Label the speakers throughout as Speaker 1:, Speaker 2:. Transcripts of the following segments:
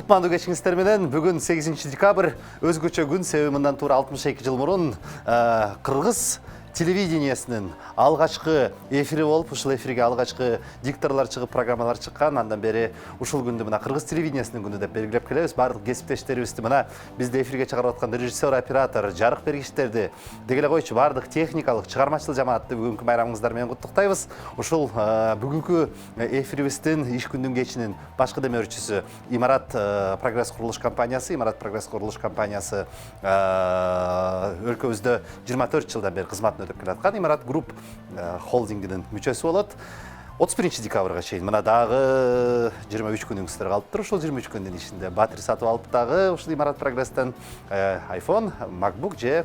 Speaker 1: Кутмандуу кечиңиздер менен бүгүн 8 декабрь өзгөчө күн, себеби мындан туура 62 жыл мурун кыргыз телевидениясынын алгачкы эфири болуп, ушул эфирге алгачкы дикторлор чыгып, программалар чыккан. Андан бери ушул күндү мына кыргыз телевидениясынын күнү деп белгилеп келебиз. Бардык кесиптештерибизди мына бизди эфирге чыгарып аткан режиссер, оператор, жарык бергичтерди, деги эле койчу бардык техникалык, чыгармачыл жамаатты бүгүнкү байрамыңыздар менен куттуктайбыз. Ушул бүгүнкү эфирибиздин иш күндүн кечинин башкы демөөрчүсү Имарат прогресс курулуш компаниясы. Имарат прогресс курулуш компаниясы өлкөбүздө 24 жылдан бери кызматын өтөп келаткан Имарат Групп холдингинин мүчөсү болот. 31 декабрга чейин мына дагы 23 күнүңүздөр калыптыр. Ушул 23 күндүн ичинде батарея сатып алып дагы ушул Имарат прогресстен iPhone, MacBook же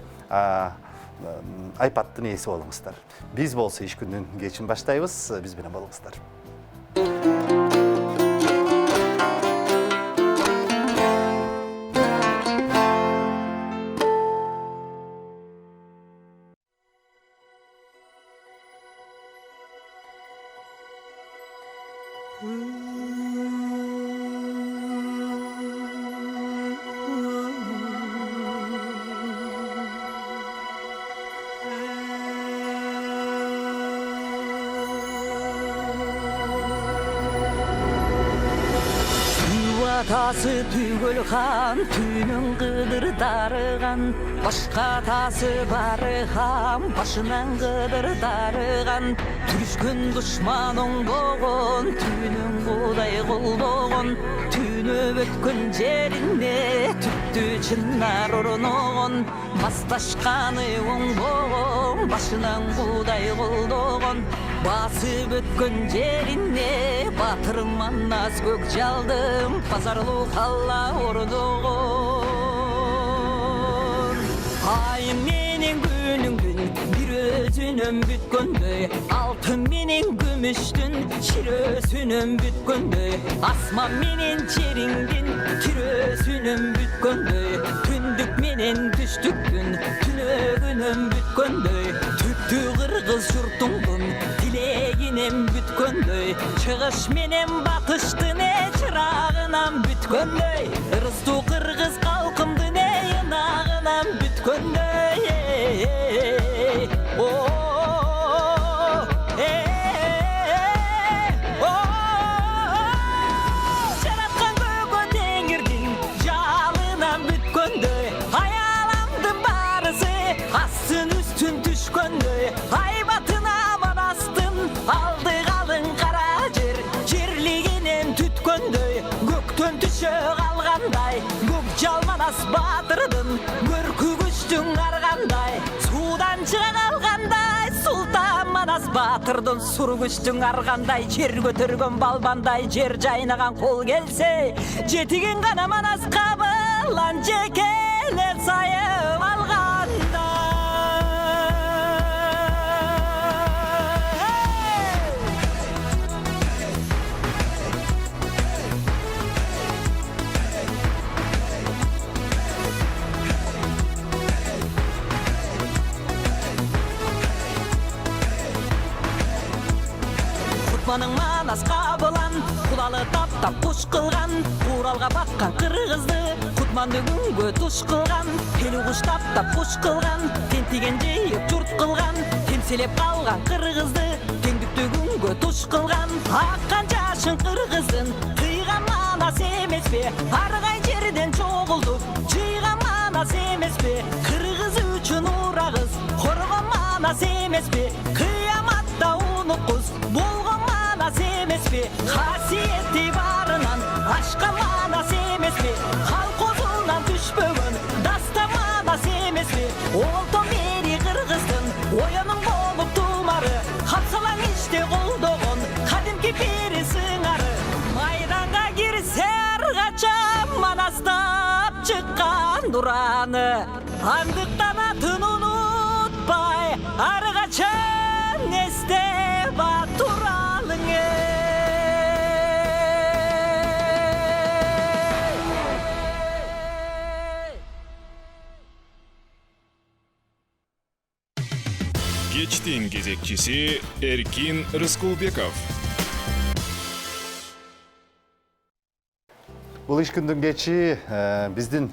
Speaker 1: iPad'тын ээси болуңуздар. Биз болсо иш күндүн кечин баштайбыз. Биз менен болуңуздар.
Speaker 2: Тасы түгөл хан, түнің қыдыр дарыған, башқа тасы бары хам, башынан қыдыр дарыған, түрішкін дұшман оңдоғын, түнің құдай қолдоғын, түніп өткін жеріне, түпті чынар ұрынығын, басташқаны оңдоғын, башынан құдай қолдоғын, басып өткөн жерине батырман аз көк жалдым пазарлуу калла ордогон ай менен күнүңдүн бир өзүнөн бүткөндөй алтын менен күмүштүн чирөөсүнөн бүткөндөй асман менен жериңдин тирөөсүнөн бүткөндөй түндүк менен түштүктүн түнөгүнөн бүткөндөй түптү кыргыз журтуңдун тилегинен бүткөндөй чыгыш менен батыштын чырагынан бүткөндөй ырыстуу кыргыз калкымдын ынагынан бүткөндөй жараткан көкө теңирдин жалынан бүткөндөй аяламдын баарысы астын үстүн түшкөндөй айбатына манастын алды калың кара жер жерлигинен түткөндөй көктөн түшө калгандай көк жалманас баатырдын көркү күчтүң аргандай суудан чыга калгандай султан манас баатырдын сур күчтүң аргандай жер көтөргөн балбандай жер жайнаган кол келсе жетигин гана манас кабылан жекеле сайып алганда Кутманың манас кабылан, кулалы таптап куш кылган, Уралга баккан кыргызды, Кутманды күнгө туш кылган, Ели куш таптап куш кылган, тентиген жейип журт кылган, темселеп калган кыргызды, теңдүктү күнгө туш кылган, аккан жашын кыргыздын, кыйган манас эмеспи, аргай жерден чогулдуп, жыйган манас эмеспи, кыргыз үчүн урагыз, коргон манас эмеспи, кыяматта унуккуз, болгон манас эмеспи, касиети барынан ашкан манас эмеспи, калкозунан түшпөгөн даста манас эмеспи, олто мери кыргыздын ояның болуп тумары, капсалаң иште колдогон кадимки бири сыңары, майданга кирсе аргача манастап чыккан дураны, андыктан атын унутпай аргача эсте батуралыңы.
Speaker 3: Кечтин кезекчиси Эркин Рыскулбеков.
Speaker 1: Бул иш күндүн кечи биздин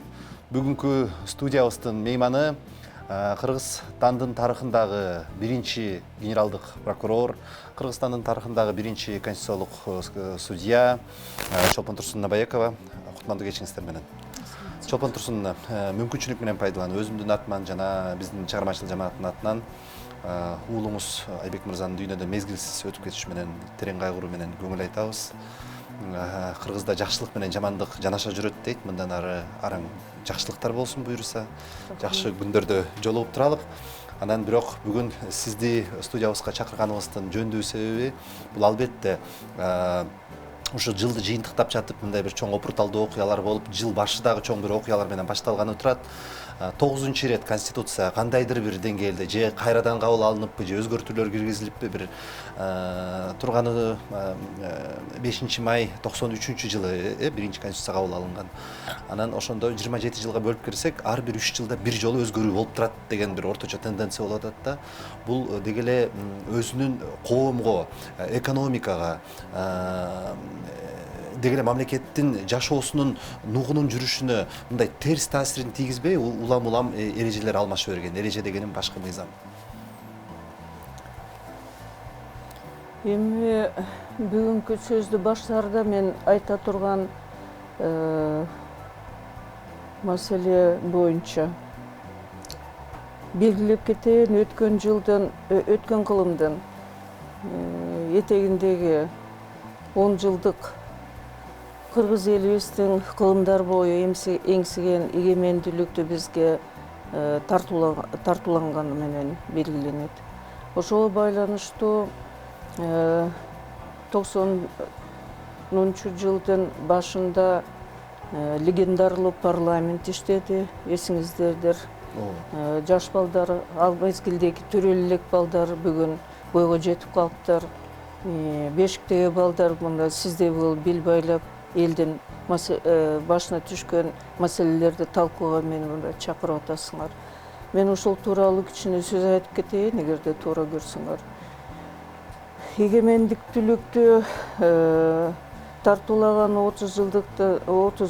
Speaker 1: бүгүнкү студиябыздын мейманы Кыргызстандын тарыхындагы биринчи генералдык прокурор, Кыргызстандын тарыхындагы биринчи конституциялык судья Чолпон Турсун Набаекова. Кутмандуу кечиңиздер менен. Чолпон Турсун, мүмкүнчүлүк менен пайдаланып өзүмдүн атыман жана биздин чыгармачылык жамааттын атынан уулуңуз Айбек мырзанын дүйнөдөн мезгилсиз өтүп кетиши менен терең кайгыруу менен көңүл айтабыз. Кыргызда жакшылык менен жамандык жанаша жүрөт дейт. Мындан ары араң жакшылыктар болсун буйруса, жакшы күндөрдө жолугуп туралык. Анан бирок бүгүн сизди студиябызга чакырганыбыздын жөндүү себеби бул албетте ушу жылды жыйынтыктап жатып мындай бир чоң опурталдуу окуялар болуп, жыл башы дагы чоң бир окуялар менен башталганы турат. 9-чу ирет Конституция кандайдыр бир деңгээлде же кайрадан кабыл алыныппы, же өзгөртүүлөр киргизилиппи бир турганы 5 май 93 жылы биринчи Конституция кабыл алынган. Анан ошондо 27 жылга бөлүп кирсек, ар бир 3 жылда бир жолу өзгөрүү болуп турат деген бир орточо тенденция болуп атат да. Бул деги эле өзүнүн коомго, экономикага, деги эле мамлекеттин жашоосунун нугунун жүрүшүнө мындай терс таасирин тийгизбей, улам эрежелер алмаша берген. Эреже дегеним башкы мыйзам.
Speaker 4: Эми бүгүнкү сөздү баштаарда мен айта турган маселе боюнча белгилеп кетейин, өткөн кылымдын этегиндеги 10 жылдык кыргыз элибиздин кылымдар бою эңсиген эгемендүүлүктү бизге тартууланганы менен белгиленет. Ошого байланыштуу 90-чу жылдын башында легендарлуу парламент иштеди, эсиңиздердир. Жаш балдар, ал мезгилдеги төрөлүү элек балдар бүгүн бойго жетип калыптыр. Бешиктеги балдар мында сиздей болуп бел байлап элдин башына түшкөн маселелерди талкууга мени мында чакырып атасыңар. Мен ошол тууралуу кичине сөз айтып кетейин, эгерде туура көрсөңөр. Эгемендиктүүлүктү тартуулаган 30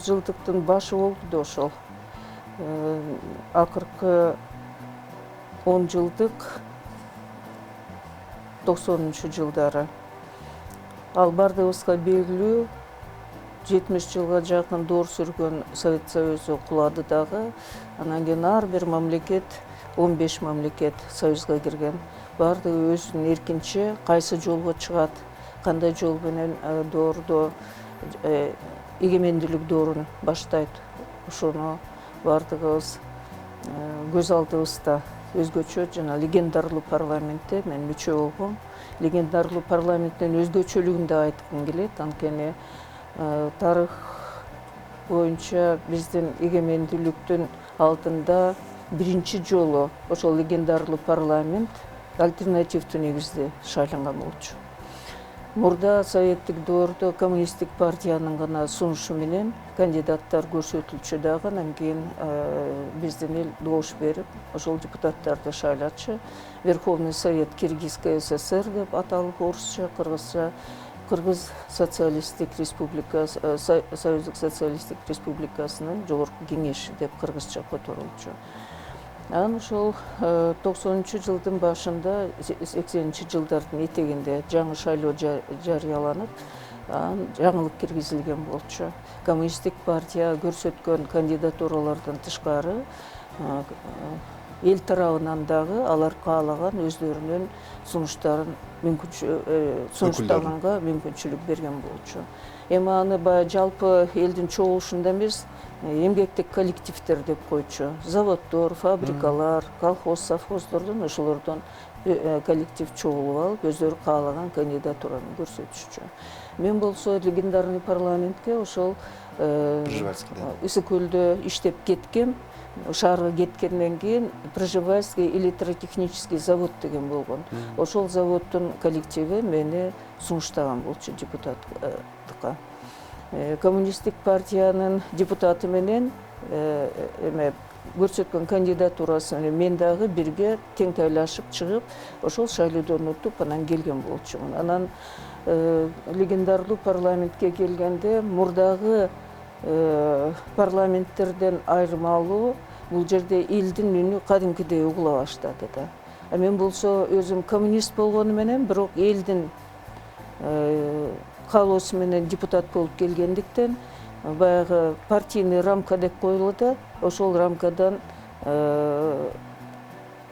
Speaker 4: жылдыктын башы болду да ошол. Акыркы 10 жылдык 90-чу жылдары. Ал бардыгыбызга белгилүү 70 жылга жакын доор сүргөн Совет Союзу кулады дагы. Анан кийин ар бир мамлекет, 15 мамлекет Союзга кирген. Бардыгы өзүнүн эркинче кайсы жолго чыгат, кандай жол менен доордо эгемендүүлүк доорун баштайт. Ошону бардыгыбыз көз алдыбызда. Өзгөчө жана легендарлуу парламентте мен мүчө болгом. Легендарлуу парламенттин өзгөчөлүгүн да айткым келет. Анткени тарых боюнча биздин эгемендүүлүктүн алдында биринчи жолу ошол легендарлуу парламент альтернативдүү негизде шайланган болчу. Мурда советтик доордо коммунисттик партиянын гана сунушу менен кандидаттар көрсөтүлчү дагы, анан кийин биздин эл добуш берип, ошол депутаттарды шайлачы. Верховный Совет Киргизской ССР деп аталып орусча, кыргызча Кыргыз Социалисттик Республикасы, Союздук Социалисттик Республикасынын жогорку кеңеши деп кыргызча которулчу. Анан ошол 90-чу жылдын башында, 80-чи жылдардын этегинде жаңы шайлоо жарыяланып, жаңылык киргизилген болчу. Коммунисттик партия көрсөткөн кандидатуралардан тышкары эл тарабынан дагы алар каалаган өздөрүнүн сунуштаганга мүмкүнчүлүк берген болчу. Эми аны баягы жалпы элдин чогулушунда эмес, эмгектик коллективдер деп койчу. Заводдор, фабрикалар, колхоз, совхоздордон ошолордон коллектив чогулуп алып, өздөрү каалаган кандидатураны көрсөтүшчү. Мен болсо легендарный парламентке ошол Ысык көлдө иштеп кеткем. Шаарга кеткенден кийин Пржевальский электротехнический завод деген болгон. Ошол заводдун коллективи мени сунуштаган болчу депутаттыкка. Коммунисттик партиянын депутаты менен көрсөткөн кандидатурасы менен мен дагы бирге тең тайлашып чыгып, ошол шайлоодон өтүп анан келген болчумун. Анан легендарлуу парламентке келгенде мурдагы парламенттерден айырмалуу бул жерде элдин үнү кадимкидей угула баштады да. Мен болсо өзүм коммунист болгону менен, бирок элдин каалоосу менен депутат болуп келгендиктен баягы партийный рамка деп коюлат да, ошол рамкадан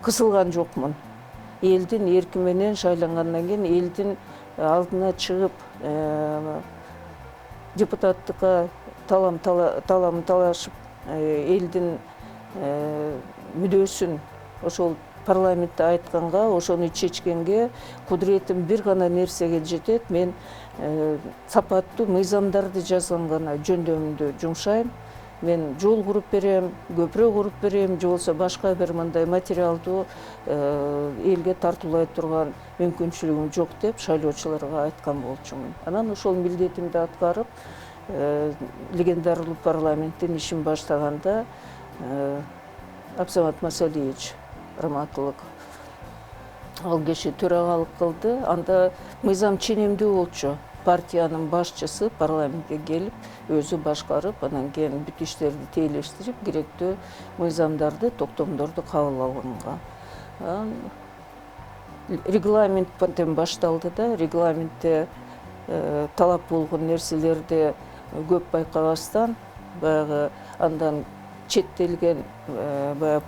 Speaker 4: кысылган жокмун. Элдин эрки менен шайлангандан кийин элдин алдына чыгып депутаттыкка таламын талашып элдин мүдөөсүн ошол парламентте айтканга, ошону чечкенге кудуретим бир гана нерсеге жетет. Мен сапаттуу мыйзамдарды жазган гана жөндөмүндө жумшайм. Мен жол куруп берем, көпүрө куруп берем, же болбосо башка бир мындай материалдуу элге тартуулай турган мүмкүнчүлүгүм жок деп шайлоочуларга айткан болчумун. Анан ошол милдетимди аткарып, легендарный парламенттин ишин баштаганда Абсамат Масалиевич Раматылык ал киши төрагалык кылды. Анда мыйзам ченемдүү болчу. Партиянын башчысы парламентке келип, өзү башкарып, анан кийин бүт иштерди тейлештирип, керектүү мыйзамдарды, токтомдорду кабыл алганга. Регламенттен башталды да, регламентте талап болгон нерселерди көп байкабастан, баягы андан четтелген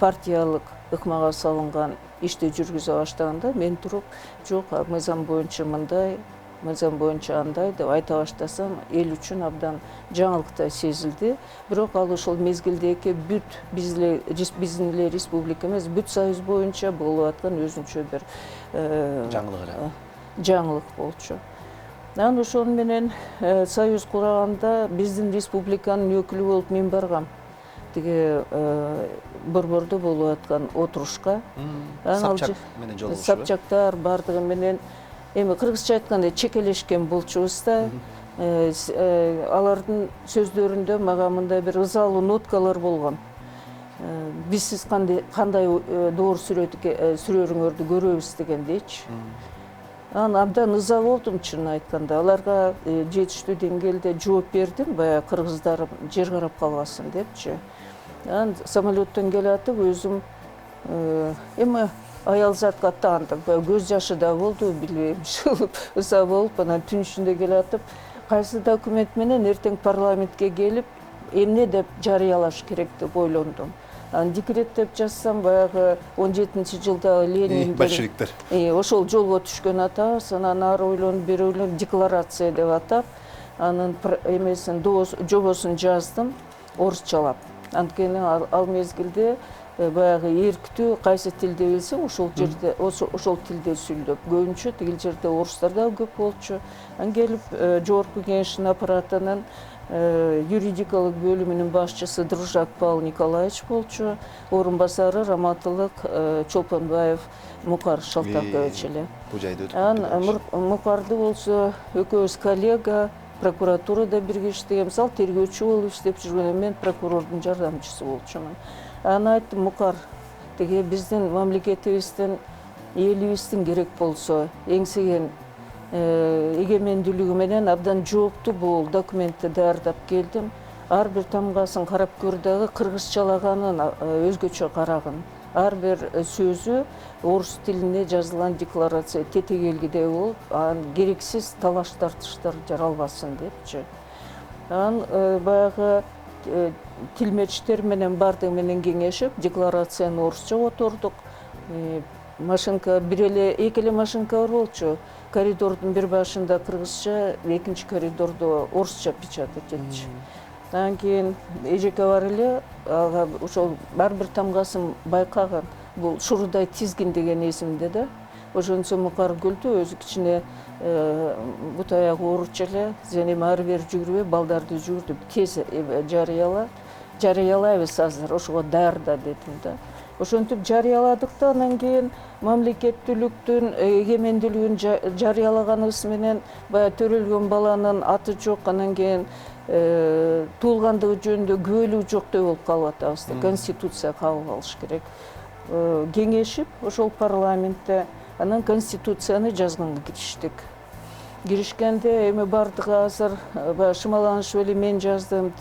Speaker 4: партиялык ыкмага салынган ишти жүргүзө баштаганда мен туруп, жок, мыйзам боюнча мындай, мыйзам боюнча андай деп айта баштасам, эл үчүн абдан жаңылыктай сезилди. Бирок ал ошол мезгилдеги бүт биздин эле республика эмес, бүт союз боюнча болуп аткан өзүнчө бир жаңылык болчу. Анан ошону менен союз курганда биздин республиканын өкүлү болуп мен баргам. Тиги борбордо болуп аткан отурушка.
Speaker 1: Сапчак менен жолугушуу.
Speaker 4: Сапчактар бардыгы менен эми кыргызча айтканда чекелешкен болчубуз да. Алардын сөздөрүндө мага мындай бир ызалуу ноткалар болгон. Биз сиз кандай доор сүрөрүңөрдү көрөбүз дегендейчи. Анан абдан ыза болдум чынын айтканда. Аларга жетиштүү деңгээлде жооп бердим, баягы кыргыздар жер карап калбасын депчи. Анан самолеттон келатып өзүм эми аял затка аттаганда көз жашы да болду, билбейм, ыза болуп, анан түн ичинде келатып, кайсы документ менен эртең парламентке келип, эмне деп жарыялаш керек деп ойлондум. Анан декрет деп жазсам, баягы 17-жылдагы Ленин
Speaker 1: большевиктер.
Speaker 4: Ошол жолго түшкөн атабыз, анан ары ойлонуп, бери ойлонуп, декларация деп атап, анын эмесин жобосун жаздым орусчалап. Анткени ал мезгилде баягы эрктүү кайсы тилде билсең, ошол жерде ошол тилде сүйлөп, көбүнчө тигил жерде орустар да көп болчу. Анан келип жогорку кеңештин аппаратынын юридикалык бөлүмүнүн башчысы Дружак Павел Николаевич болчу, орун басары Раматылык Чолпонбаев Мукар Шалтакович эле.
Speaker 1: Бул жайды өтүп
Speaker 4: Анан Мукарды болсо экөөбүз коллега, прокуратурада бирге иштеген, мисалы тергөөчү болуп иштеп жүргөн, мен прокурордун жардамчысы болчумун. Анан айттым, Мукар, тиги биздин мамлекетибиздин, элибиздин керек болсо эңсеген эгемендүүлүгү менен абдан жооптуу бул документти даярдап келдим. Ар бир тамгасын карап көр дагы, кыргызчалаганын өзгөчө карагын. Ар бир сөзү орус тилине жазылган декларация тетегелгидей болуп, анан керексиз талаш тартыштар жаралбасын депчи. Анан баягы тилмечтер менен бардыгы менен кеңешип, декларацияны орусча котордук. Машинка эки эле машинка бар болчу. Коридордун бир башында кыргызча, экинчи коридордо орусча печатать этчи. Анан кийин эжеке бар эле, ага ошол ар бир тамгасын байкаган. Бул Шурудай тизгин деген эсимде да. Ошончо Мукар күлдү, өзү кичине бут аягы ооручу эле, сен эми ары бери жүгүрбөй, балдарды жүгүртүп тез жарыялайбыз азыр, ошого даярда дедим да. Ошентип жарыяладык да, анан кийин мамлекеттүүлүктүн эгемендүүлүгүн жарыялаганыбыз менен баягы төрөлгөн баланын аты жок, анан кийин туулгандыгы жөнүндө күбөлүгү жоктой болуп калып атабыз да. Конституция кабыл алыш керек. Кеңешип ошол парламентте анан конституцияны жазганга кириштик. киришкенде эми бардыгы азыр баягы шымаланышып эле мен жаздым,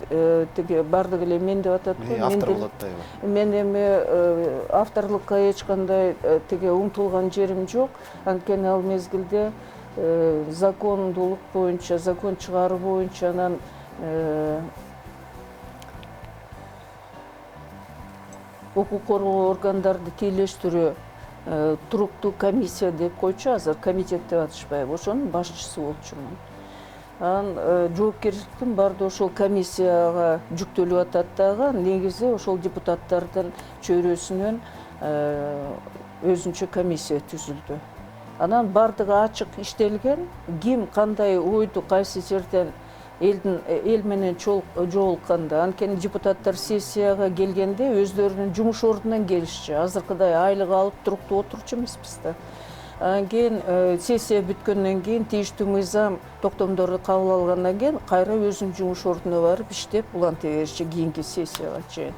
Speaker 4: тиги бардыгы эле мен деп атат го.
Speaker 1: Автор болот да.
Speaker 4: Мен эми авторлукка эч кандай тиги умтулган жерим жок. Анткени ал мезгилде закондуулук боюнча, закон чыгаруу боюнча анан укук коргоо органдарды тейлештирүү туруктуу комиссия деп койчу, азыр комитет деп атышпайбы, ошонун башчысы болчумун. Анан жоопкерчиликтин баардыгы ошол комиссияга жүктөлүп атат дагы, негизи ошол депутаттардын чөйрөсүнөн өзүнчө комиссия түзүлдү. Анан баардыгы ачык иштелген, ким кандай ойду кайсы жерден эл менен жолукканда, анткени депутаттар сессияга келгенде өздөрүнүн жумуш ордунан келишчү. Азыркыдай айлык алып туруктуу отурчу эмеспиз да. Анан кийин сессия бүткөндөн кийин тийиштүү мыйзам токтомдорду кабыл алгандан кийин кайра өзүнүн жумуш ордуна барып иштеп уланта беришчи кийинки сессияга чейин.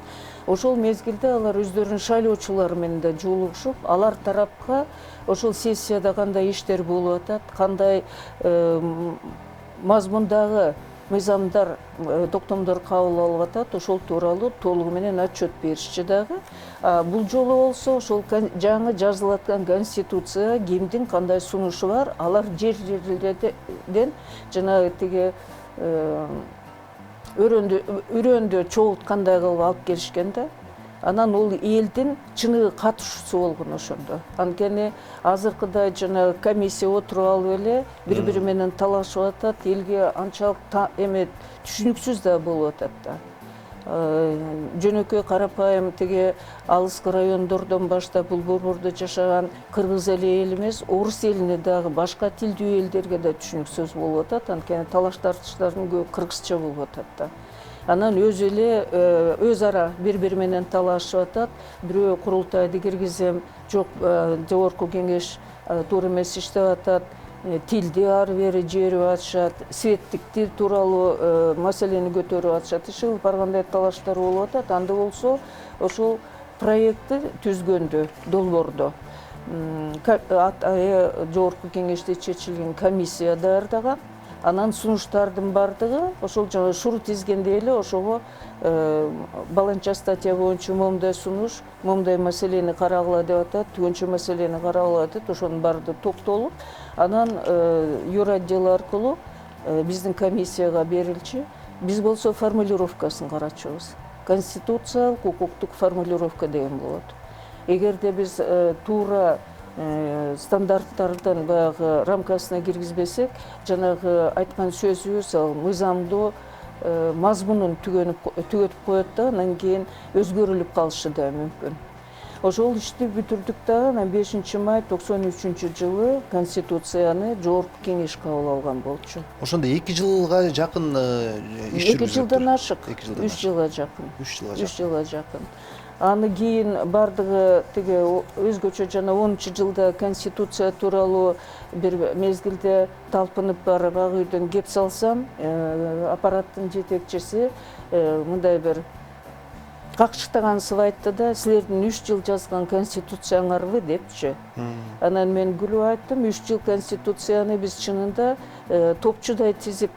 Speaker 4: Ошол мезгилде алар өздөрүнүн шайлоочулары менен да жолугушуп, алар тарапка ошол сессияда кандай иштер болуп атат, кандай мазмундагы мыйзамдар, токтомдор кабыл алып атат, ошол тууралуу толугу менен отчет беришчи дагы. Бул жолу болсо ошол жаңы жазылып аткан конституция кимдин кандай сунушу бар, алар жерлерден жанагы тиги өрөөндө чогулт кандай кылып алып келишкен да. Анан ол элдин чыныгы катышуусу болгон ошондо. Анткени азыркыдай жана комиссия отуруп алып эле бири-бири менен талашып атат, элге анчалык эме түшүнүксүз да болуп атат да. Жөнөкөй карапайым тиги алыскы райондордон баштап бул борбордо жашаган кыргыз эле эл эмес, орус элине дагы башка тилдүү элдерге да түшүнүксүз болуп атат. Анткени талаш тартыштардын көбү кыргызча болуп атат да. Анан өз ара бири-бири менен талашып атат. Бирөө курултайды киргизем, жок жогорку кеңеш туура эмес иштеп атат. Тилди ары бери жээрип атышат, светтик тил тууралуу маселени көтөрүп атышат. Иши баргандай талаштар болуп атат. Анда болсо ошол проектти түзгөндө долбоордо жогорку кеңеште чечилген комиссия даярдаган. Анан сунуштардын бардыгы ошол жаңы шуруп тизгенде эле ошого баланча статья боюнча момундай сунуш, момундай маселени карагыла деп атат, түгөнчө маселени карагыла деп, ошонун баардыгы токтолуп, анан юротдел аркылуу биздин комиссияга берилчи. Биз болсо формулировкасын карачубуз. Конституциялык укуктук формулировка деген болот. Эгерде биз туура стандарттардын баягы рамкасына киргизбесек, жанагы айткан сөзүбүз ал мыйзамдуу мазмунун түгөтүп коет да, анан кийин өзгөрүлүп калышы да мүмкүн. Ошол ишти бүтүрдүк да, анан 5 май 93-жылы конституцияны жогорку кеңеш кабыл алган болчу.
Speaker 1: Ошондо 2 жылга жакын иш жүргүзүлүп. 2
Speaker 4: жылдан ашык. 3 жылга жакын. 3 жылга жакын. Аны кийин бардыгы тиги өзгөчө жана 10-жылда конституция тууралуу бир мезгилде талпынып барып ак үйдөн кеп салсам, аппараттын жетекчиси мындай бир какшыктагансып айтты да, силердин 3 жыл жазган конституцияңарбы депчи. Анан мен күлүп айттым, 3 жыл конституцияны биз чынында топчудай тизип,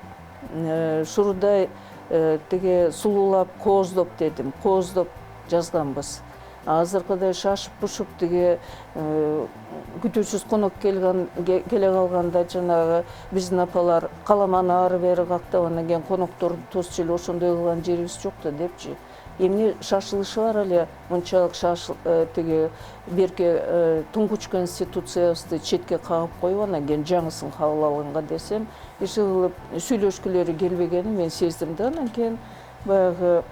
Speaker 4: шурудай тиги сулуулап, кооздоп дедим, кооздоп жазганбыз. Азыркыдай шашып пушуп тиги күтүүсүз конок келе калганда жанагы биздин апалар каламаны ары бери кактап, анан кийин конокторду тосчу эле ошондой кылган жерибиз жок да депчи. Эмне шашылышы бар эле мынчалык тиги берке туңгуч конституциябызды четке кагып коюп, анан кийин жаңысын кабыл алганга десем, иши кылып сүйлөшкүлөрү келбегенин мен сездим да, анан кийин баягы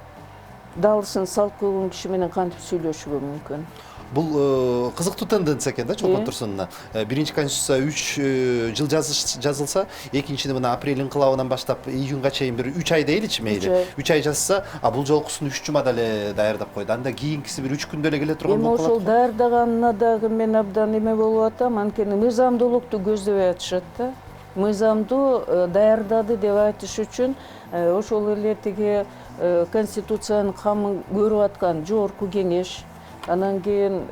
Speaker 4: далысын салып койгон киши менен кантип сүйлөшүүгө мүмкүн.
Speaker 1: Бул кызыктуу тенденция экен да, Чолпон Турсуновна. Биринчи конституция 3 жыл жазылса, экинчини мына апрель инкылабынан баштап июнга чейин бир 3 ай дейличи мейли. 3 ай жазса, бул жолкусун 3 жумада эле даярдап койду. Анда кийинкиси бир 3 күндө эле келе турган болуп калат.
Speaker 4: Ошол даярдаганына дагы мен абдан эме болуп атам, анткени мыйзамдуулукту көздөбөй атышат да. Мыйзамдуу даярдады деп айтыш үчүн ошол эле тиги конституциянын камын көрүп аткан жогорку кеңеш, анан кийин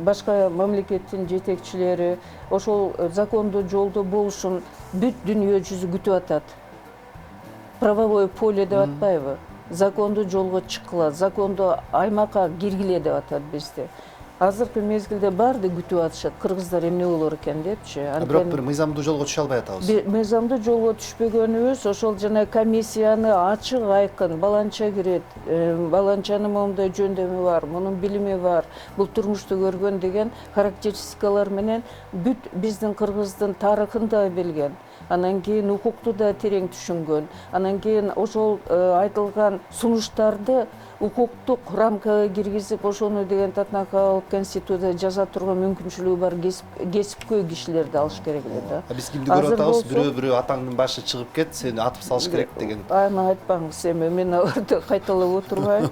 Speaker 4: башка мамлекеттин жетекчилери ошол закондуу жолдо болушун бүт дүйнө жүзү күтүп атат. Правовое поле деп атпайбы? Закондуу жолго чыккыла, закондуу аймакка киргиле деп атат бизди. Азыркы мезгилде баарды күтүп атышат, кыргыздар эмне болор экен депчи.
Speaker 1: Бирок бир мыйзамдуу жолго түшө албай атабыз.
Speaker 4: Мыйзамдуу жолго түшпөгөнүбүз ошол жана комиссияны ачык айкын баланча кирет, баланчанын моундай жөндөмү бар, мунун билими бар, бул турмушту көргөн деген характеристикалар менен бүт биздин кыргыздын тарыхын да билген. Анан кийин укукту да терең түшүнгөн. Анан кийин ошол айтылган сунуштарды укуктук рамкага киргизип, ошону деген татнакалык конституцияда жаза турган мүмкүнчүлүгү бар кесипкөй кишилерди алыш керек эле да.
Speaker 1: Биз кимди көрүп атабыз? Бирөө атаңдын башы чыгып кет, сени атып салыш керек деген.
Speaker 4: Аны айтпаңыз эми, мен аларды кайталап отурбайм.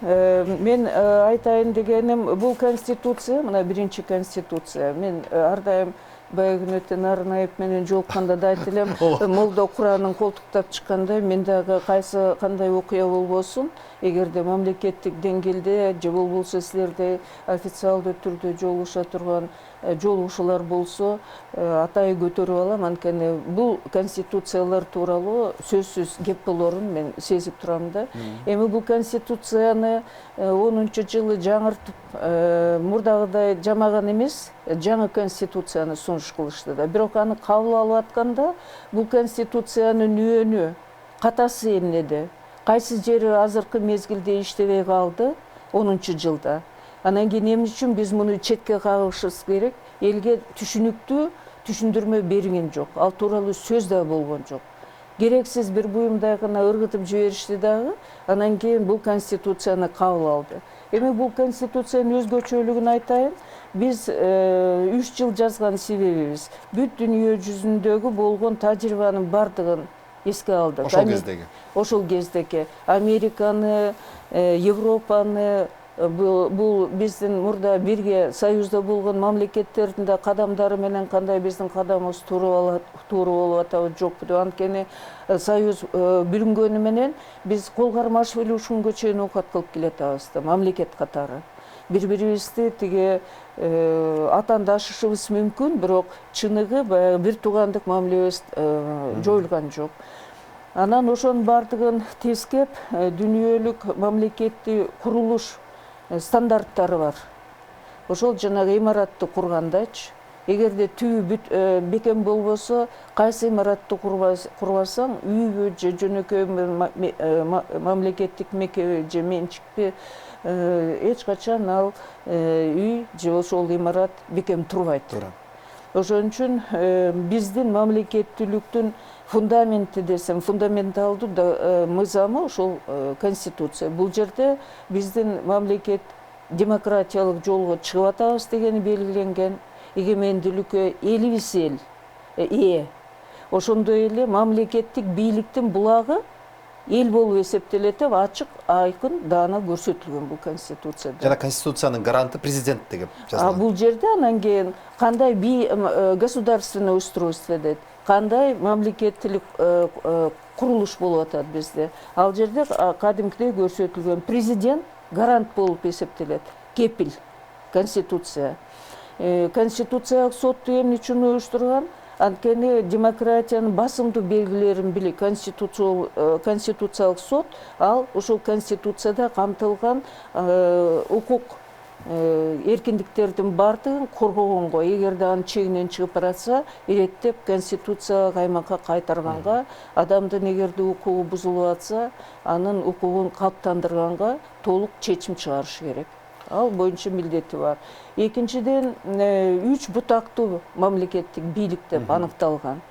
Speaker 4: Мен айтайын дегеним, бул конституция, мына биринчи конституция. Мен ар дайым баягы күнү Нарынаев менен жолукканда да айтып элем, молдо Куранын колтуктап чыккандай, мен дагы кайсы кандай окуя болбосун, эгерде мамлекеттик деңгээлде же болбосо силерде официалдуу түрдө жолугуша турган жолугушуулар болсо, атайы көтөрүп алам, анткени бул конституциялар тууралуу сөзсүз кеп болорун мен сезип турам да. Эми бул конституцияны 10-жылы жаңыртып, мурдагыдай жамаган эмес, жаңы конституцияны сунуш кылышты да. Бирок аны кабыл алып атканда, бул конституциянын үөнү, катасы эмнеде? Кайсы жери азыркы мезгилде иштебей калды 10-жылда? Анан кийин эмне үчүн биз муну четке кагышыбыз керек? Элге түшүнүктүү түшүндүрмө берген жок. Ал тууралуу сөз да болгон жок. Керексиз бир буюмдай гана ыргытып жиберишти дагы, анан кийин бул конституцияны кабыл алды. Эми бул конституциянын өзгөчөлүгүн айтайын. Биз 3 жыл жазган себебибиз бүт дүйнө жүзүндөгү болгон тажрыйбанын бардыгын эске алдык. Ошол кездеги Американы, Европаны, бул биздин мурда бирге союзда болгон мамлекеттердин да кадамдары менен кандай биздин кадамыбыз туура болуп атабы жокпу деп, анткени союз бүлүнгөнү менен биз кол кармашып эле ушунгө чейин окат кылып келатабыз да, мамлекет катары. Бири-бирибизди тиги атаандашышыбыз мүмкүн, бирок чыныгы баягы бир туугандык мамилебиз жоюлган жок. Анан ошонун бардыгын тескеп, дүйнөлүк мамлекеттик курулуш стандарттары бар. Ошол жанагы имаратты кургандачы, эгерде түбү бекем болбосо, кайсы имаратты курбасаң, үйбү же жөнөкөй мамлекеттик мекеме же менчикпи, эч качан ал үй же ошол имарат бекем турбайт. Ошон үчүн биздин мамлекеттүүлүктүн фундаменти десем, фундаменталдуу мыйзамы ошол конституция. Бул жерде биздин мамлекет демократиялык жолго чыгып атабыз дегени белгиленген, эгемендүүлүккө элибиз эл ээ. Ошондой эле мамлекеттик бийликтин булагы эл болуп эсептелет деп ачык айкын даана көрсөтүлгөн бул конституцияда.
Speaker 1: Жана конституциянын гаранты президент деп жазылган.
Speaker 4: Бул жерде анан кийин кандай государственное устройство дейт, кандай мамлекеттик курулуш болуп атат бизде. Ал жерде кадимкидей көрсөтүлгөн президент гарант болуп эсептелет, кепил, конституция. Конституциялык сотту эмне үчүн уюштурган? Анткени демократиянын басымдуу белгилерин билип, конституциялык сот ал ошол конституцияда камтылган укук эркиндиктердин бардыгын коргогонго, эгерде анын чегинен чыгып баратса, иреттеп конституциялык аймакка кайтарганга, адамдын эгерде укугу бузулуп атса, анын укугун калыптандырганга толук чечим чыгарыш керек. Ал боюнча милдети бар. Экинчиден, 3 бутактуу мамлекеттик бийлик деп аныкталган.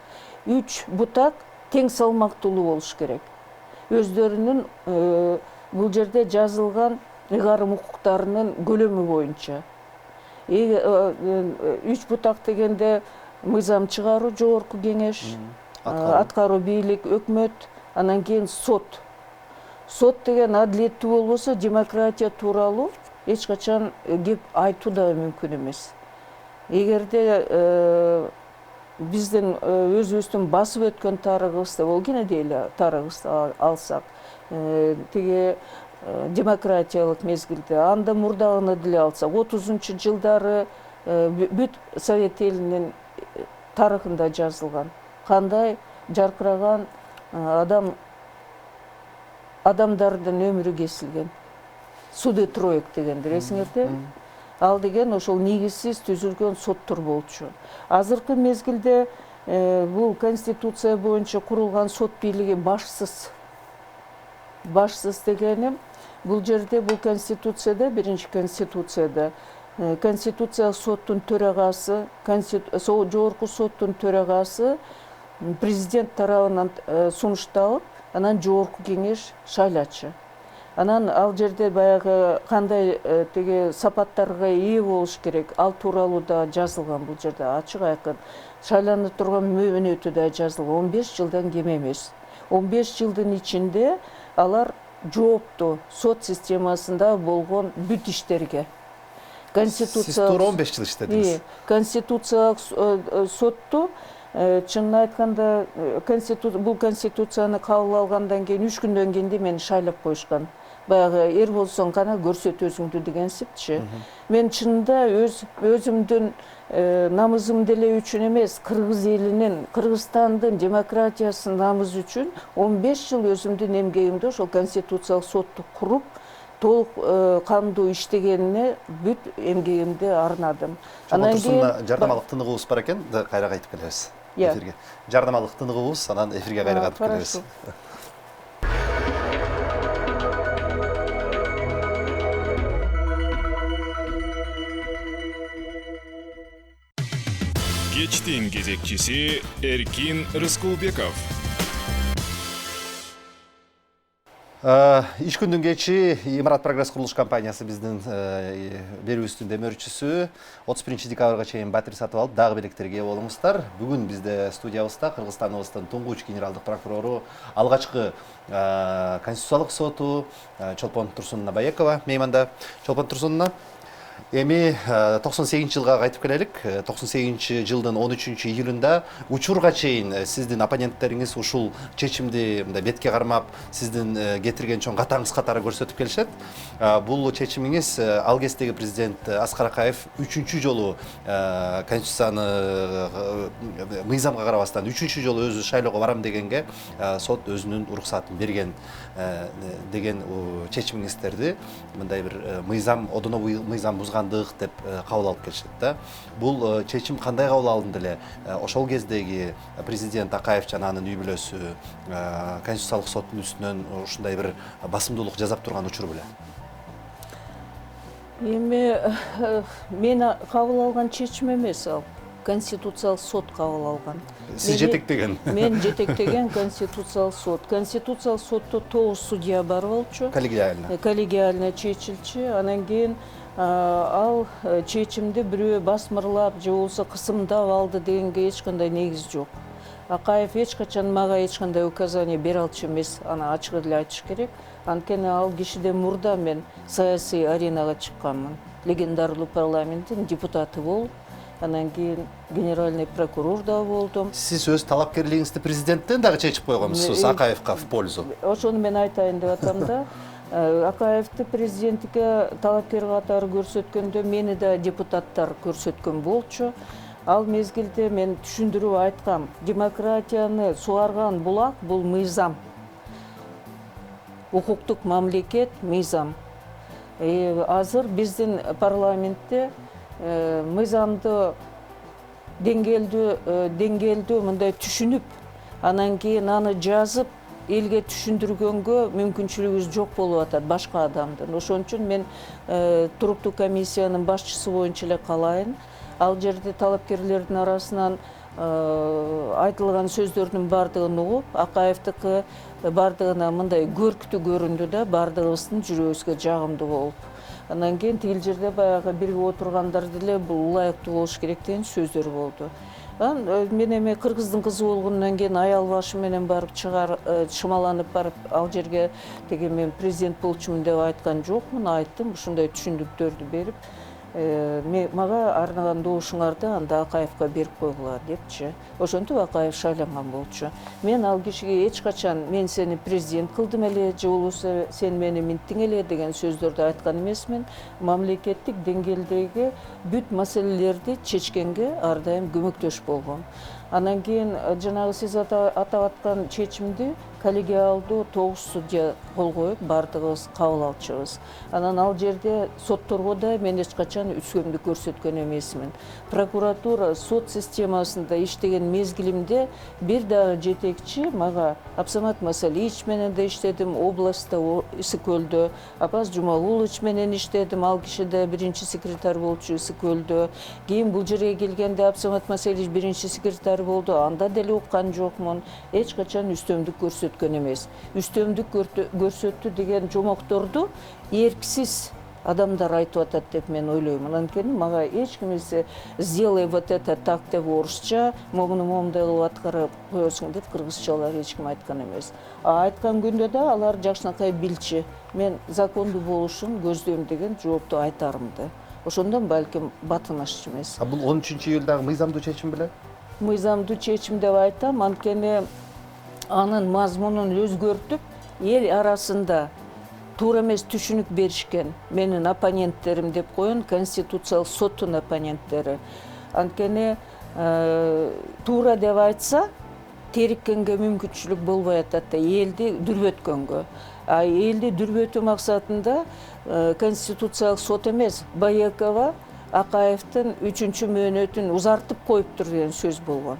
Speaker 4: 3 бутак тең салмактуулуу болуш керек. Өздөрүнүн бул жерде жазылган ыйгарым укуктарынын көлөмү боюнча. 3 бутак дегенде мыйзам чыгаруу жогорку кеңеш, аткаруу бийлик, өкмөт, анан кийин сот. Сот деген адилеттүү болбосо, демократия тууралуу эч качан кеп айтуу да мүмкүн эмес. Эгерде биздин өзүбүздүн басып өткөн тарыхыбызды, ол кенедей эле тарыхыбызды алсак, тиги демократиялык мезгилде. Анда мурдагыны деле алсак, 30-жылдары бүт Совет элинин тарыхында жазылган. Кандай жаркыраган адамдардын өмүрү кесилген. Суды троек дегендер эсиңерде? Ал деген ошол негизсиз түзүлгөн соттор болчу. Азыркы мезгилде бул конституция боюнча курулган сот бийлиги башсыз. Башсыз дегеним, бул жерде бул конституцияда, биринчи конституцияда конституциялык соттун төрагасы, жогорку соттун төрагасы президент тарабынан сунушталып, анан жогорку кеңеш шайлачы. Анан ал жерде баягы кандай теге сапаттарга ээ болуш керек, ал тууралуу да жазылган бул жерде ачык айкын. Шайлана турган мөөнөтү да жазылган, 15 жылдан кем эмес. 15 жылдын ичинде алар жоопту сот системасында болгон бүт иштерге.
Speaker 1: Сиз туура 15 жыл иштедиңиз.
Speaker 4: Конституциялык сотту чынын айтканда бул конституцияны кабыл алгандан кийин 3 күндөн кийин мени шайлап коюшкан. Баягы эр болсоң гана көрсөт өзүңдү дегенсипчи. Мен чынында өзүмдүн намызым деле үчүн эмес, Кыргыз элинин, Кыргызстандын демократиясынын намызы үчүн 15 жыл өзүмдүн эмгегимди ошол конституциялык сотту куруп, толук кандуу иштегенине бүт эмгегимди арнадым.
Speaker 1: Анан кийин жардамалык тыныгыбыз бар экен, кайра кайтып келебиз эфирге. Жардамалык тыныгыбыз, анан эфирге кайра кайтып келебиз.
Speaker 3: Кечтин кезекчиси Эркин Рыскулбеков.
Speaker 1: Иш күндүн кечи Имарат Прогресс курулуш компаниясы биздин берүүбүздүн демөөрчүсү 31 декабрга чейин батир сатып алып, дагы белектерге ээ болуңуздар. Бүгүн бизде студиябызда Кыргызстаныбыздын туңгуч генералдык прокурору, алгачкы Конституциялык соту Чолпон Турсуновна Баекова мейманда. Чолпон Турсуновна, эми 98 жылга кайтып келелик. 98 жылдын 13 июлунда учурга чейин сиздин оппоненттериңиз ушул чечимди бетке кармап, сиздин кетирген чоң катаңыз катары көрсөтүп келишет. Бул чечимиңиз ал кездеги президент Аскар Акаев 3-чү жолу конституцияны мыйзамга карабастан 3-чү жолу өзү шайлоого барам дегенге сот өзүнүн уруксатын берген деген чечимиңиздерди мындай бир мыйзам, одоно мыйзам бузгандык деп кабыл алып келишет да. Бул чечим кандай кабыл алынды эле? Ошол кездеги президент Акаев жана анын үй бүлөсү Конституциялык соттун үстүнөн ушундай бир басымдуулук жасап турган учур беле?
Speaker 4: Эми мен кабыл алган чечим эмес ал. Конституциялык сот кабыл алган.
Speaker 1: Сиз жетектеген.
Speaker 4: Мен жетектеген Конституциялык сот. Конституциялык сотто 9 судья бар болчу.
Speaker 1: Коллегиально.
Speaker 4: Коллегиально чечилчү. Анан кийин ал чечимди бирөө басмырлап же болбосо кысымдап алды дегенге эч кандай негиз жок. Акаев эч качан мага эч кандай указание бере алчу эмес, аны ачык эле айтыш керек. Анткени ал кишиден мурда мен саясий аренага чыкканмын. Легендарлуу парламенттин депутаты болуп, анан кийин генеральный прокурор да болдум.
Speaker 1: Сиз өз талапкерлигиңизди президенттен дагы чечип койгонсуз Акаевга в пользу.
Speaker 4: Ошону мен айтайын деп атам да. Акаевди президентке талапкер катары көрсөткөндө мени да депутаттар көрсөткөн болчу. Ал мезгилде мен түшүндүрүп айткам. Демократияны суарган булак бул мыйзам. Укуктук мамлекет мыйзам. Азыр биздин парламентте мыйзамды деңгээлдүү мындай түшүнүп, анан кийин аны жазып элге түшүндүргөнгө мүмкүнчүлүгүбүз жок болуп атат башка адамдын. Ошон үчүн мен туруктуу комиссиянын башчысы боюнча эле калайын. Ал жерде талапкерлердин арасынан айтылган сөздөрдүн бардыгын угуп, Акаевдики бардыгына мындай көрктүү көрүндү да, бардыгыбыздын жүрөгүбүзгө жагымдуу болуп. Анан кийин тигил жерде баягы бирге отургандар деле бул ылайыктуу болуш керек деген сөздөр болду. Мен эми кыргыздын кызы болгондон кийин аял башы менен барып шымаланып барып ал жерге теге мен президент болчумун деп айткан жокмун, айттым, ушундай түшүндүктөрдү берип. мага арнаган добушуңарды анда Акаевка берип койгула депчи. Ошентип Акаев шайланган болчу. Мен ал кишиге эч качан мен сени президент кылдым эле же болбосо сен мени минттиң эле деген сөздөрдү айткан эмесмин. Мамлекеттик деңгээлдеги бүт маселелерди чечкенге ар дайым көмөктөш болгом. Анан кийин жанагы сиз атап аткан чечимди коллегиалдуу 9 судья кол коюп бардыгыбыз кабыл алчубуз. Анан ал жерде сотторго да мен эч качан үстөмдүк көрсөткөн эмесмин. Прокуратура сот системасында иштеген мезгилимде бир дагы жетекчи мага Абсамат Масалиевич менен да иштедим, областта Ысык Көлдө, Апаз Жумалулович менен иштедим, ал киши да биринчи секретарь болчу Ысык Көлдө. Кийин бул жерге келгенде Абсамат Масалиевич биринчи секретарь болду, анда деле уккан жокмун. Эч качан үстөмдүк көрсөткөн эмес. Үстөмдүк көрсөттү деген жомокторду эрксиз адамдар айтып атат деп мен ойлоймун. Анткени мага эч ким сделай вот это так деп орусча, муну момундай кылып аткарып коесуң деп кыргызчалар эч ким айткан эмес. Айткан күндө да алар жакшынакай билчи. Мен закондуу болушун көздөйм деген жоопту айтарымды. Ошондон балким батын аччу эмес.
Speaker 1: Бул 13-июлдагы мыйзамдуу чечим беле?
Speaker 4: Мыйзамдуу чечим деп айтам, анткени анын мазмунун өзгөртүп, эл арасында туура эмес түшүнүк беришкен менин оппоненттерим деп коеюн, Конституциялык соттун оппоненттери. Анткени туура деп айтса, териккенге мүмкүнчүлүк болбой атат да, элди дүрбөткөнгө. А элди дүрбөтүү максатында Конституциялык сот эмес, Баекова Акаевдин 3-чү мөөнөтүн узартып коюптур деген сөз болгон.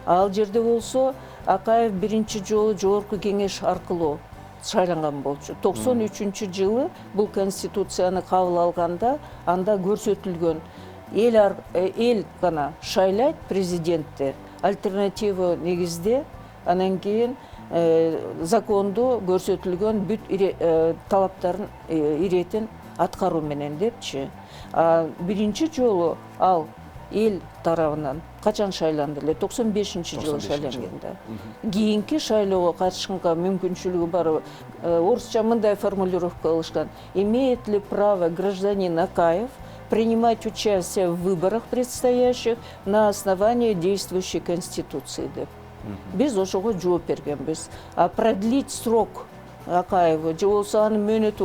Speaker 4: Ал жерде болсо Акаев биринчи жолу жогорку кеңеш аркылуу шайланган болчу. 93-жылы бул конституцияны кабыл алганда анда көрсөтүлгөн эл гана шайлайт президентти, альтернатива негизде, анан кийин закондо көрсөтүлгөн бүт талаптарын иретин аткаруу менен депчи. Биринчи жолу ал эл тарабынан качан шайланды эле? 95-жылы шайланганда. Кийинки шайлоого катышканга мүмкүнчүлүгү бар. Орусча мындай формулировка кылышкан: имеет ли право гражданин Акаев принимать участие в выборах предстоящих на основании действующей конституции деп. Биз ошого жооп бергенбиз. А продлить срок Акаеву же болсо анын мөөнөтү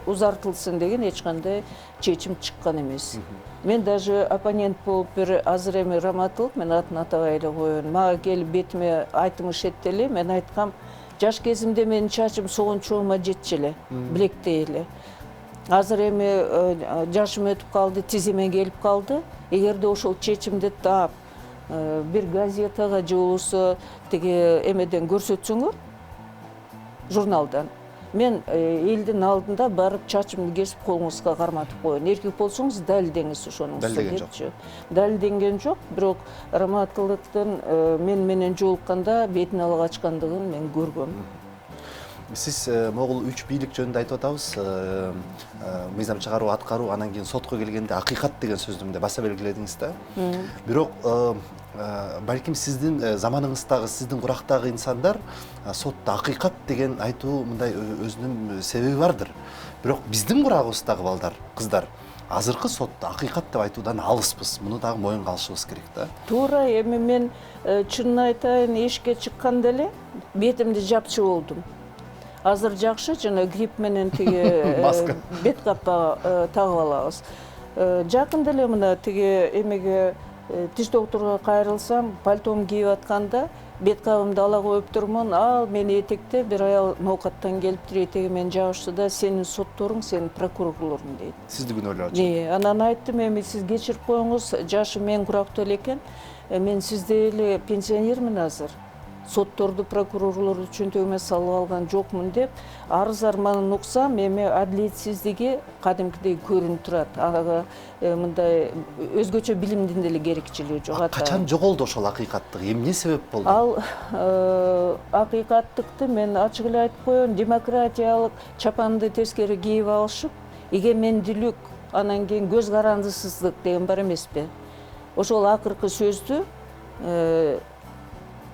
Speaker 4: узартылсын деген эч кандай чечим чыккан эмес. Мен даже оппонент болуп бир азыр эми Раматылык, мен атын атабай эле коеюн, мага келип бетиме айтымыш этти эле. Мен айткам, жаш кезимде менин чачым согончогума жетчү эле, билектей эле. Азыр эми жашым өтүп калды, тизиме келип калды. Эгерде ошол чечимди таап бир газетага же болбосо тиги эмеден көрсөтсөңөр, журналдан, мен элдин алдында барып чачымды кесип колуңузга карматып коеюн. Эркек болсоңуз далилдеңиз ошонуңузду депчи. Далилденген жок, бирок Раматылыктын мен менен жолукканда бетин ала качкандыгын мен көргөм.
Speaker 1: Сиз могул 3 бийлик жөнүндө айтып атабыз. Мыйзам чыгаруу, аткаруу, анан кийин сотко келгенде акыйкат деген сөздү мындай баса белгиледиңиз да. Бирок балким сиздин заманыңыздагы, сиздин курактагы инсандар сотто акыйкат деген айтуу мындай өзүнүн себеби бардыр. Бирок биздин курагыбыздагы балдар, кыздар азыркы сотто акыйкат деп айтуудан алыспыз. Муну дагы моюнга алышыбыз керек да.
Speaker 4: Туура, эми мен чынын айтайын, эшикке чыкканда эле бетимди жапчы болдум. Азыр жакшы, жана грипп менен тиги бет капка тагып алабыз. Жакында эле мына тиги эмеге тиш докторго кайрылсам, пальтом кийип атканда бет кабымды ала коюп турмун. Ал мени этекте бир аял ноокаттан келиптир, этеги менен жабышты да, сенин сотторуң, сенин прокурорлоруң дейт.
Speaker 1: Сизди күнөөлөп атат.
Speaker 4: Анан айттым, эми сиз кечирип коюңуз, жашым мен курактуу элекен, мен сиздей эле пенсионермин азыр. Сотторду, прокурорлорду чөнтөгүмө салып алган жокмун деп, арыз арманын уксам, эми адилетсиздиги кадимкидей көрүнүп турат. Ага мындай өзгөчө билимдин деле керекчилиги жок.
Speaker 1: Качан жоголду ошол акыйкаттык? Эмне себеп болду?
Speaker 4: Ал акыйкаттыкты мен ачык эле айтып коеюн, демократиялык чапанды тескери кийип алышып, эгемендүүлүк, анан кийин көз карандысыздык деген бар эмеспи? Ошол акыркы сөздү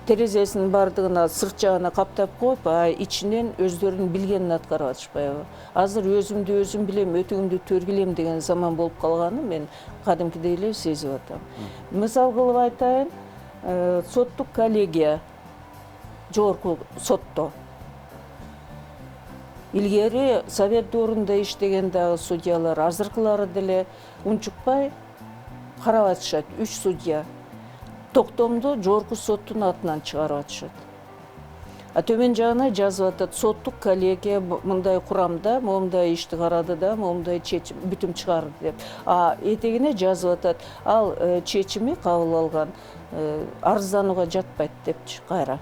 Speaker 4: терезесinin бардығына сырт жағына қаптап қойып, ичинен өздерінің білгенін атқарып атышпайбы. Азыр өзімді өзім білем, өтігімді төргілем деген заман болып қалғаны мен қадымкідей эле сезіп атам. Мисал кылып айтайын, соттук коллегия жогорку сотто. Илгери совет дорунда иштеген дагы судьялар азыркылары деле унчукпай карап атышат. 3 судья токтомду жогорку соттун атынан чыгарып атышат. Төмен жагына жазып атат, соттук коллегия мындай курамда, момундай ишти карады да, момундай чечим бүтүм чыгарды деп. Этегине жазып атат, ал чечими кабыл алган арызданууга жатпайт депчи кайра.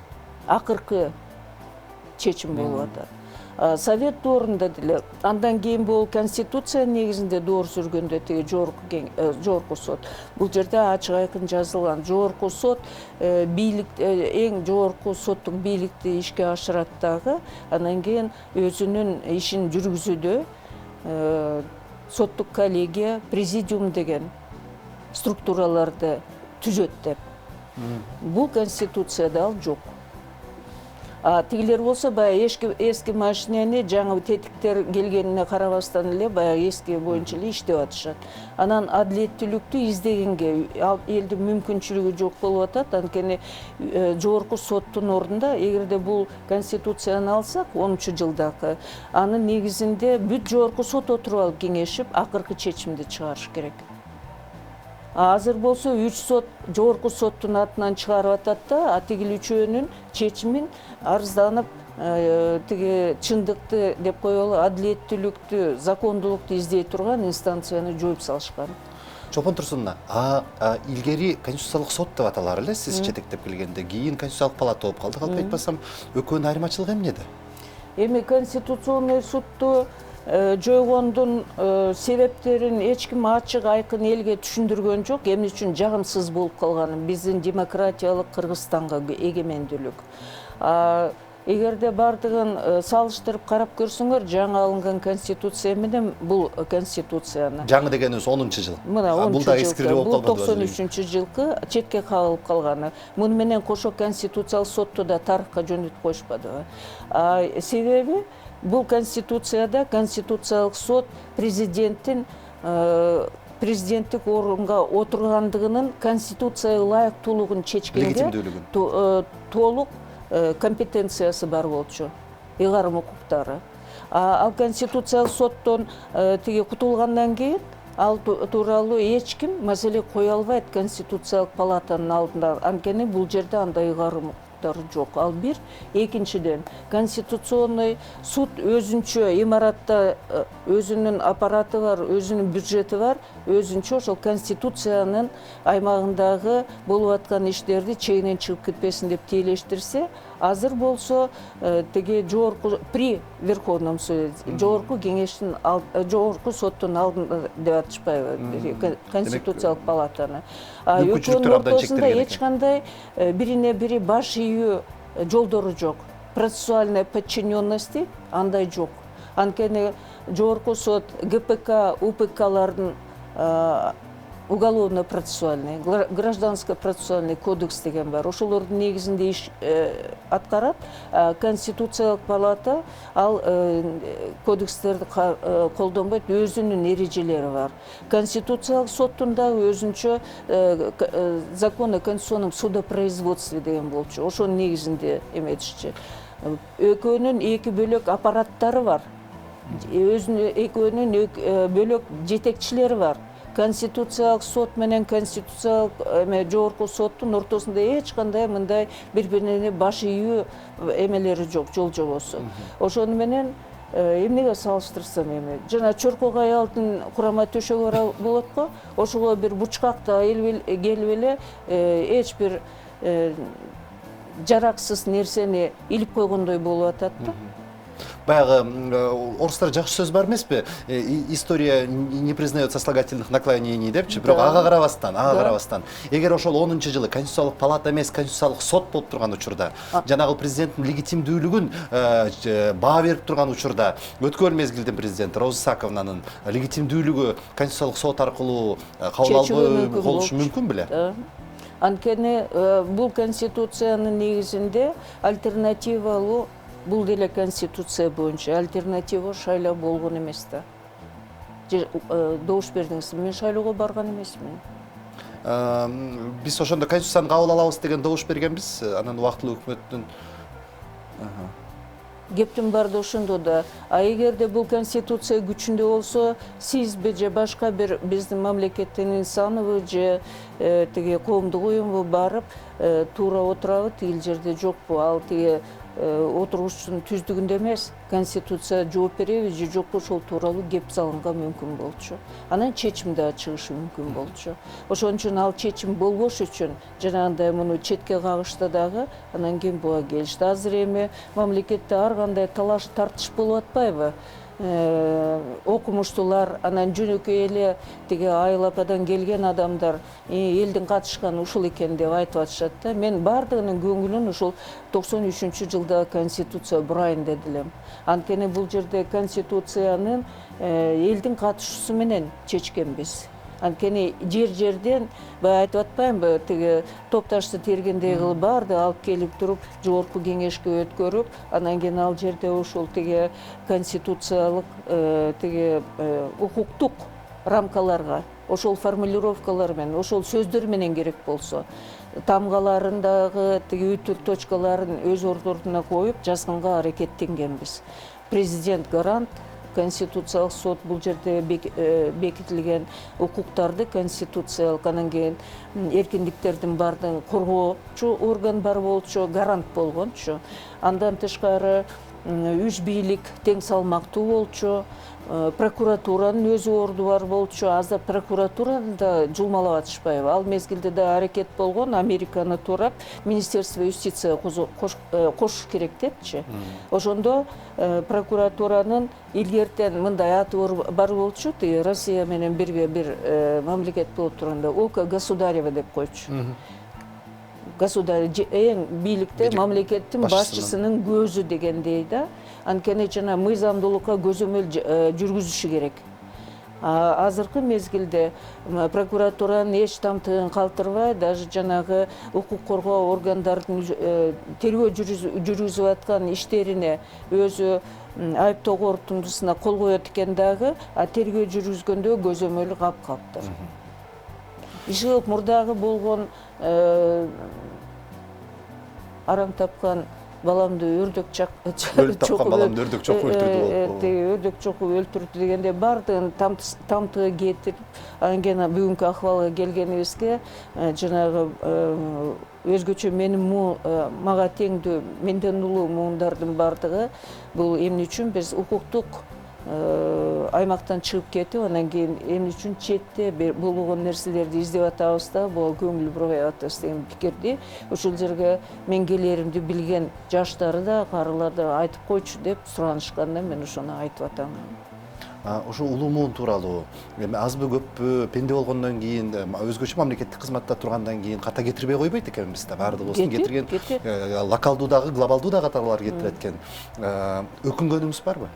Speaker 4: Акыркы чечим болуп атат. Совет дорунда деле андан кийин бул конституция негизинде доор сүргөндө тиги жогорку сот. Бул жерде ачык айкын жазылган. Жогорку сот бийлик эң жогорку соттук бийликти ишке ашырат дагы, андан кийин өзүнүн ишин жүргүзүүдө соттук коллегия, президиум деген структураларды түзөт деп. Бул конституцияда ал жок. Тигилер болсо баягы эски машинени жаңы тетиктер келгенине карабастан эле баягы эски боюнча эле иштеп атышат. Анан адилеттүүлүктү издегенге элдин мүмкүнчүлүгү жок болуп атат. Анткени жогорку соттун ордунда эгерде бул конституцияны алсак 10-жылдагы, анын негизинде бүт жогорку сот отуруп алып кеңешип акыркы чечимди чыгарыш керек. Азыр болсо 3 сот жогорку соттун атынан чыгарып атат да, тигил үчөөнүн чечимин арызданып, тиги чындыкты деп коелу, адилеттүүлүктү, закондуулукту издей турган инстанцияны жоюп салышкан.
Speaker 1: Чопон Турсуновна, илгери конституциялык сот деп аталар эле, сиз жетектеп келгенде, кийин конституциялык палата болуп калды. Калп айтпасам, экөөнүн айырмачылыгы эмнеде?
Speaker 4: Эми конституционный сутту жойгондун себептерин эч ким ачык айкын элге түшүндүргөн жок. Эмне үчүн жагымсыз болуп калганын, биздин демократиялык Кыргызстанга эгемендүүлүк. Эгерде бардыгын салыштырып карап көрсөңөр, жаңы алынган конституция менен бул конституцияны.
Speaker 1: Жаңы дегенибиз 10-жыл.
Speaker 4: Мына 10-жыл. Бул 93-жылкы четке кагылып калганы. Муну менен кошо конституциялык сотту да тарыхка жөнөтүп коюшпадыбы. Себеби бул конституцияда конституциялык сот президенттик орунга отургандыгынын конституцияга ылайыктуулугун чечкенге толук компетенциясы бар болчу, ыйгарым укуктары. Ал конституциялык соттон тиги кутулгандан кийин ал тууралуу эч ким маселе кое албайт конституциялык палатанын алдында. Анткени бул жерде андай ыйгарым жок. Ал бир. Экинчиден, конституционный суд өзүнчө имаратта өзүнүн аппараты бар, өзүнүн бюджети бар, өзүнчө ошол конституциянын аймагындагы болуп аткан иштерди чегинен чыгып кетпесин деп тейлештирсе, азыр болсо тиги жогорку при Верховном суде, жогорку кеңештин жогорку соттун алдында деп атышпайбы, конституциялык палатаны. Экөөнүн ортосунда эч кандай бирине бири баш ийүү жолдору жок. Процессуальная подчиненности андай жок. Анткени жогорку сот ГПК, УПКлардын уголовно-процессуальный, гражданско-процессуальный кодекс деген бар. Ошолордун негизинде иш аткарат. Конституциялык палата ал кодекстерди колдонбойт, өзүнүн эрежелери бар. Конституциялык соттун да өзүнчө закон о конституционном судопроизводстве деген болчу. Ошонун негизинде эметишчи. Экөөнүн эки бөлөк аппараттары бар. Экөөнүн бөлөк жетекчилери бар. Конституциялык сот менен конституциялык жогорку соттун ортосунда эч кандай мындай бири-бирине баш ийүү эмелери жок, жол жобосу. Ошону менен эмнеге салыштырсам эми жана чоркок аялдын курама төшөгү болот го, ошого бир бучкакта келип эле эч бир жараксыз нерсени илип койгондой болуп атат да.
Speaker 1: Баягы орустар жакшы сөз бар эмеспи? История не признает сослагательных наклонений депчи, бирок ага карабастан. Эгер ошол 10-жылы конституциялык палата эмес, конституциялык сот болуп турган учурда, жанагы президенттин легитимдүүлүгүн баа берип турган учурда, өткөн мезгилдин президенти Роза Исаковнанын легитимдүүлүгү конституциялык сот аркылуу кабыл алуу болушу мүмкүн беле?
Speaker 4: Анткени бул конституциянын негизинде альтернативалуу бул деле конституция боюнча альтернатива шайлоо болгон эмес да. Добуш бердиңиз, мен шайлоого барган эмесмин.
Speaker 1: Биз ошондо конституцияны кабыл алабыз деген добуш бергенбиз, анан убактылуу өкмөттүн.
Speaker 4: Кептин баары ошондо да. А эгерде бул конституция күчүндө болсо, сизби же башка бир биздин мамлекеттин инсаныбы же тиги коомдук уюму барып туура отурабы, тигил жерде жокпу, ал тиги отургучтун түздүгүндө эмес, конституция жооп береби же жокпу, ошол тууралуу кеп салынга мүмкүн болчу. Анан чечим да чыгышы мүмкүн болчу. Ошон үчүн ал чечим болбош үчүн жанагындай муну четке кагышты дагы, анан кийин буга келишти. Азыр эми мамлекетте ар кандай талаш тартыш болуп атпайбы? Окумуштуулар, анан жөнөкөй эле тиги айыл ападан келген адамдар элдин катышканы ушул экен деп айтып атышат да. Мен баардыгынын көңүлүн ушул 93-жылда конституция бурайын деди элем. Анткени бул жерде конституциянын элдин катышуусу менен чечкенбиз. Анткени жер-жерден баягы айтып атпаймынбы, тиги топташты тергендей кылып барды алып келип туруп жогорку кеңешке өткөрүп, анан кийин ал жерде ошол тиги конституциялык тиги укуктук рамкаларга, ошол формулировкалар менен, ошол сөздөр менен керек болсо, тамгаларын дагы тиги үтүк точкаларын өз ордуна коюп жазганга аракеттенгенбиз. Президент гарант, Конституциялык сот бул жерде бекитилген укуктарды конституциялык, анан кийин эркиндиктердин баардыгын коргоочу орган бар болчу, гарант болгончу. Андан тышкары үч бийлик тең салмактуу болчу. Прокуратуранын өзү орду бар болчу. Азыр прокуратураны да жулмалап атышпайбы? Ал мезгилде да аракет болгон, Американы туурап Министерство юстиция кошуш керек депчи. Ошондо прокуратуранын илгертен мындай аты бар болчу, Россия менен бирге бир мамлекет болуп турганда Око государева деп койчу. Государь эң бийликте мамлекеттин башчысынын көзү дегендей да. Анткени жана мыйзамдуулукка көзөмөл жүргүзүшү керек. Азыркы мезгилде прокуратуранын эч тамтыгын калтырбай, даже жанагы укук коргоо органдарынын тергөө жүргүзүп аткан иштерине өзү айыптоо корутундусуна кол коет экен дагы, тергөө жүргүзгөндө көзөмөлү калыптыр. Иш кылып мурдагы болгон араң тапкан баламды өрдөк чокуп өлтүрдү дегенде баардыгын тамтыгы кетирип, анан кийин бүгүнкү акыбалга келгенибизге жанагы өзгөчө мага теңдүү, менден улуу муундардын баардыгы бул эмне үчүн биз укуктук аймактан чыгып кетип, анан кийин эмне үчүн четте болгон нерселерди издеп атабыз да, буга көңүл бурбай атабыз деген пикирди ушул жерге мен келеримди билген жаштары да, карылар да айтып койчу деп суранышканда мен ошону айтып атам.
Speaker 1: Ошо улуу муун тууралуу азбы көппү пенде болгондон кийин, өзгөчө мамлекеттик кызматта тургандан кийин ката кетирбей койбойт экенбиз да, баардыгыбыздын кетирген локалдуу дагы, глобалдуу дагы каталар кетирет экен. Өкүнгөнүңүз барбы?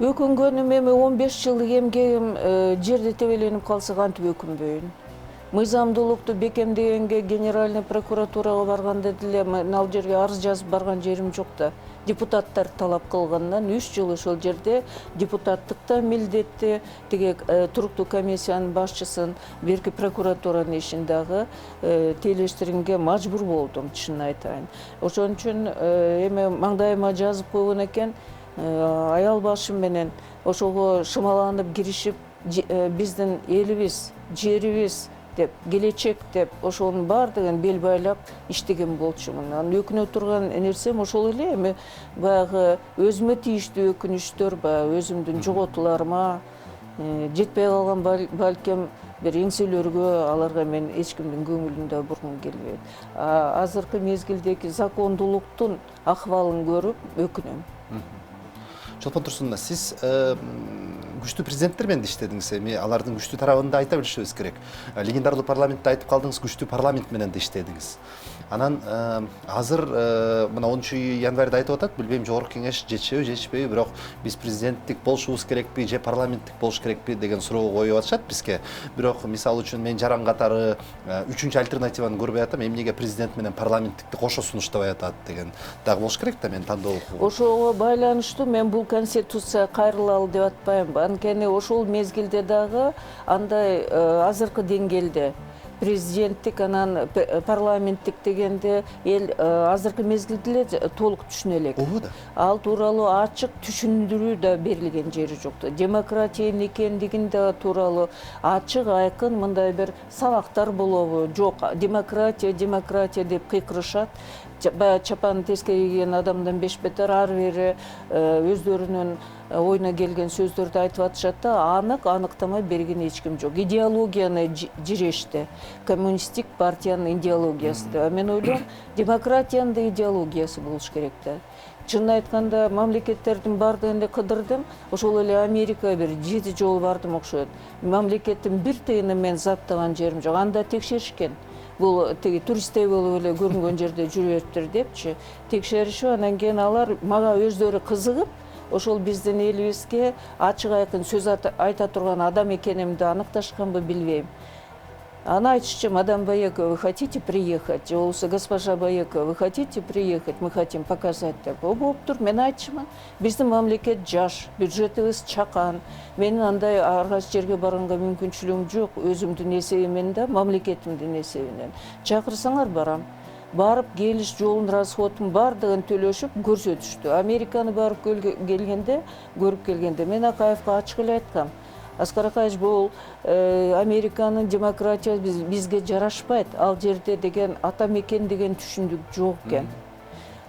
Speaker 4: Өкүнгөнүм эми 15 жылдык эмгегим жерде тебеленип калса кантип өкүнбөйүн. Мыйзамдуулукту бекемдегенге Генеральный прокуратурага барганда деле ал жерге арыз жазып барган жерим жок да. Депутаттар талап кылгандан 3 жыл ошол жерде депутаттыкта милдетти, тиги туруктуу комиссиянын башчысын берки прокуратуранын ишин дагы тейлештиринге мажбур болдум, чынын айтайын. Ошон үчүн эми маңдайыма жазып койгон экен, аял башым менен ошого шымаланып киришип, биздин элибиз, жерибиз деп, келечек деп, ошонун баардыгын бел байлап иштеген болчумун. Анан өкүнө турган нерсем ошол эле, эми баягы өзүмө тийиштүү өкүнүчтөр, баягы өзүмдүн жоготууларыма жетпей калган балким бир эңселөргө, аларга мен эч кимдин көңүлүн да бургум келбейт. Азыркы мезгилдеги закондуулуктун акыбалын көрүп өкүнөм.
Speaker 1: Чолпон Турсуновна, сиз күчтүү президенттер менен иштедиңиз, эми алардын күчтүү тарабын да айта билишибиз керек. Легендарлуу парламентте айтып калдыңыз, күчтүү парламент менен да иштедиңиз. Анан азыр мына 10 январда айтып атат, билбейм жогорку кеңеш жетишеби, жетишпейби, бирок биз президенттик болушубуз керекпи, же парламенттик болуш керекпи деген суроо коюп атышат бизге. Бирок мисалы үчүн мен жаран катары үчүнчү альтернативаны көрбөй атам, эмнеге президент менен парламенттикти кошо сунуштабай атат деген дагы болуш керек да, мен тандоо кылгам.
Speaker 4: Ошого байланыштуу мен бул конституция кайрылалы деп атпайм. Анткени ошол мезгилде дагы андай азыркы деңгээлде президенттик анан парламенттик дегенде эл азыркы мезгилде эле толук түшүнө элек.
Speaker 1: Ооба да.
Speaker 4: Ал тууралуу ачык түшүндүрүү да берилген жери жок. Демократия экендигин да тууралуу ачык айкын мындай бир сабактар болобу? Жок, демократия деп кыйкырышат. Баягы чапаны тескери кийген адамдан беш бетер ар бери өздөрүнүн оюна келген сөздөрдү айтып атышат да, аныктама берген эч ким жок. Идеологияны жирешти. Коммунисттик партиянын идеологиясы да. Мен ойлойм, демократиянын да идеологиясы болуш керек да. Чынын айтканда, мамлекеттердин баардыгын эле кыдырдым. Ошол эле Америка бир 7 жолу бардым окшойт. Мамлекеттин бир тыйыны мен заттаган жерим жок. Анда текшеришкен. Бул теги туристтей болуп эле көрүнгөн жерде жүрөптүр депчи текшеришип, анан кийин алар мага өздөрү кызыгып, ошол биздин элибизге ачык айкын сөз айта турган адам экенимди аныкташканбы билбейм. Аны айтышчу, мадам Боекова, вы хотите приехать? Же болбосо, госпожа Боекова, вы хотите приехать? Мы хотим показать деп. Болуптур, мен айтчумун, биздин мамлекет жаш, бюджетибиз чакан. Менин андай ар кайсы жерге барганга мүмкүнчүлүгүм жок, өзүмдүн эсебимден да, мамлекетимдин эсебинен. Чакырсаңар барам. Барып келиш жолун, расходун бардыгын төлөшүп көрсөтүштү. Американы барып келгенде, көрүп келгенде мен Акаевга ачык эле айткам. Аскар Акаевич, бул Американын демократия бизге жарашпайт. Ал жерде деген ата мекен деген түшүндүк жок экен.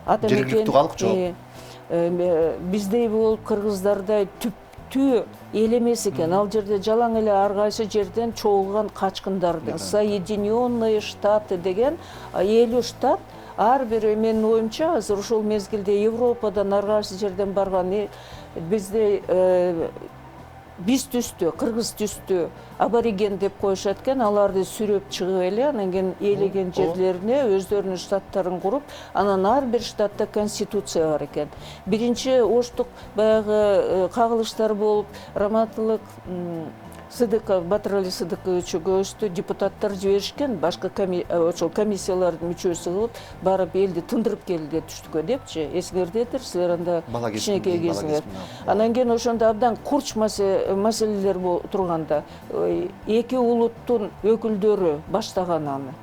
Speaker 4: Ата мекен
Speaker 1: жергиликтүү калк жок.
Speaker 4: Биздей болуп кыргыздардай түптүү эл эмес экен. Ал жерде жалаң эле ар кайсы жерден чогулган качкындардын Соединенные Штаты деген 50 штат. Ар бири менин оюмча азыр ошол мезгилде Европадан ар кайсы жерден барган биздей биз түстүү, кыргыз түстүү абориген деп коюшат экен, аларды сүрөп чыгып эле, анан кийин ээлеген жерлерине өздөрүнүн штаттарын куруп, анан ар бир штатта конституция бар экен. Биринчи оштук баягы кагылыштар болуп, Раматылык Сыдыков, Батырали Сыдыковичу көбүстү депутаттар жиберишкен, башка ошол комиссиялардын мүчөсү кылып, барып элди тындырып келди түштүккө депчи. Эсиңердедир, силер анда кичинекей кезиңер. Анан кийин ошондо абдан курч маселелер турганда, эки улуттун өкүлдөрү баштаган аны.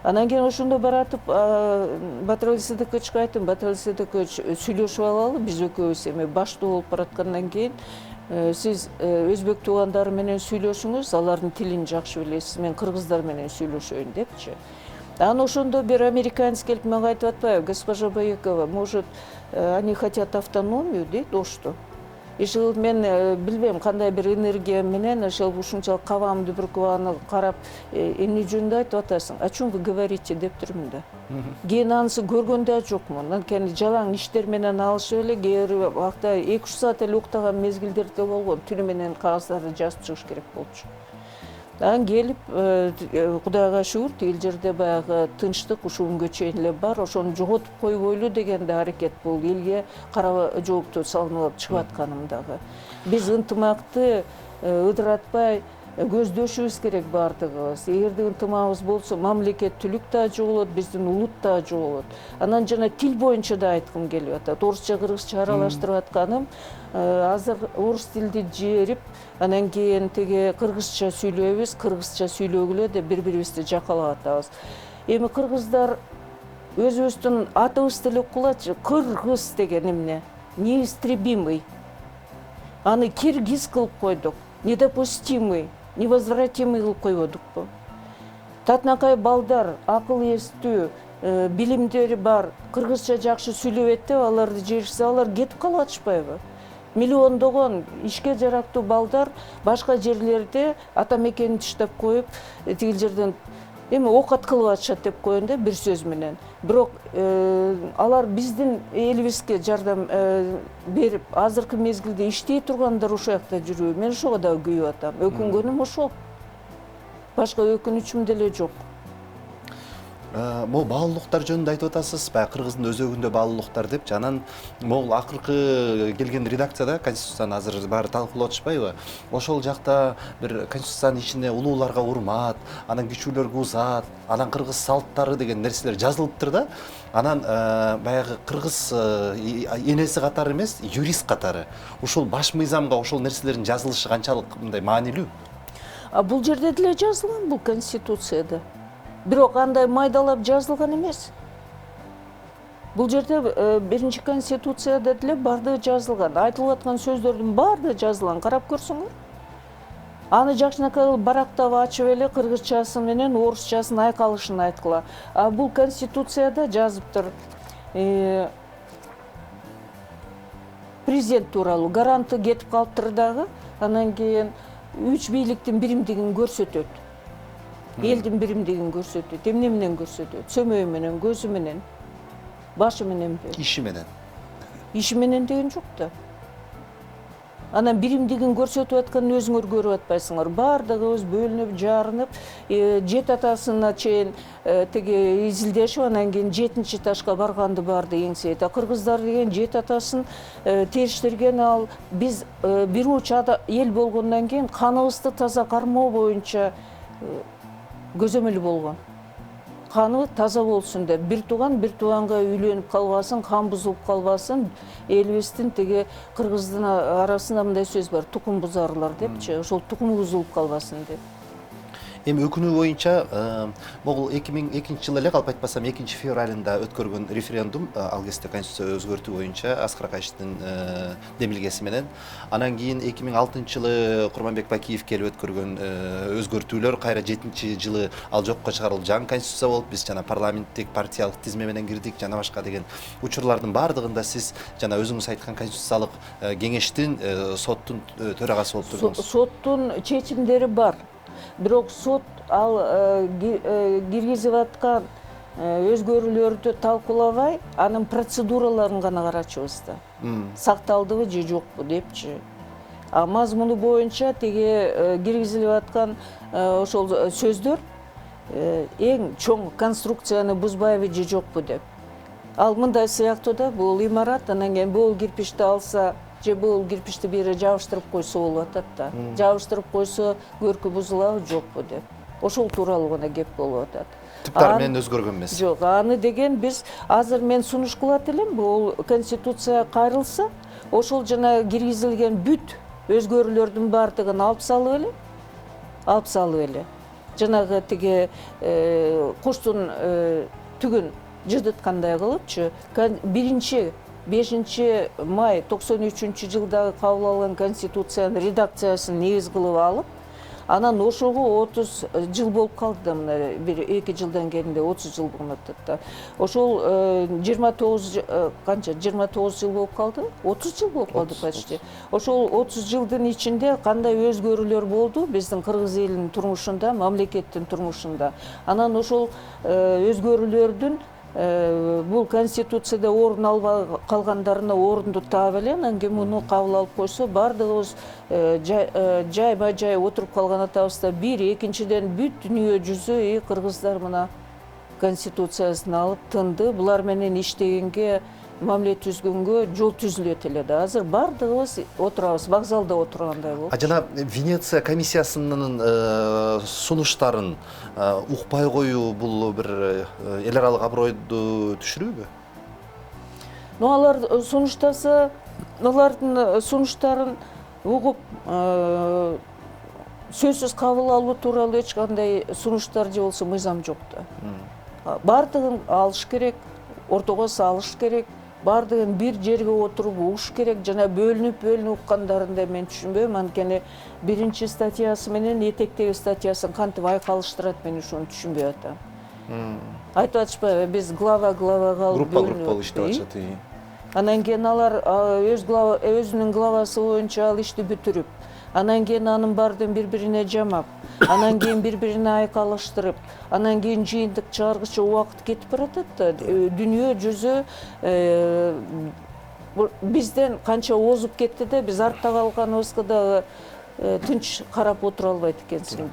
Speaker 4: Анан кийин ошондо баратып Батырали Сыдыковичке айттым, Батырали Сыдыкович, сүйлөшүп алалы, биз экөөбүз эми баштоо болуп бараткандан кийин сиз өзбек туугандары менен сүйлөшүңүз, алардын тилин жакшы билесиз, мен кыргыздар менен сүйлөшөйүн депчи. Анан ошондо бир американец келип мага айтып атпайбы, госпожа Боекова, может, они хотят автономию, дейт, ошту. Ишил мен билбейм, кандай бир энергия менен ошол ушунчалык кабамды бүркүп аны карап, эмне жөнүндө айтып атасың? О чём вы говорите деп турмун да. Кийин анысы көргөн да жокмун. Анткени жалаң иштер менен алышып эле, кээ бир убакта 2-3 саат эле уктаган мезгилдерде болгон. Түнү менен кагаздарды жазып чыгыш керек болчу. Анан келип, Кудайга шүгүр, тил жерде баягы тынчтык ушул күнгө чейин эле бар, ошону жоготуп койбойлу деген да аракет бул, элге кара жоопту салынып чыгып атканым дагы. Биз ынтымакты ыдыратпай көздөшүбүз керек бардыгыбыз. Эгерде ынтымагыбыз болсо, мамлекеттүүлүк да жоголот, биздин улут да жоголот. Анан жана тил боюнча да айткым келип атат. Орусча, кыргызча аралаштырып атканым, азыр орус тилди жиберип, анан кийин теге кыргызча сүйлөйбүз, кыргызча сүйлөгүлө деп бири-бирибизди жакалап атабыз. Эми кыргыздар өзүбүздүн атыбызды эле уккулачы, кыргыз деген эмне? Неистребимый. Аны киргиз кылып койдук. Недопустимый, невозвратимый кылып койбодукпу? Татынакай балдар, акыл эстүү, билимдери бар, кыргызча жакшы сүйлөбөт деп аларды жиберишсе, алар кетип калып атышпайбы? Миллиондогон ишке жарактуу балдар башка жерлерде ата мекенин таштап коюп, тигил жерден эми оокат кылып атышат деп коеюн да бир сөз менен. Бирок алар биздин элибизге жардам берип, азыркы мезгилде иштей тургандар ушул жакта жүрүбү. Мен ошого да күйүп атам. Өкүнгөнүм ошол. Башка өкүнүчүм деле жок.
Speaker 1: Могу баалуулуктар жөнүндө айтып атасыз, баягы кыргыздын өзөгүндө баалуулуктар деп, жанан могул акыркы келген редакцияда конституцияны азыр баары талкуулап атышпайбы? Ошол жакта бир конституциянын ичине улууларга урмат, анан кичүүлөргө узат, анан кыргыз салттары деген нерселер жазылыптыр да. Анан баягы кыргыз энеси катары эмес, юрист катары ушул баш мыйзамга ошол нерселердин жазылышы канчалык мындай маанилүү?
Speaker 4: Бул жерде деле жазылган, бул конституцияда. Бирок андай майдалап жазылган эмес. Бул жерде биринчи конституцияда деле бардыгы жазылган. Айтылып аткан сөздөрдүн бардыгы жазылган. Карап көрсөңөр. Аны жакшынакай кылып барактап ачып эле кыргызчасы менен орусчасын айкалышын айткыла. Бул конституцияда жазыптыр. Президент тууралуу гаранты кетип калыптыр дагы. Анан кийин үч бийликтин биримдигин көрсөтөт. Элдин биримдигин көрсөтөт. Эмне менен көрсөтөт? Сөмөйү менен, көзү менен, башы мененби?
Speaker 1: Иши менен.
Speaker 4: Иши менен деген жок да. Анан биримдигин көрсөтүп атканын өзүңөр көрүп атпайсыңар. Бардыгыбыз бөлүнүп, жарынып, жет атасына чейин тиги изилдешип, анан кийин 7-ташка барганды барды эңсейт. Кыргыздар деген жет атасын териштирген ал биз бир уч эл болгондон кийин каныбызды таза кармоо боюнча көзөмөл болгон. Каны таза болсун деп, бир туганга үйлөнүп калбасын, кан бузулуп калбасын, элибиздин тиги кыргыздын арасында мындай сөз бар, тукум бузарлар депчи, ошол тукум бузулуп калбасын деп.
Speaker 1: Эми өкүнүү боюнча могул 2002 жылы эле, калп айтпасам 2-февралында өткөргөн референдум ал кезде конституция өзгөртүү боюнча Аскар Акаевдин демилгеси менен, анан кийин 2006 жылы Курманбек Бакиев келип өткөргөн өзгөртүүлөр, кайра 7-жылы ал жокко чыгарылып жаңы конституция болуп, биз жана парламенттик партиялык тизме менен кирдик, жана башка деген учурлардын баардыгында сиз жана өзүңүз айткан конституциялык кеңештин соттун төрагасы болуп турдуңуз.
Speaker 4: Соттун чечимдери бар. Бирок сот ал киргизип аткан өзгөрүүлөрдү талкуулабай, анын процедураларын гана карачубыз да. Сакталдыбы же жокпу депчи. Мазмуну боюнча тиги киргизилип аткан ошол сөздөр эң чоң конструкцияны бузбайбы же жокпу деп. Ал мындай сыяктуу да, бул имарат, анан кийин бул кирпичти алса, же бул кирпичти бири жабыштырып койсо болуп атат да. Жабыштырып койсо көркү бузулабы жокпу деп. Ошол тууралуу гана кеп болуп атат.
Speaker 1: Типтар менен өзгөргөн эмес.
Speaker 4: Жок, аны деген биз азыр мен сунуш кылат элем, бул конституция кайрылса, ошол жана киргизилген бүт өзгөрүүлөрдүн бардыгын алып салып эле. Жанагы тиги куштун түгүн жыдыткандай кылыпчы, 5 май 93-жылдагы кабыл алган конституциянын редакциясын негиз кылып алып, анан ошого 30 жыл болуп калды да, мына 1-2 жылдан кийин 30 жыл болуп атат да. Ошол 29 жыл болуп калды, 30 жыл болуп калды почти. Ошол 30 жылдын ичинде кандай өзгөрүүлөр болду биздин кыргыз элинин турмушунда, мамлекеттин турмушунда. Анан ошол өзгөрүүлөрдүн бул конституцияда орун албай калгандарына орунду таап эле, анан кийин муну кабыл алып койсо, бардыгыбыз жайма-жай отуруп калган атабыз да. Бир, экинчиден бүт дүйнө жүзү кыргыздар мына конституциясын алып тынды. Булар менен иштегенге, мамиле түзгөнгө жол түзүлөт эле да. Азыр бардыгыбыз отурабыз, вокзалда отургандай болуп.
Speaker 1: Жана Венеция комиссиясынын сунуштарын укпай коюу бул бир эл аралык абройду түшүрүүбү?
Speaker 4: Алар сунуштаса, алардын сунуштарын угуп сөзсүз кабыл алуу тууралуу эч кандай сунуштар же болсо мыйзам жок да. Бардыгын алыш керек, ортого салыш керек. Бардыгын бир жерге отуруп угуш керек, жана бөлүнүп уккандарын да мен түшүнбөйм. Анткени биринчи статьясы менен этектеги статьясын кантип айкалыштырат, мен ушуну түшүнбөй атам. Айтып атышпайбы, биз глава-главага алып
Speaker 1: группа болуп иштеп атышат.
Speaker 4: Анан кийин алар өзүнүн главасы боюнча ал ишти бүтүрүп, анан кийин анын баардыгын бири-бирине жамап, анан кийин бири-бирине айкалыштырып, анан кийин жыйынтык чыгаргыча убакыт кетип баратат да. Дүйнө жүзү бизден канча озуп кетти да, биз артта калганыбызга дагы тынч карап отура албайт экенсиң.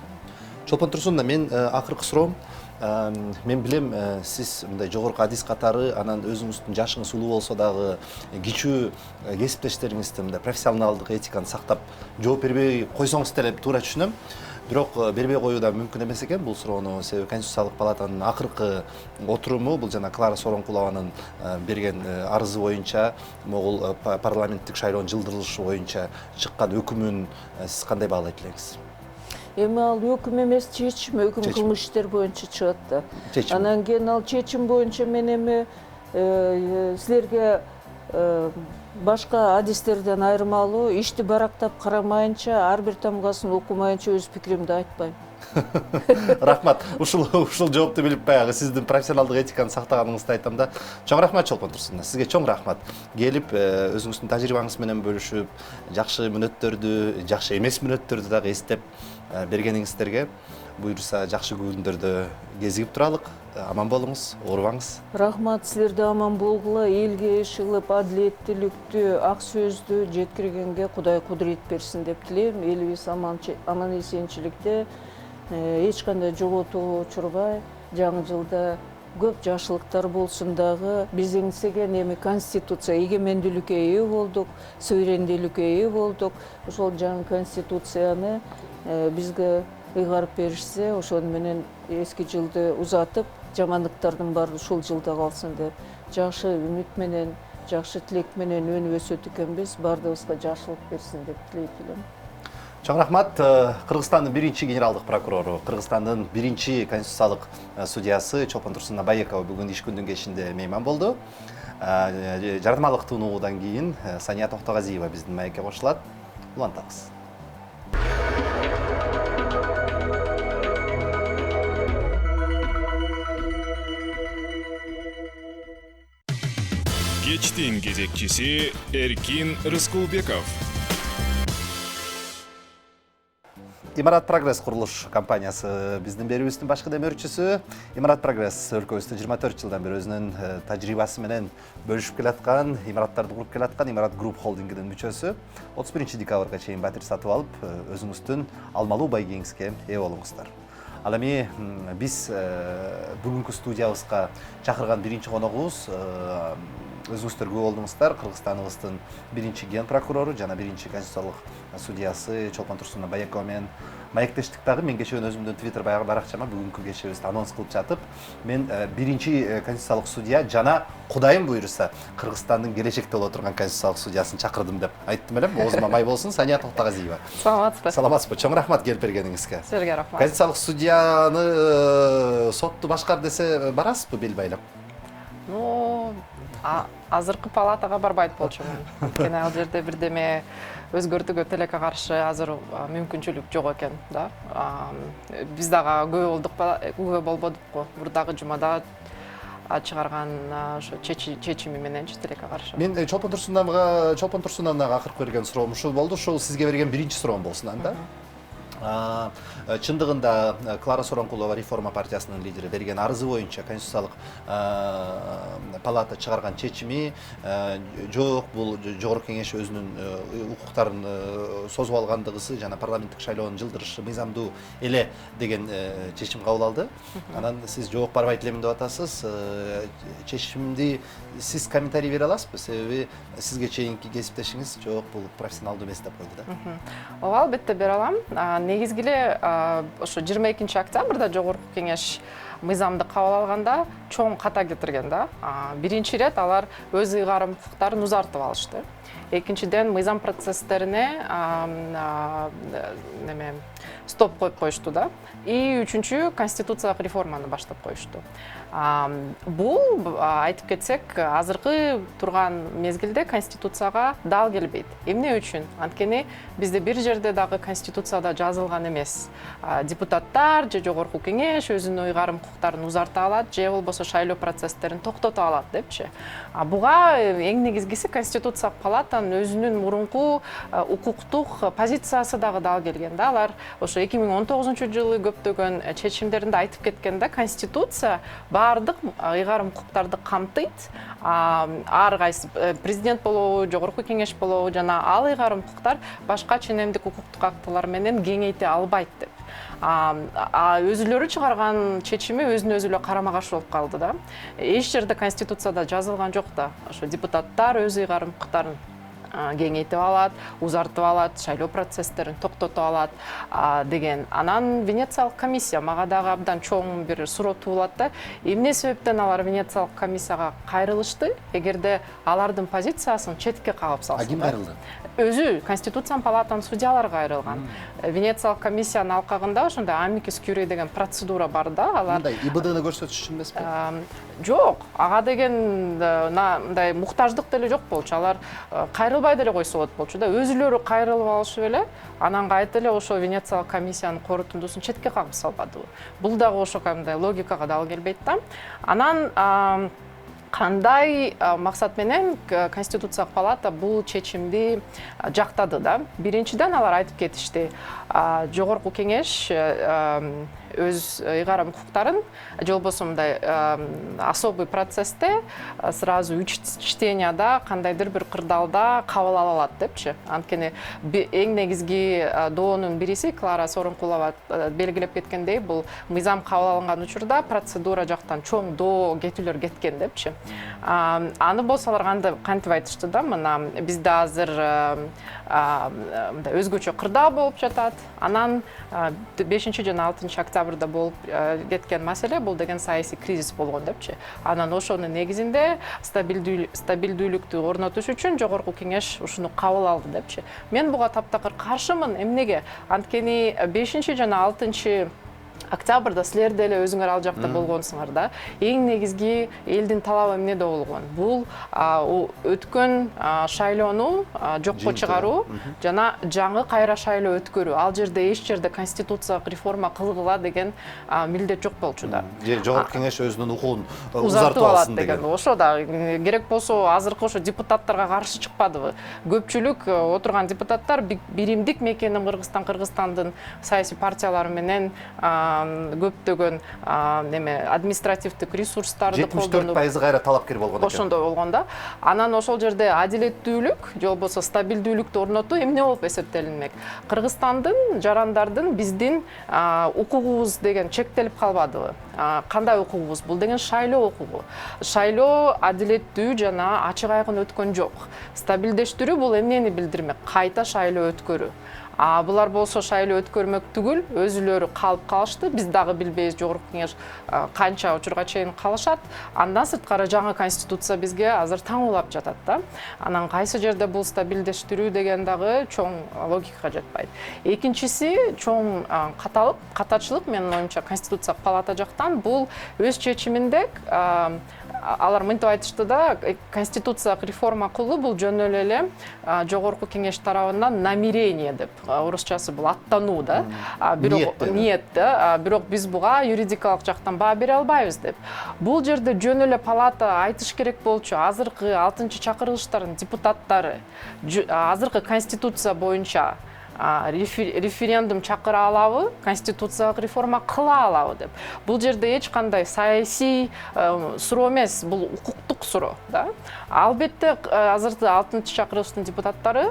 Speaker 1: Чолпон Турсуновна, мен акыркы суроом, мен билем, сиз мындай жогорку адис катары, анан өзүңүздүн жашыңыз улуу болсо дагы кичүү кесиптештериңизди мындай профессионалдык этиканы сактап жооп бербей койсоңуз деле туура түшүнөм. Бирок бербей коюу да мүмкүн эмес экен бул суроону. Себеби Конституциялык палатанын акыркы отуруму, бул жана Клара Сооронкулованын берген арызы боюнча, могул парламенттик шайлоонун жылдырылышы боюнча чыккан өкүмүн сиз кандай баалайт элеңиз?
Speaker 4: Эми ал өкүм эмес, чечим, өкүм кылмыш иштер боюнча чыгат да. Анан кийин ал чечим боюнча мен эми силерге башка адистерден айырмалуу ишти барактап карамайынча, ар бир тамгасын окумайынча өз пикиримди айтпайм.
Speaker 1: Рахмат. Ушул жоопту билип баягы сиздин профессионалдык этиканы сактаганыңызды айтам да. Чоң рахмат Чолпон Турсуновна. Сизге чоң рахмат. Келип өзүңүздүн тажрыйбаңыз менен бөлүшүп, жакшы мүнөттөрдү, жакшы эмес мүнөттөрдү дагы эстеп бергениңиздерге буюрса жакшы күндөрдө кезигип туралык. Аман болуңуз, оорубаңыз.
Speaker 4: Рахмат, силерде аман болгула, элге иш кылып, адилеттүүлүктү, ак сөздү жеткиргенге Кудай кудурет берсин деп тилейм. Элибиз аман эсенчиликте, эч кандай жоготууга учурбай, жаңы жылда көп жакшылыктар болсун дагы. Биз эңсеген эми конституция эгемендүүлүккө ээ болдук, суверендүүлүккө ээ болдук. Ошол жаңы конституцияны бизге ыйгарып беришсе, ошону менен эски жылды узатып, жамандыктардын баары ушул жылда калсын деп жакшы үмүт менен, жакшы тилек менен өнүп өсөт экенбиз. Баардыгыбызга жакшылык берсин деп тилейт элем.
Speaker 1: Чоң рахмат. Кыргызстандын биринчи генералдык прокурору, Кыргызстандын биринчи конституциялык судьясы Чолпон Турсуновна Байекова бүгүн иш күндүн кечинде мейман болду. Жарнамалык тунуудан кийин Сания Токтогазиева биздин маекке кошулат. Улантабыз.
Speaker 3: Кечтин кезекчиси Эркин Рыскулбеков.
Speaker 1: Имарат Прогресс курулуш компаниясы биздин берүүбүздүн башкы демөөрчүсү. Имарат Прогресс өлкөбүздө 24 жылдан бери өзүнүн тажрыйбасы менен бөлүшүп келаткан, имараттарды куруп келаткан Имарат Групп холдингинин мүчөсү. 31 декабрга чейин батир сатып алып, өзүңүздүн алмалуу байгеңизге ээ болуңуздар. Ал эми биз бүгүнкү студиябызга чакырган биринчи коногубуз өзүңүздөр күбө болдуңуздар, Кыргызстаныбыздын биринчи ген прокурору жана биринчи конституциялык судьясы Чолпон Турсуновна Байекова менен маектештик дагы. Мен кечээ өзүмдүн Twitter баракчама бүгүнкү кечебизди анонс кылып жатып, мен биринчи конституциялык судья жана Кудайым буйруса Кыргызстандын келечекте боло турган конституциялык судьясын чакырдым деп айттым элем. Оозума май болсун. Сания Токтогазиева.
Speaker 5: Саламатсызбы?
Speaker 1: Саламатсызбы. Чоң рахмат келип бергениңизге.
Speaker 5: Силерге рахмат.
Speaker 1: Конституциялык судьяны сотту башкар десе барасызбы бел байлап?
Speaker 5: Ну, азыркы палатага барбайт болчумун. Анткени ал жерде бирдеме өзгөртүүгө тилекке каршы азыр мүмкүнчүлүк жок экен да. Биз дагы күбө болбодукпу. Мурдагы жумада чыгарган ошо чечими мененчи тилекке каршы.
Speaker 1: Мен Чолпон Турсуновнага акыркы берген суроом ушул болду. Ушул сизге берген биринчи суроом болсун анда. Чындыгында Клара Сооронкулова реформа партиясынын лидери берген арызы боюнча конституциялык палата чыгарган чечими жок, бул жогорку кеңеш өзүнүн укуктарын созуп алгандыгысы жана парламенттик шайлоонун жылдырышы мыйзамдуу эле деген чечим кабыл алды. Анан сиз жок барбайт элемин деп атасыз. Чечимди сиз комментарий бере аласызбы? Себеби сизге чейинки кесиптешиңиз жок, бул профессионалдуу эмес деп койду да.
Speaker 5: Ооба, албетте бере алам. Негизги эле ошо 22 октябрда жогорку кеңеш мыйзамды кабыл алганда чоң ката кетирген да. Биринчи ирет алар өз ыйгарымдыктарын узартып алышты. Экинчиден мыйзам процесстерине стоп коюп коюшту да. И үчүнчү конституциялык реформаны баштап коюшту. Бул айтып кетсек, азыркы турган мезгилде конституцияга дал келбейт. Эмне үчүн? Анткени бизде бир жерде дагы конституцияда жазылган эмес. Депутаттар же жогорку кеңеш өзүнүн ыйгарым укуктарын узарта алат же болбосо шайлоо процесстерин токтото алат депчи. Буга эң негизгиси Конституциялык палатанын өзүнүн мурунку укуктук позициясы дагы дал келген да. Алар ошо 2019-жылы көптөгөн чечимдеринде айтып кеткен да, Конституция баардык ыйгарым укуктарды камтыйт. Ар кайсы президент болобу, жогорку кеңеш болобу жана ал ыйгарым укуктар башка ченемдик укуктук актылар менен кеңейте албайт деп. Өзүлөрү чыгарган чечими өзүнө өзү эле карама каршы болуп калды да. Эч жерде Конституцияда жазылган жок да. Ошо депутаттар өз ыйгарым укуктарын кеңейтип алат, узартып алат, шайлоо процесстерин токтото алат деген. Анан Венециялык комиссия мага дагы абдан чоң бир суроо туулат да. Эмне себептен алар Венециялык комиссияга кайрылышты? Эгерде алардын позициясын четке кагып салсын.
Speaker 1: Ким кайрылды?
Speaker 5: Өзү Конституциянын палатанын судьялары кайрылган. Венециялык комиссиянын алкагында ошондой амикус кюри деген процедура бар да. Алар
Speaker 1: ИБДны көрсөтүш үчүн эмеспи?
Speaker 5: Жок, ага деген мындай муктаждык деле жок болчу. Алар кайрылбай деле койсо болот болчу да. Өзүлөрү кайрылып алышып эле, анан кайта эле ошо Венециялык комиссиянын корутундусун четке кагып салбадыбы. Бул дагы ошо кандай логикага дал келбейт да. Анан кандай максат менен Конституциялык палата бул чечимди жактады да. Биринчиден алар айтып кетишти, жогорку кеңеш өз ыйгарым укуктарын же болбосо мындай особый процессте сразу 3 чтенияда кандайдыр бир кырдаалда кабыл ала алат депчи. Анткени эң негизги доонун бириси Клара Сооронкулова белгилеп кеткендей, бул мыйзам кабыл алынган учурда процедура жактан чоң доо кетүүлөр кеткен депчи. Аны болсо алар кантип айтышты да, мына бизде азыр өзгөчө кырдаа болуп жатат. Анан 5 жана 6 октябрда болуп кеткен маселе бул деген саясий кризис болгон депчи. Анан ошонун негизинде стабилдүүлүктү орнотуш үчүн жогорку кеңеш ушуну кабыл алды депчи. Мен буга таптакыр каршымын. Эмнеге? Анткени 5 жана 6 октябрда силер деле өзүңөр ал жакта болгонсуңар да. Эң негизги элдин талабы эмнеде болгон? Бул өткөн шайлоону жокко чыгаруу жана жаңы кайра шайлоо өткөрүү. Ал жерде эч жерде конституциялык реформа кылгыла деген милдет жок болчу да.
Speaker 1: Жогорку кеңеш өзүнүн укугун
Speaker 5: узартып алат деген. Ошо да керек болсо азыркы ошо депутаттарга каршы чыкпадыбы. Көпчүлүк отурган депутаттар биримдик мекенин Кыргызстандын саясий партиялары менен көптөгөн административдик ресурстарды
Speaker 1: 74% кайра талапкер болгон экен.
Speaker 5: Ошондой болгон да. Анан ошол жерде адилеттүүлүк же болбосо стабилдүүлүктү орнотуу эмне болуп эсептелинмек? Кыргызстандын, жарандардын, биздин укугубуз деген чектелип калбадыбы? Кандай укугубуз? Бул деген шайлоо укугу. Шайлоо адилеттүү жана ачык айкын өткөн жок. Стабилдештирүү бул эмнени билдирмек? Кайта шайлоо өткөрүү. Булар болсо шайлоо өткөрмөк түгүл, өзүлөрү калып калышты. Биз дагы билбейбиз жогорку кеңеш канча учурга чейин калышат. Андан сырткары жаңы конституция бизге азыр таң улап жатат да. Анан кайсы жерде бул стабилдештирүү деген дагы чоң логикага жатпайт. Экинчиси чоң катачылык менин оюмча Конституциялык палата жактан бул өз чечиминде алар мынтип айтышты да, конституциялык реформа кылуу бул жөн эле жогорку кеңеш тарабынан намерение деп. Орусчасы бул аттануу да. Ниет да. Бирок биз буга юридикалык жактан баа бере албайбыз деп. Бул жерде жөн эле палата айтыш керек болчу. Азыркы 6-чакырылыштардын депутаттары азыркы конституция боюнча референдум чакыра алабы, конституциялык реформа кыла алабы деп. Бул жерде эч кандай саясий суроо эмес, бул укуктук суроо да. Албетте азыркы 6-чакырылыштын депутаттары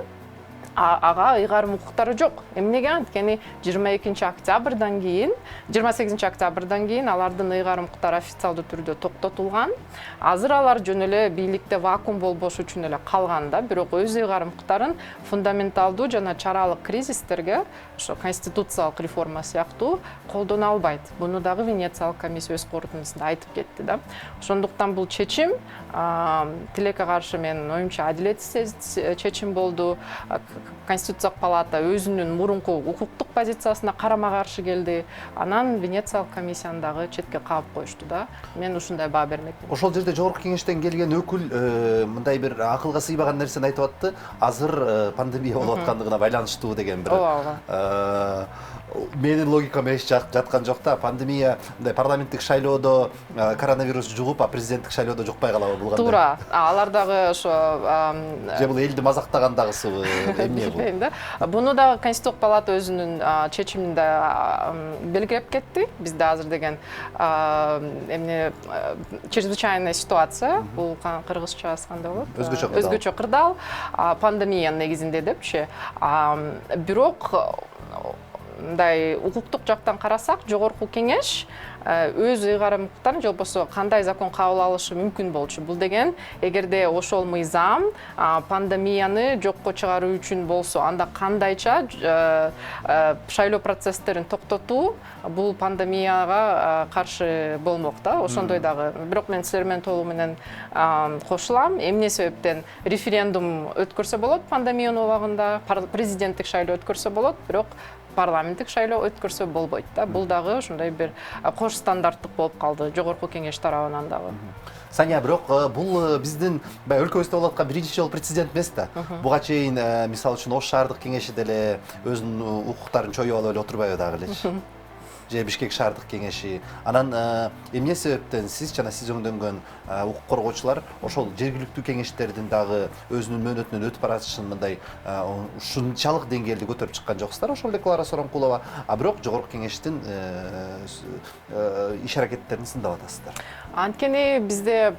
Speaker 5: ага ыйгарым укуктары жок. Эмнеге? Анткени 22 октябрдан кийин, 28 октябрдан кийин алардын ыйгарым укуктары официалдуу түрдө токтотулган. Азыр алар жөн эле бийликте вакуум болбош үчүн эле калган да. Бирок өз ыйгарым укуктарын фундаменталдуу жана чаралык кризистерге, ошо конституциялык реформа сыяктуу колдоно албайт. Буну дагы Венециялык комиссия өз корутундусунда айтып кетти да. Ошондуктан бул чечим тилекке каршы менин оюмча адилетсиз чечим болду. Конституциялык палата өзүнүн мурунку укуктук позициясына карама каршы келди. Анан Венециялык комиссияны дагы четке кагып коюшту да. Мен ушундай баа бермекмин.
Speaker 1: Ошол жерде жогорку кеңештен келген өкүл мындай бир акылга сыйбаган нерсени айтып атты. Азыр пандемия болуп аткандыгына байланыштуу деген бир.
Speaker 5: Ооба.
Speaker 1: Менин логикам эч жаткан жок да. Пандемия мындай парламенттик шайлоодо коронавирус жугуп, а президенттик шайлоодо жукпай калабы бул кандай?
Speaker 5: Туура. Алар дагы ошо
Speaker 1: же бул элди мазактагандагысыбы эмне бул?
Speaker 5: Билбейм да. Буну да Конституциялык палата өзүнүн чечиминде белгилеп кетти. Бизде азыр деген эмне чрезвычайная ситуация, бул кыргызча кандай болот? Өзгөчө кырдаал. Пандемиянын негизинде депчи. Бирок мындай укуктук жактан карасак, жогорку кеңеш өз ыйгарым укуктарын же болбосо кандай закон кабыл алышы мүмкүн болчу. Бул деген эгерде ошол мыйзам пандемияны жокко чыгаруу үчүн болсо, анда кандайча шайлоо процесстерин токтотуу бул пандемияга каршы болмок да. Ошондой дагы. Бирок мен силер менен толугу менен кошулам. Эмне себептен референдум өткөрсө болот пандемиянын убагында, президенттик шайлоо өткөрсө болот, бирок парламенттик шайлоо өткөрсө болбойт да. Бул дагы ушундай бир кош стандарттык болуп калды жогорку кеңеш тарабынан дагы.
Speaker 1: Сания, бирок бул биздин өлкөбүздө болуп аткан биринчи жолу прецедент эмес да. Буга чейин мисалы үчүн Ош шаардык кеңеши деле өзүнүн укуктарын чоюп алып эле отурбайбы дагы элечи? Же Бишкек шаардык кеңеши. Анан эмне себептен сиз жана сиз өңдөнгөн укук коргоочулар ошол жергиликтүү кеңештердин дагы өзүнүн мөөнөтүнөн өтүп баратышын мындай ушунчалык деңгээлде көтөрүп чыккан жоксуздар, ошол эле Клара Соронкулова, а бирок жогорку кеңештин иш аракеттерин сындап атасыздар.
Speaker 5: Анткени бизде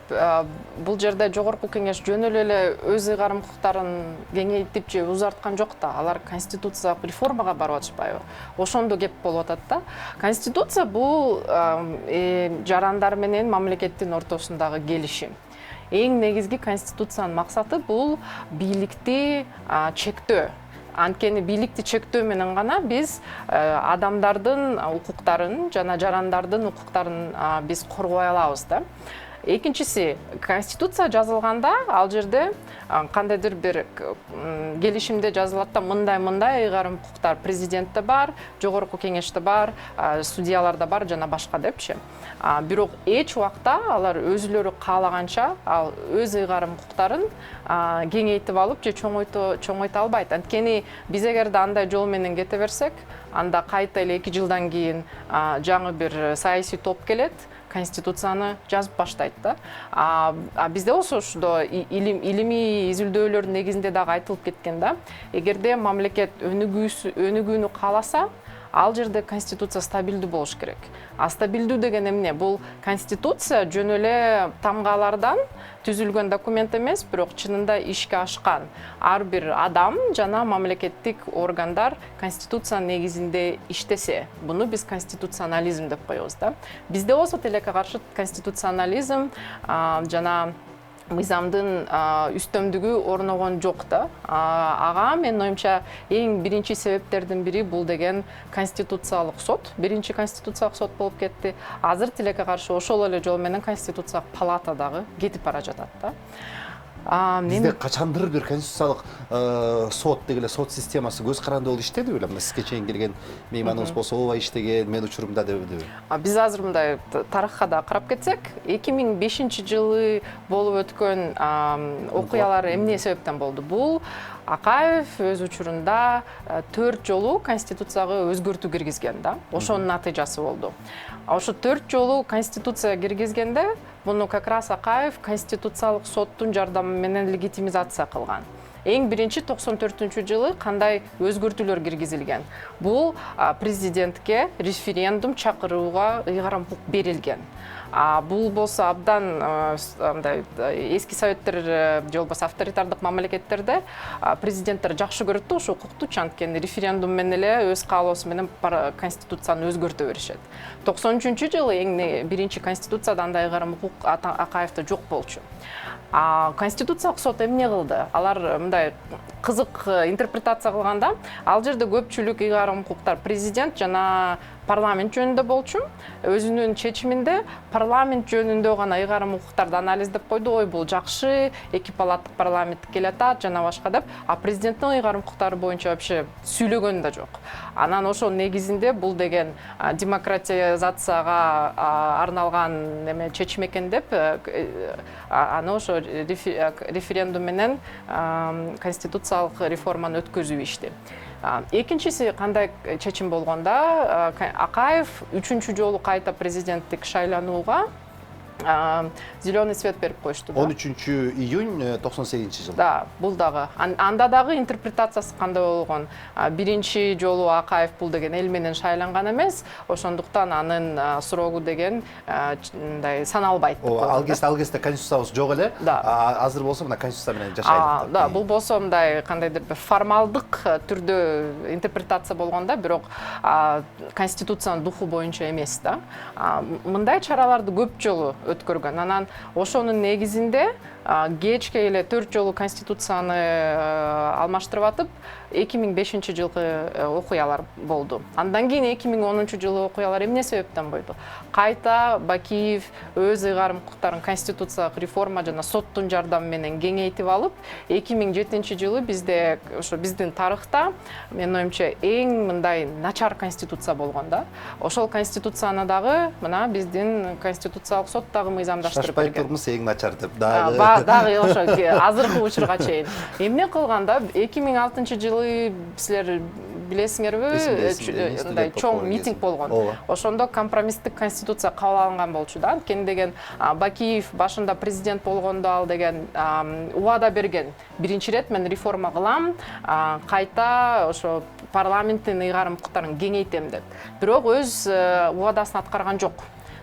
Speaker 5: бул жерде жогорку кеңеш жөн эле өз ыйгарым укуктарын кеңейтип же узарткан жок да. Алар конституциялык реформага барып атышпайбы? Ошондо кеп болуп атат да. Конституция бул жарандар менен мамлекеттин ортосундагы келишим. Эң негизги конституциянын максаты бул бийликти чектөө. Анткени бийликти чектөө менен гана биз адамдардын укуктарын жана жарандардын укуктарын биз коргой алабыз да. Экинчиси, конституция жазылганда ал жерде кандайдыр бир келишимде жазылат да, мындай ыйгарым укуктар президентте бар, жогорку кеңеште бар, судьяларда бар жана башка депчи. Бирок эч убакта алар өзүлөрү каалаганча ал өз ыйгарым укуктарын кеңейтип алып же чоңойто албайт. Анткени биз эгерде андай жол менен кете берсек, анда кайта эле 2 жылдан кийин жаңы бир саясий топ келет, конституцияны жазып баштайт да. Бизде ошондо илимий изилдөөлөрдүн негизинде дагы айтылып кеткен да. Эгерде мамлекет өнүгүүнү кааласа, ал жерде конституция стабилдүү болуш керек. А стабилдүү деген эмне? Бул конституция жөн эле тамгалардан түзүлгөн документ эмес, бирок чынында ишке ашкан ар бир адам жана мамлекеттик органдар конституциянын негизинде иштесе, буну биз конституционализм деп коебуз да. Бизде болсо тилекке каршы конституционализм жана мыйзамдын үстөмдүгү орногон жок да. Ага менин оюмча эң биринчи себептердин бири бул деген конституциялык сот. Биринчи конституциялык сот болуп кетти. Азыр тилекке каршы ошол эле жол менен конституциялык палата дагы кетип бара жатат да.
Speaker 1: Бизде качандыр бир конституциялык сот дегеле сот системасы көз каранды болуп иштеди белем. Сизге чейин келген мейманыбыз болсо ооба иштеген, мен учурумда деби.
Speaker 5: Биз азыр мындай тарыхка да карап кетсек, 2005-жылы болуп өткөн окуялар эмне себептен болду? Бул Акаев өз учурунда 4 жолу конституцияга өзгөртүү киргизген да. Ошонун натыйжасы болду. Ошо 4 жолу конституцияга киргизгенде буну как раз Акаев конституциялык соттун жардамы менен легитимизация кылган. Эң биринчи 94-жылы кандай өзгөртүүлөр киргизилген? Бул президентке референдум чакырууга ыйгарым укук берилген. Бул болсо абдан эски советтер же болбосо авторитардык мамлекеттерде президенттер жакшы көрөт да ошо укукту, анткени референдум менен эле өз каалоосу менен конституцияны өзгөртө беришет. 93-жылы эң биринчи конституцияда андай ыйгарым укук Акаевде жок болчу. Конституциялык сот эмне кылды? Алар мындай кызык интерпретация кылганда, ал жерде көпчүлүк ыйгарым укуктар президент жана парламент жөнүндө болчу. Өзүнүн чечиминде парламент жөнүндө гана ыйгарым укуктарды анализдеп койду. Ой, бул жакшы, 2 палаттык парламент келатат жана башка деп, а президенттин ыйгарым укуктары боюнча вообще сүйлөгөн да жок. Анан ошо негизинде бул деген демократизацияга арналган эме чечим экен деп, аны ошо референдум менен конституциялык реформаны өткөзүү ишти. Экинчиси кандай чечим болгондо, Акаев 3-чү жолу кайта президенттик шайланууга зеленый свет берип коюшту.
Speaker 1: 13 июнь 98 жыл.
Speaker 5: Да, бул дагы. Анда дагы интерпретациясы кандай болгон. Биринчи жолу Акаев бул деген эл менен шайланган эмес, ошондуктан анын срогу деген мындай саналбайт.
Speaker 1: Ал кезде конституциябыз жок эле. Азыр болсо мына конституция менен жашайт.
Speaker 5: Да, бул болсо мындай кандайдыр бир формалдык түрдө интерпретация болгондо, бирок конституциянын духу боюнча эмес да. Мындай чараларды көп жолу өткөргөн. Анан ошонун негизинде кечке эле 4 жолу конституцияны алмаштырып атып, 2005 жылкы окуялар болду. Андан кийин 2010 жылы окуялар эмне себептен бойду? Кайта Бакиев өз ыйгарым укуктарын конституциялык реформа жана соттун жардамы менен кеңейтип алып, 2007 жылы бизде ошо биздин тарыхта, менин оюмча, эң мындай начар конституция болгон да. Ошол конституцияны дагы мына биздин конституциялык сот дагы мыйзамдаштырып берген.
Speaker 1: Шашпай турмуз эң начар деп.
Speaker 5: Дагы ошо азыркы учурга чейин. Эмне кылганда 2006 жылы силер билесиңерби, мындай чоң митинг болгон. Ошондо компромисстик конституция кабыл алынган болчу да. Анткени деген Бакиев башында президент болгондо ал деген убада берген. Биринчи рет мен реформа кылам, кайта ошо парламенттин ыйгарым укуктарын кеңейтем деп. Бирок өз убадасын аткарган жок.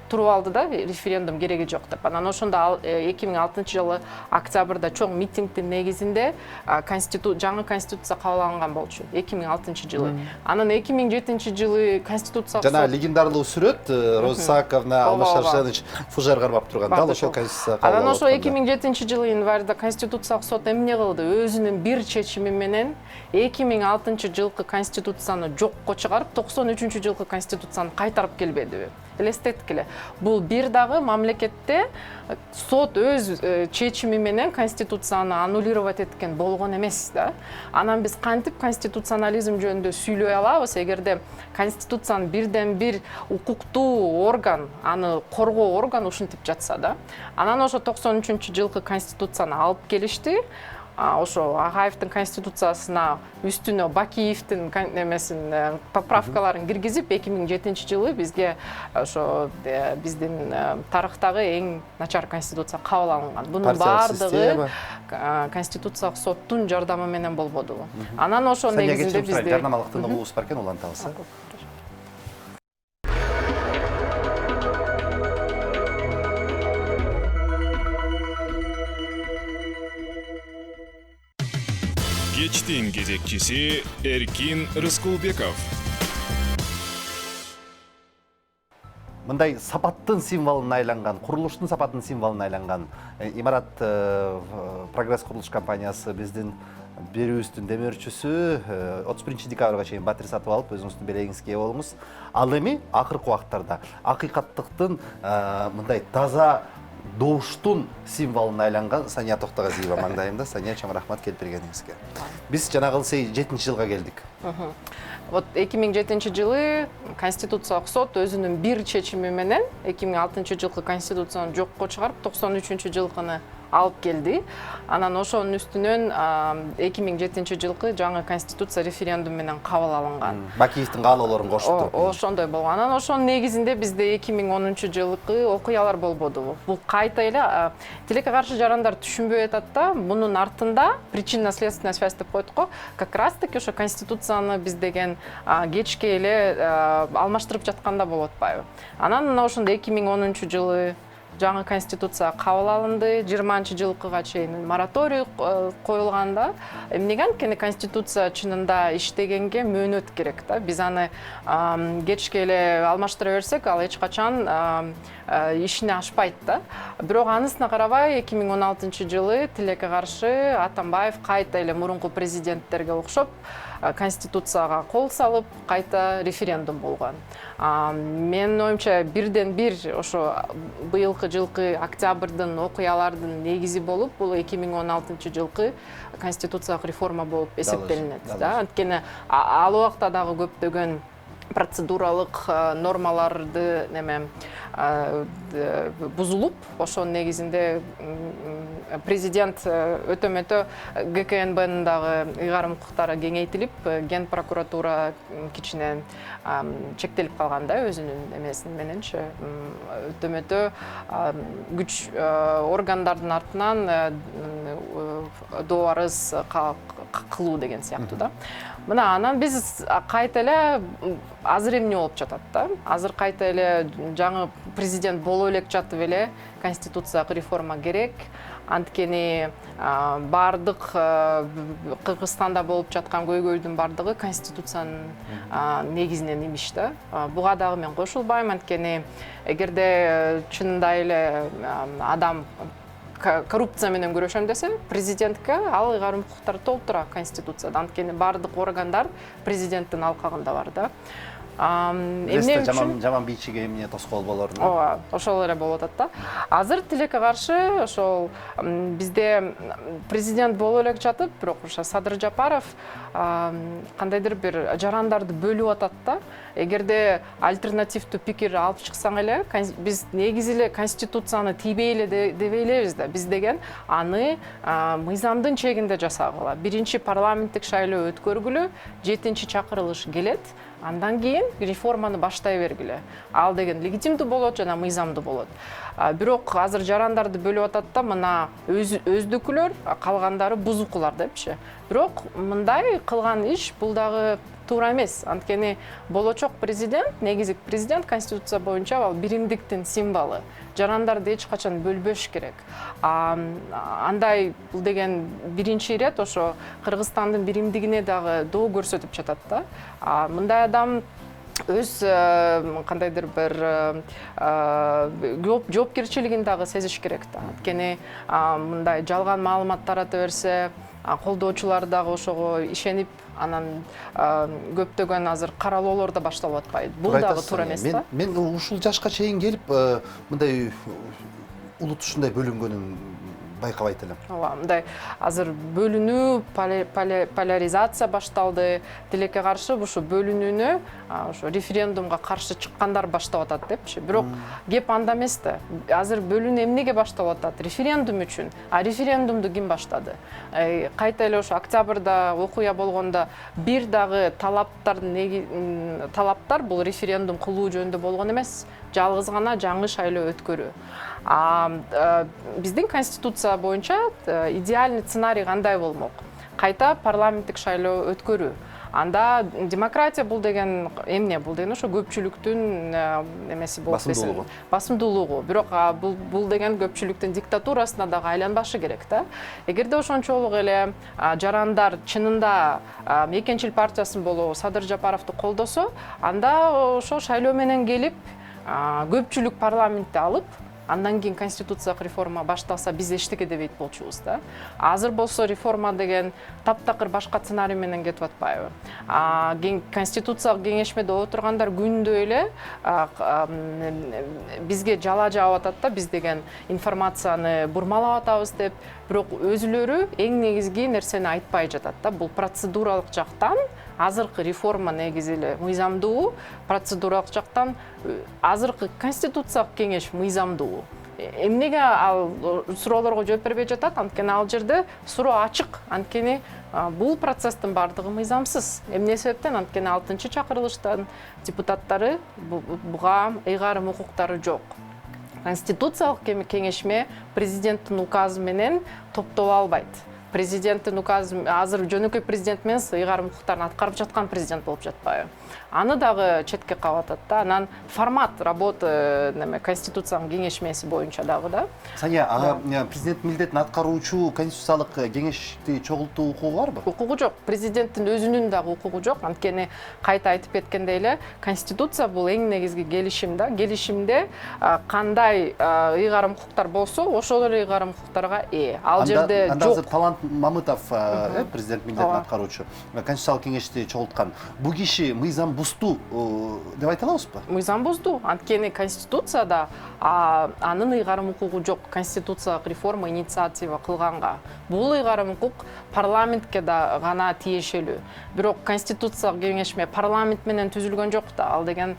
Speaker 5: Туруп алды да, референдум кереги жок деп. Анан ошондо 2006 жылы октябрда чоң митингдин негизинде жаңы конституция кабыл алынган болчу. 2006 жылы. Анан 2007 жылы конституция
Speaker 1: жана легендарлуу сүрөт Роза Сааковна, Алмаз Шаршенович фужер кармап турган. Дал ошол конституция кабыл алынган.
Speaker 5: Анан ошо 2007 жылы январда конституциялык сот эмне кылды? Өзүнүн бир чечими менен 2006 жылкы конституцияны жокко чыгарып, 93 жылкы конституцияны кайтарып келбедиби? Элестеттик эле. Бул бир дагы мамлекетте сот өз чечими менен конституцияны аннулировать эткен болгон эмес да. Анан биз кантип конституционализм жөнүндө сүйлөй алабыз, эгерде конституциянын бирден бир укуктуу орган, аны коргоо орган ушинтип жатса да. Анан ошо 93 жылкы конституцияны алып келишти. Ошо Акаевдин конституциясына үстүнө Бакиевдин немесин поправкаларын киргизип 2007 жылы бизге ошо биздин тарыхтагы эң начар конституция кабыл алынган. Бунун баардыгы конституциялык соттун жардамы менен болбоду. Анан ошо негизинде бизде
Speaker 1: жарнамалык тыныгыбыз бар экен, улан табылса.
Speaker 3: Кечтин кезекчиси Эркин Рыскулбеков.
Speaker 1: Мындай сапаттын символуна айланган, курулуштун сапаттын символуна айланган имарат прогресс курулуш компаниясы биздин берүүбүздүн демөөрчүсү 31 декабрга чейин батир сатып алып, өзүңүздүн белегиңизге ээ болуңуз. Ал эми акыркы убактарда акыйкаттыктын мындай таза добуштун символуна айланган Сания Токтогазиева маңдайымда. Сания, чоң рахмат келип бергениңизге. Биз жанагы 7 жылга келдик.
Speaker 5: Вот 2007 жылы Конституциялык сот өзүнүн бир чечими менен 2006 жылкы конституцияны жокко чыгарып 93 жылкыны алып келди. Анан ошонун үстүнөн 2007 жылкы жаңы конституция референдум менен кабыл алынган.
Speaker 1: Бакиевдин каалоолорун коштук.
Speaker 5: Ошондой болгон. Анан ошонун негизинде бизде 2010 жылкы окуялар болбоду. Бул кайта эле тилекке каршы жарандар түшүнбөй атат да, мунун артында причинно-следственная связь деп коет го. Как раз таки ошо конституцияны биз деген кечке эле алмаштырып жатканда болуп атпайбы. Анан ошондо 2010 жылы жаңы конституция кабыл алынды, 20 жылкыга чейин мораторий коюлганда, эмнеге анткени конституция чынында иштегенге мөөнөт керек да. Биз аны кечке эле алмаштыра берсек, ал эч качан ишине ашпайт да. Бирок анысына карабай 2016 жылы тилекке каршы Атамбаев кайта эле мурунку президенттерге окшоп конституцияга кол салып кайта референдум болгон. Менин оюмча бирден бир ошо быйылкы жылкы октябрдын окуялардын негизи болуп, бул 2016 жылкы конституциялык реформа болуп эсептелинет. Анткени ал убакта дагы көптөгөн процедуралык нормаларды бузулуп, ошонун негизинде президент өтө-мөтө ГКНБнын дагы ыйгарым укуктары кеңейтилип, Ген прокуратура кичине чектелип калган да өзүнүн эмесин мененчи. Өтө-мөтө күч органдардын артынан доо арыз кылуу деген сыяктуу да. Мына анан биз кайта эле азыр эмне болуп жатат да? Азыр кайта эле жаңы президент боло элек жатып эле конституциялык реформа керек. Анткени бардык Кыргызстанда болуп жаткан көйгөйдүн бардыгы конституциянын негизинен имиш да. Буга дагы мен кошулбайм, анткени эгерде чынында эле адам коррупция менен күрөшөм десе, президентке ал ыйгарым укуктары толтура конституцияда. Анткени бардык органдар президенттин алкагында бар да.
Speaker 1: Эмне үчүн жаман бийчиге эмне тоскоол болор?
Speaker 5: Ооба, ошол эле болуп атат да. Азыр тилекке каршы ошол бизде президент боло элек жатып, бирок ошо Садыр Жапаров кандайдыр бир жарандарды бөлүп атат да. Эгерде альтернативдүү пикир алып чыксаң эле, биз негизи эле конституцияны тийбей эле дебей элебиз да. Биз деген аны мыйзамдын чегинде жасагыла. Биринчи парламенттик шайлоо өткөргүлө, 7-чи чакырылыш келет. Андан кийин реформаны баштай бергиле. Ал деген легитимдүү болот жана мыйзамдуу болот. Бирок азыр жарандарды бөлүп атат да, мына өздүкүлөр, калгандары бузукулар депчи. Бирок мындай кылган иш бул дагы туура эмес. Анткени болочок президент, негизи президент конституция боюнча ал биримдиктин символу. Жарандарды эч качан бөлбөш керек. Андай бул деген биринчи ирет ошо Кыргызстандын биримдигине дагы доо көрсөтүп жатат да. Мындай адам өз кандайдыр бир жоопкерчилигин дагы сезиш керек да. Анткени мындай жалган маалымат тарата берсе, колдоочулар дагы ошого ишенип, анан көптөгөн азыр каралоолор да башталып атпайбы. Бул дагы туура эмес да.
Speaker 1: Мен ушул жашка чейин келип, мындай улут ушундай бөлүнгөнүн байкабайт элем.
Speaker 5: Ооба, мындай азыр бөлүнүү, поляризация башталды. Тилекке каршы ушу бөлүнүүнү ошо референдумга каршы чыккандар баштап атат депчи. Бирок кеп анда эмес да. Азыр бөлүнүү эмнеге башталып атат? Референдум үчүн. Референдумду ким баштады? Кайта эле ошо октябрда окуя болгондо бир дагы талаптар бул референдум кылуу жөнүндө болгон эмес. Жалгыз гана жаңы шайлоо өткөрүү. Биздин конституция боюнча идеальный сценарий кандай болмок? Кайта парламенттик шайлоо өткөрүү. Анда демократия бул деген эмне? Бул деген ошо көпчүлүктүн эмеси болуп эсептелет. Басымдуулугу. Бирок бул деген көпчүлүктүн диктатурасына дагы айланбашы керек да. Эгерде ошончолук эле жарандар чынында Мекенчил партиясын болобу Садыр Жапаровду колдосо, анда ошо шайлоо менен келип көпчүлүк парламентти алып, андан кийин конституциялык реформа башталса, биз эчтеке дебейт болчубуз да. Азыр болсо реформа деген таптакыр башка сценарий менен кетип атпайбы? Конституциялык кеңешмеде отургандар күндө эле бизге жала жаап атат да, биз деген информацияны бурмалап атабыз деп, бирок өзүлөрү эң негизги нерсени айтпай жатат да. Бул процедуралык жактан азыркы реформа негизи эле мыйзамдуу, процедуралык жактан азыркы конституциялык кеңеш мыйзамдуу. Эмнеге ал суроолорго жооп бербей жатат? Анткени ал жерде суроо ачык. Анткени бул процесстин бардыгы мыйзамсыз. Эмне себептен? Анткени 6-чы чакырылыштын депутаттары буга ыйгарым укуктары жок. Конституциялык кеңешме президенттин указы менен топтоло албайт. Президенттин указы азыр жөнөкөй президент менен ыйгарым укуктарын аткарып жаткан президент болуп жатпайбы? Аны дагы четке калып атат да. Анан формат работы конституциянын кеңешмеси боюнча дагы да.
Speaker 1: Сания, президент милдетин аткаруучу конституциялык кеңешти чогултуу укугу барбы?
Speaker 5: Укугу жок. Президенттин өзүнүн дагы укугу жок. Анткени кайта айтып кеткендей эле, конституция бул эң негизги келишим да. Келишимде кандай ыйгарым укуктар болсо, ошол эле ыйгарым укуктарга ээ. Ал жерде жок.
Speaker 1: Анда талант Мамытов, президент милдетин аткаруучу, Конституциялык кеңешти чогулткан. Бул киши мыйзам бузду деп айта алабызбы?
Speaker 5: Мыйзам бузду. Анткени Конституцияда анын ыйгарым укугу жок. Конституциялык реформа инициатива кылганга. Бул ыйгарым укук парламентке да гана тиешелүү. Бирок Конституциялык кеңешме парламент менен түзүлгөн жок да. Ал деген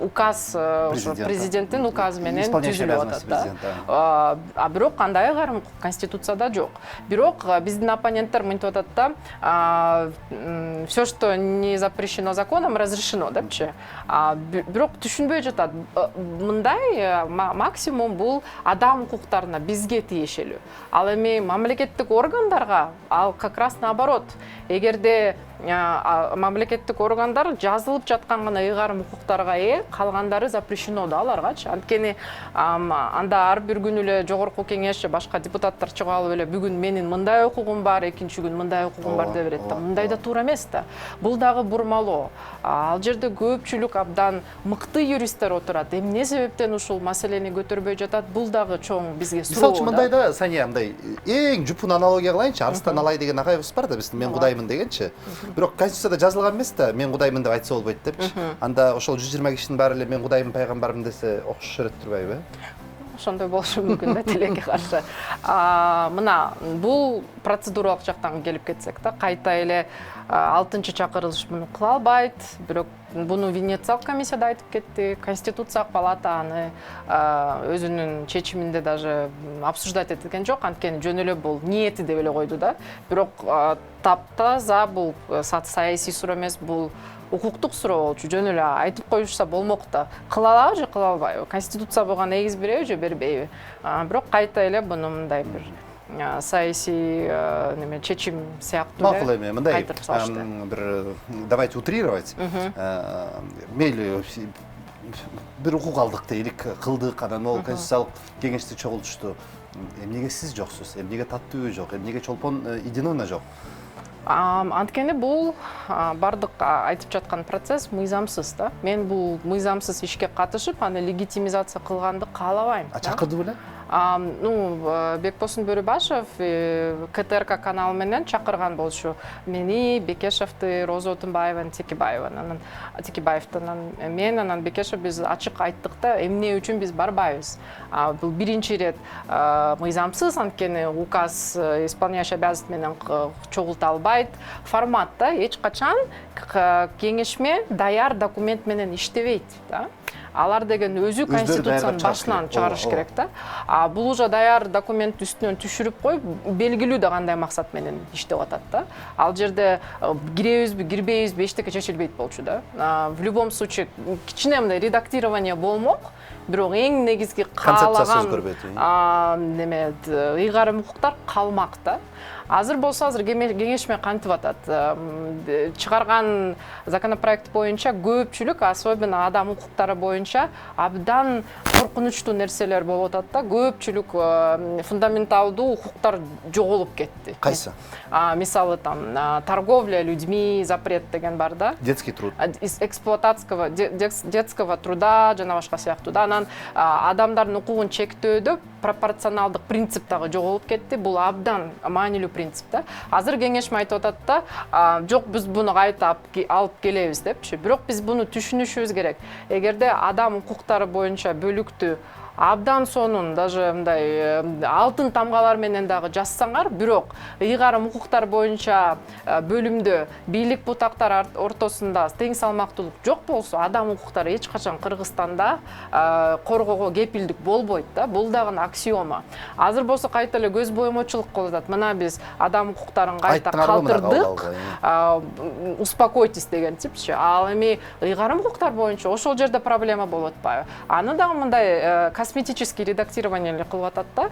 Speaker 5: указ, президенттин указы менен түзүлүп атат да. Бирок кандай ыйгарым укук Конституцияда жок. Бирок биздин оппоненттер мынтип атат да, все, что не запрещено законом, разрешено, депчи. Бирок түшүнбөй жатат. Мындай максимум бул адам укуктарына бизге тиешелүү. Ал эми мамлекеттик органдарга ал как раз наоборот. Эгерде мамлекеттик органдар жазылып жаткан гана ыйгарым укуктарга калгандары запрещено да аларгачы. Анткени анда ар бир күнү эле жогорку кеңеш же башка депутаттар чыгып алып эле бүгүн менин мындай укугум бар, экинчи күн мындай укугум бар деп берет да. Мындай да туура эмес да. Бул дагы бурмалоо. Ал жерде көпчүлүк абдан мыкты юристтер отурат. Эмне себептен ушул маселени көтөрбөй жатат? Бул дагы чоң бизге суроо.
Speaker 1: Мисалы мындайда, Сания, мындай эң жупун аналогия кылайынчы. Арыстан Алай деген агайыбыз бар да, биздин мен кудаймын дегенчи. Бирок Конституцияда жазылган эмес да, мен кудаймын деп айтса болбойт депчи. Анда ошол 120 кишинин баары эле мен кудаймын, пайгамбармын десе окшош берет турбайбы?
Speaker 5: Ошондой болушу мүмкүн да, тилекке каршы. Мына бул процедуралык жактан келип кетсек да, кайта эле 6-чакырылыш муну кыла албайт. Бирок буну Венециялык комиссия да айтып кетти. Конституциялык палата аны өзүнүн чечиминде даже обсуждать эткен жок. Анткени жөн эле бул ниети деп эле койду да. Бирок таптаза бул саясий суроо эмес, бул укуктук суроо болчу. Жөн эле айтып коюшса болмок да. Кыла алабы же кыла албайбы? Конституция буга негиз береби же бербейби? Бирок кайта эле буну мындай бир саясий неме чечим сыяктуу
Speaker 1: макул эми мындай бир давайте утрировать. Мейли бир укук алдык дейlik, кылдык, анан ол конституциялык кеңешти чогултушту. Эмнеге сиз жоксуз? Эмнеге Таттыбүй жок? Эмнеге Чолпон Идиновна жок?
Speaker 5: Анткени бул бардык айтып жаткан процесс мыйзамсыз да. Мен бул мыйзамсыз ишке катышып, аны легитимизация кылганды каалабайм.
Speaker 1: Чакырды беле?
Speaker 5: Бекбосын Бөрүбашев КТРК каналы менен чакырган болчу. Мени, Бекешевди, Роза Отунбаеваны, Текебаевди. Мен анан Бекешев биз ачык айттык да, эмне үчүн биз барбайбыз. Бул биринчи ирет мыйзамсыз, анткени указ исполняющий обязанность менен чогулта албайт. Форматта эч качан кеңешме даяр документ менен иштебейт да. Алар деген өзү конституциянын башынан чыгарыш керек да. Бул уже даяр документ үстүнөн түшүрүп коюп, белгилүү да кандай максат менен иштеп атат да. Ал жерде киребизби, кирбейбизби эчтеке чечилбейт болчу да. В любом случае кичине мындай редактирование болмок, бирок эң негизги каалаган неме ыйгарым укуктар калмак да. Азыр болсо кеңешме кантип атат? Чыгарган законопроект боюнча көпчүлүк, особенно адам укуктары боюнча абдан коркунучтуу нерселер болуп атат да. Көпчүлүк фундаменталдуу укуктар жоголуп кетти.
Speaker 1: Кайсы?
Speaker 5: Мисалы торговля людьми запрет деген бар да.
Speaker 1: Детский труд.
Speaker 5: Детского труда жана башка сыяктуу да. Анан адамдардын укугун чектөөдө пропорционалдык принцип дагы жоголуп кетти. Бул абдан маанилүү принцип да. Азыр кеңешме айтып атат да, жок биз буну кайта алып келебиз депчи. Бирок биз буну түшүнүшүбүз керек. Эгерде адам укуктары боюнча бөлүктү абдан сонун даже мындай алтын тамгалар менен дагы жазсаңар, бирок ыйгарым укуктар боюнча бөлүмдө бийлик бутактар ортосунда тең салмактуулук жок болсо, адам укуктары эч качан Кыргызстанда коргоого кепилдик болбойт да. Бул дагы аксиома. Азыр болсо кайта эле көз боемочулук кылып атат. Мына биз адам укуктарын кайта калтырдык, успокойтесь деген типчи. Ал эми ыйгарым укуктар боюнча ошол жерде проблема болуп атпайбы? Аны дагы мындай косметический редактирование кылып атат да.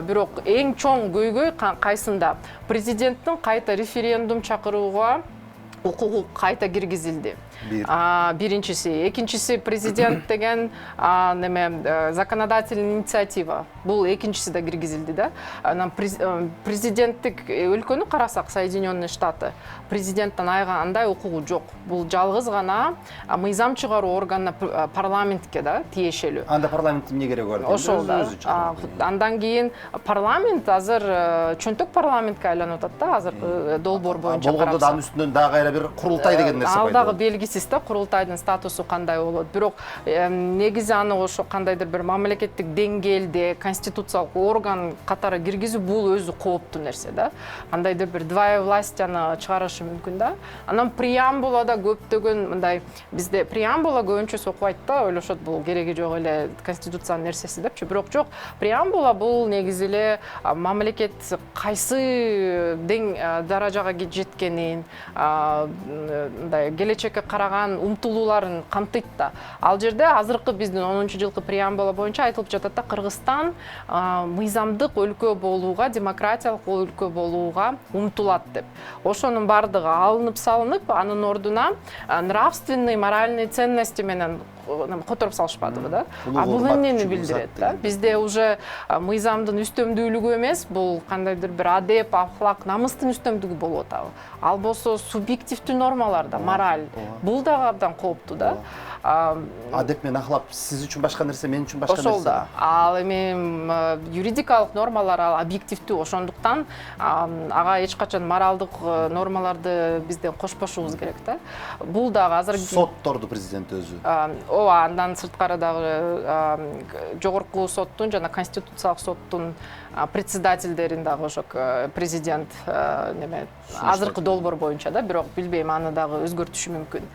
Speaker 5: Бирок эң чоң көйгөй кайсында? Президенттин кайта референдум чакырууга укугу кайта киргизилди. Биринчиси. Экинчиси президент деген законодательный инициатива. Бул экинчиси да киргизилди да. Анан президенттик өлкөнү карасак, Соединенные Штаты, президенттен андай укугу жок. Бул жалгыз гана мыйзам чыгаруу органына, парламентке да тиешелүү.
Speaker 1: Анда парламент эмне кереги бар?
Speaker 5: Ошол да. Андан кийин парламент азыр чөнтөк парламентке айланып атат да, азыр долбоор боюнча карап.
Speaker 1: Болгондо да анын үстүнөн дагы кайра бир курултай деген нерсе
Speaker 5: ал
Speaker 1: пайда
Speaker 5: дагы
Speaker 1: болот.
Speaker 5: белгисиз да, курултайдын статусу кандай болот. Бирок негизи аны ошо кандайдыр бир мамлекеттик деңгээлде конституциялык орган катары киргизүү бул өзү кооптуу нерсе да. Кандайдыр бир двоевластие властьяны чыгарышы мүмкүн да. Анан преамбулада көптөгөн мындай, бизде преамбула көбүнчөсү окубайт да, ойлошот бул кереги жок эле конституциянын нерсеси депчи. Бирок жок, преамбула бул негизи эле мамлекет кайсы даражага жеткенин, мындай келечекке караган умтулууларын камтыйт да. Ал жерде азыркы биздин 10-жылкы преамбула боюнча айтылып жатат да, Кыргызстан мыйзамдык өлкө болууга, демократиялык өлкө болууга умтулат деп. Ошонун бардыгы алынып салынып, анын ордуна нравственный, моральный ценности менен которуп салышпадыбы да. Бул эмнени билдирет да? Бизде уже мыйзамдын үстөмдүүлүгү эмес, бул кандайдыр бир адеп, ахлак, намыстын үстөмдүгү болуп атабы. Ал болсо субъективдүү нормалар да, мораль. Бул дагы абдан кооптуу да.
Speaker 1: Адеп менен ахлак сиз үчүн башка нерсе, мен үчүн башка нерсе.
Speaker 5: Ошол да. Ал эми юридикалык нормалар ал объективдүү, ошондуктан ага эч качан моралдык нормаларды бизден кошпошубуз керек да. Бул дагы азыр
Speaker 1: сотторду президент өзү.
Speaker 5: Ооба, андан сырткары дагы жогорку соттун жана конституциялык соттун председательдерин дагы ошо президент азыркы долбоор боюнча да, бирок билбейм, аны дагы өзгөртүшү мүмкүн.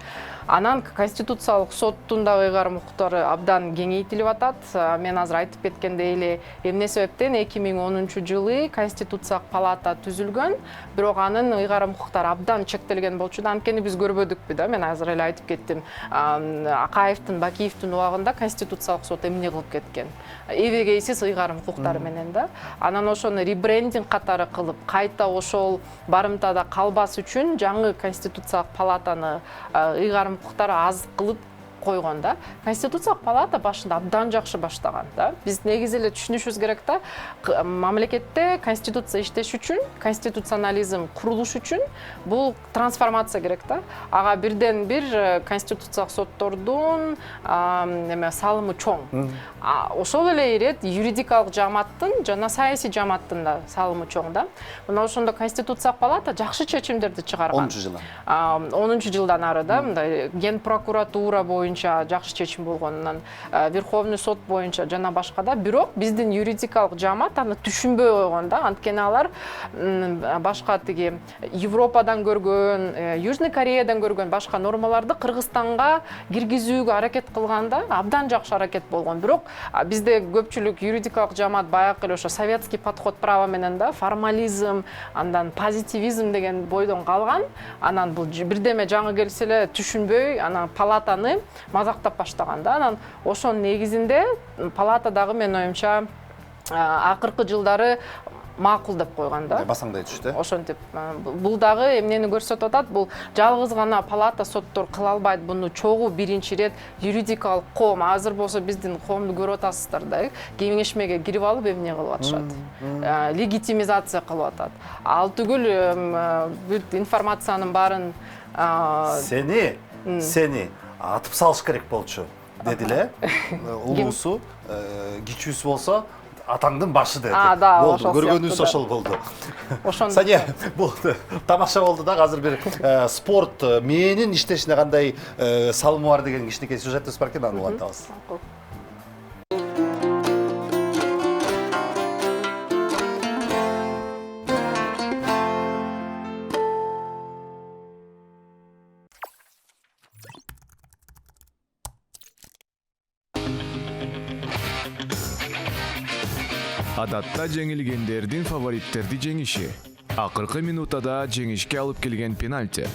Speaker 5: Анан конституциялык соттун дагы ыйгарым укуктары абдан кеңейтилип атат. Мен азыр айтып кеткендей эле, эмне себептен 2010-жылы конституциялык палата түзүлгөн, бирок анын ыйгарым укуктары абдан чектелген болчу да. Анткени биз көрбөдүкпү да, мен азыр эле айтып кеттим. Акаевдин, Бакиевдин убагында конституциялык сот эмне кылып кеткен? Эбегейсиз ыйгарым укуктары менен да. Анан ошону ребрендинг катары кылып, кайта ошол барымтада калбас үчүн жаңы конституциялык палатаны ыйгарым укуктары аз кылып койгон да. Конституциялык палата башында абдан жакшы баштаган да. Биз негизи эле түшүнүшүбүз керек да, мамлекетте конституция иштеш үчүн, конституционализм курулуш үчүн бул трансформация керек да. Ага бирден бир конституциялык соттордун салымы чоң. Ошол эле ирет юридикалык жамааттын жана саясий жамааттын да салымы чоң да. Мына ошондо конституциялык палата жакшы чечимдерди чыгарган. 10-жылдан ары да, мындай ген прокуратура боюнча жакшы чечим болгонунан, Верховный сот боюнча жана башка да. Бирок биздин юридикалык жамаат аны түшүнбөй койгон да. Анткени алар башка тиги Европадан көргөн, Южный Кореядан көргөн башка нормаларды Кыргызстанга киргизүүгө аракет кылганда абдан жакшы аракет болгон. Бирок бизде көпчүлүк юридикалык жамаат баягы эле ошо советский подход права менен да, формализм, андан позитивизм деген бойдон калган. Анан бул бирдеме жаңы келсе эле түшүнбөй, анан палатаны мазактап баштаган да. Анан ошонун негизинде палата дагы менин оюмча акыркы жылдары макул деп койгон да.
Speaker 1: Басаңдай түштү.
Speaker 5: Ошентип бул дагы эмнени көрсөтүп атат? Бул жалгыз гана палата соттор кыла албайт, буну чогуу биринчи ирет юридикалык ком. Азыр болсо биздин коомду көрүп атасыздар да. Кеңешмеге кирип алып эмне кылып атышат? Легитимизация кылып атат. Ал түгүл бүт информациянын баарын
Speaker 1: сени атып салыш керек болчу деди эле. Улуусу, кичүүсү болсо атаңдын башы деди. Болду, көргөнүбүз ошол болду. Сания, болду. Тамаша болду да, азыр бир спорт мээнин иштешине кандай салымы бар деген кичинекей сюжетибиз бар экен, аны улантабыз.
Speaker 3: Адатта жеңилгендердин фавориттерди жеңиши. Акыркы минутада жеңишке алып келген пенальти.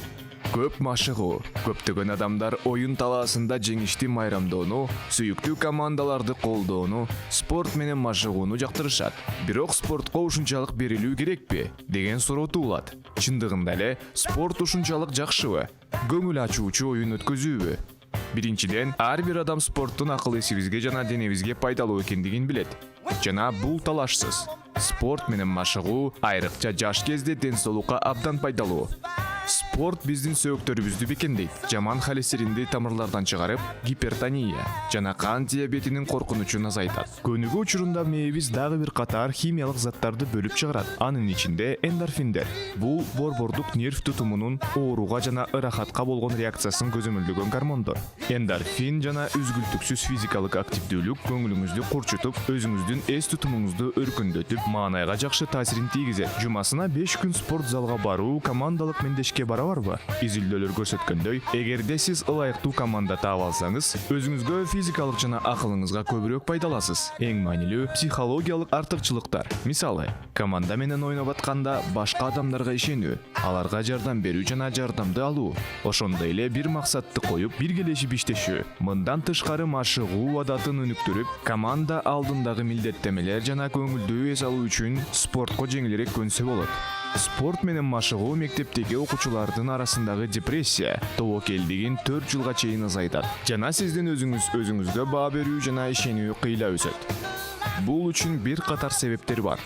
Speaker 3: көп машыгуу. Көптөгөн адамдар оюн талаасында жеңишти майрамдоону, сүйүктүү командаларды колдоону, спорт менен машыгууну жактырышат. Бирок спортко ушунчалык берилүү керекпи деген суроо туулат. Чындыгында эле спорт ушунчалык жакшыбы? Көңүл ачуучу оюн өткөзүүбү? Биринчиден, ар бир адам спорттун акыл-эсибизге жана денебизге пайдалуу экендигин билет. Жана бул талашсыз. Спорт менен машыгуу айрыкча жаш кезде ден соолукка абдан пайдалуу. Спорт биздин сөөктөрүбүздү бекемдейт, жаман холестеринди тамырлардан чыгарып, гипертония жана кан диабетинин коркунучун азайтат. Көнүгүү учурунда мээбиз дагы бир катар химиялык заттарды бөлүп чыгарат. Анын ичинде эндорфиндер. Бул борбордук нерв тутумунун ооруга жана ырахатка болгон реакциясын көзөмөлдөгөн гормондор. Эндорфин жана үзгүлтүксүз физикалык активдүүлүк көңүлүңүздү курчутуп, өзүңүздүн эс тутумуңузду өркүндөтүп, маанайга жакшы таасирин тийгизет. Жумасына 5 күн спорт залга баруу командалык мендешке барабарбы? Изилдөөлөр көрсөткөндөй, эгерде сиз ылайыктуу команда таап алсаңыз, өзүңүзгө физикалык жана акылыңызга көбүрөөк пайдаласыз. Эң маанилүү психологиялык артыкчылыктар. Мисалы, команда менен ойноп атканда башка адамдарга ишенүү, аларга жардам берүү жана жардамды алуу. Ошондой эле бир максатты коюп, биргелешип иштешүү. Мындан тышкары машыгуу адатын өнүктүрүп, команда алдындагы милдеттемелер жана көңүлдүү эс алуу үчүн спортко жеңилирээк көнсө болот. Спорт менен машыгуу мектептеги окуучулардын арасындагы депрессия, тобокелдигин 4 жылга чейин азайтат. Жана сиздин өзүңүзгө баа берүү жана ишенүү кыйла өсөт. Бул үчүн бир катар себептер бар.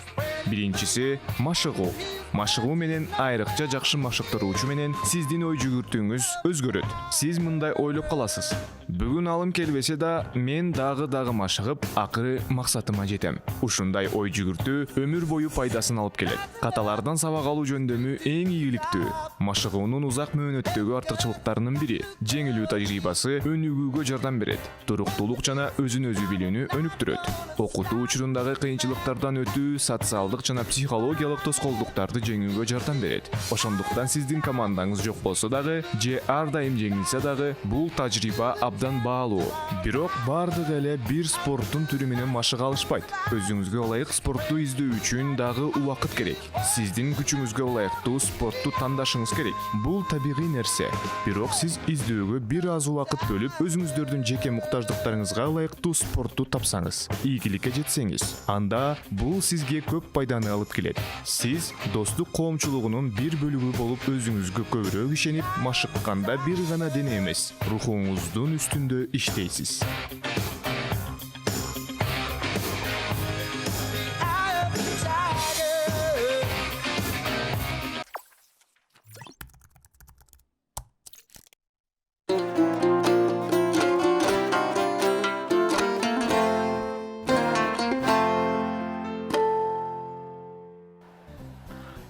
Speaker 3: Биринчиси машыгуу. Машыгуу менен айрыкча жакшы машыктыруучу менен сиздин ой жүгүртүүңүз өзгөрөт. Сиз мындай ойлоп каласыз: бүгүн алым келбесе да, мен дагы машыгып, акыры максатыма жетем. Ушундай ой жүгүртүү өмүр бою пайдасын алып келет. Каталардан сабак алуу жөндөмү эң ийгиликтүү. Машыгуунун узак мөөнөттөгү артыкчылыктарынын бири жеңилүү тажрыйбасы өнүгүүгө жардам берет. Туруктуулук жана өзүн өзү билүүнү өнүктүрөт. Окутуу учурундагы кыйынчылыктардан өтүү социалдык жана психологиялык тоскоолдуктарды жеңүүгө жардам берет. Ошондуктан сиздин командаңыз жок болсо дагы же ар дайым жеңилсе дагы, бул тажрыйба абдан баалуу. Бирок бардыгы эле бир спорттун түрү менен машыга алышпайт. Өзүңүзгө ылайык спортту издөө үчүн дагы убакыт керек. Сиздин күчүңүзгө ылайыктуу спортту тандашыңыз керек. Бул табигый нерсе. Бирок сиз издөөгө бир аз убакыт бөлүп, өзүңүздөрдүн жеке муктаждыктарыңызга ылайыктуу спортту тапсаңыз, ийгиликке жетсеңиз, анда бул сизге көп пайданы алып келет. Сиз достук коомчулугунун бир бөлүгү болуп, өзүңүзгө көбүрөөк ишенип, машыкканда бир гана дене эмес, рухуңуздун үстүндө иштейсиз.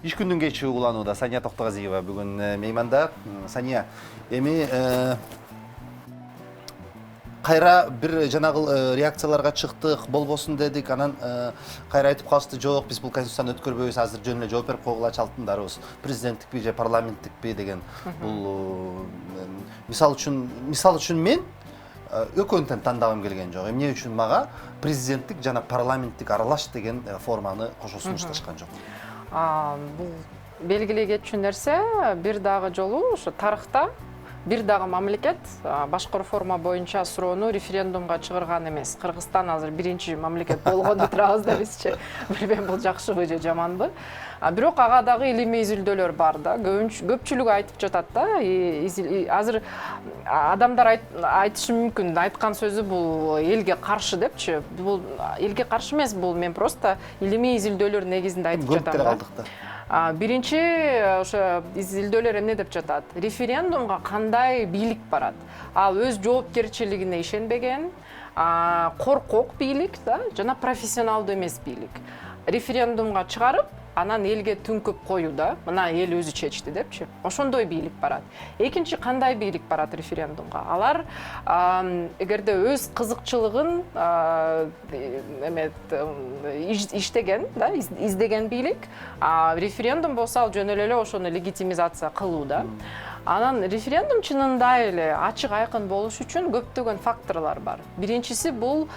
Speaker 1: Иш күндүн кечи уланууда Сания Токтогазиева бүгүн мейманда. Сания, эми кайра бир жанагы реакцияларга чыктык, болбосун дедик, анан кайра айтып калышты, жок, биз бул конституцияны өткөрбөйбүз, азыр жөн эле жооп берип койгула чалтымдарыбыз. Президенттикпи же парламенттикпи деген. Бул мисал үчүн мен экөөнтен тандагым келген жок. Эмне үчүн мага президенттик жана парламенттик аралаш деген форманы кошо сунушташкан жок.
Speaker 5: Бул белгилей кетчү нерсе, бир дагы жолу ошо тарыхта бир дагы мамлекет башкы реформа боюнча суроону референдумга чыгарган эмес. Кыргызстан азыр биринчи мамлекет болгонду турабыз да бизчи. Билбейм бул жакшыбы же жаманбы. Бирок ага дагы илимий изилдөөлөр бар да. Көпчүлүк айтып жатат да. Азыр адамдар айтышы мүмкүн, айткан сөзү бул элге каршы депчи. Бул элге каршы эмес, бул мен просто илимий изилдөөлөр негизинде айтып жатам да. Биринчи ошо изилдөөлөр эмне деп жатат? Референдумга кандай бийлик барат? Ал өз жоопкерчилигине ишенбеген, коркок бийлик да, жана профессионалдуу эмес бийлик. Референдумга чыгарып, анан элге түнкүп коюу да, мына эл өзү чечти депчи. Ошондой бийлик барат. Экинчи кандай бийлик барат референдумга? Алар эгерде өз кызыкчылыгын иштеген, да, издеген бийлик, референдум болсо ал жөн эле ошону легитимизация кылуу да. Анан референдум чынында эле ачык айкын болуш үчүн көптөгөн факторлор бар. Биринчиси бул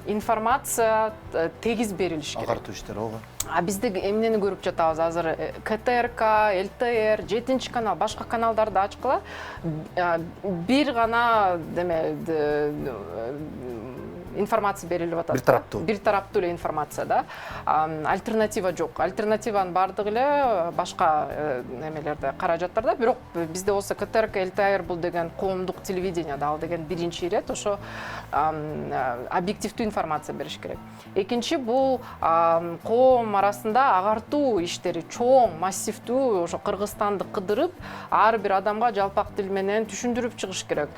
Speaker 5: информация тегиз берилиш керек.
Speaker 1: Агартуу иштери ооба.
Speaker 5: Бизде эмнени көрүп жатабыз азыр? КТРК, ЛТР, 7 канал, башка каналдарды ачкыла бир гана информация берилип атат. Бир тараптуу эле информация да. Альтернатива жок. Альтернативанын бардыгы эле башка немелерде, каражаттарда. Бирок бизде болсо КТРК, ЛТР бул деген коомдук телевидение да, ал деген биринчи ирет ошо объективдүү информация бериш керек. Экинчи бул коом арасында агартуу иштери чоң, массивдүү, ошо Кыргызстанды кыдырып, ар бир адамга жалпак тил менен түшүндүрүп чыгыш керек.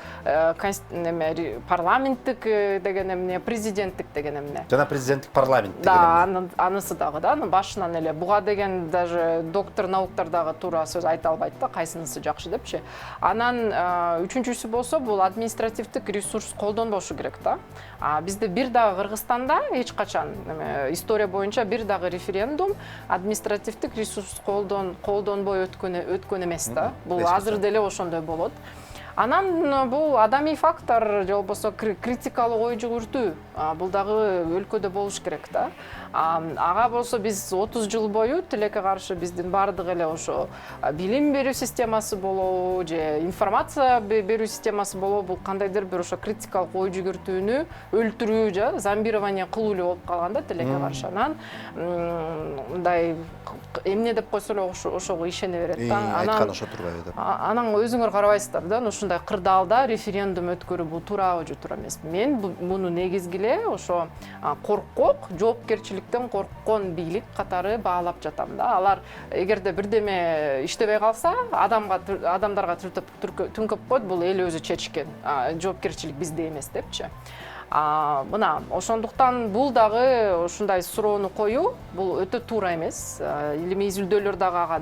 Speaker 5: Парламенттик деген эмне, президенттик деген эмне.
Speaker 1: Жана президенттик парламент деген
Speaker 5: эмне. Да, анысы дагы да, башынан эле буга деген даже доктор науктар дагы туура сөз айта албайт да, кайсынысы жакшы депчи. Анан үчүнчүсү болсо бул административдик ресурс колдонбошу керек да. Бизде бир дагы Кыргызстанда эч качан история боюнча бир дагы референдум административдик ресурс колдонбой өткөн эмес да. Бул азыр деле ошондой болот. Анан бул адамий фактор же болбосо критикалык ой жүгүртүү бул дагы өлкөдө болуш керек да. Ага болсо биз 30 жыл бою тилекке каршы биздин бардыгы эле ошо билим берүү системасы болобу же информация берүү системасы болобу, бул кандайдыр бир ошо критикалык ой жүгүртүүнү өлтүрүү же зомбирование кылуу эле болуп калган да тилекке каршы. Анан мындай эмне деп койсо эле ошого ишене берет да.
Speaker 1: Айткан ошо турбайбы деп.
Speaker 5: Анан өзүңөр карабайсыздар да, ушундай кырдаалда референдум өткөрүү бул туурабы же туура эмеспи? Мен муну негизги эле ошо коркок, жоопкерчиликтен корккон бийлик катары баалап жатам да. Алар эгерде бирдеме иштебей калса, адамдарга түнкөп койт, бул эл өзү чечкен. Жоопкерчилик бизде эмес депчи. Мына ошондуктан бул дагы ушундай суроону коюу бул өтө туура эмес. Илимий изилдөөлөр дагы ага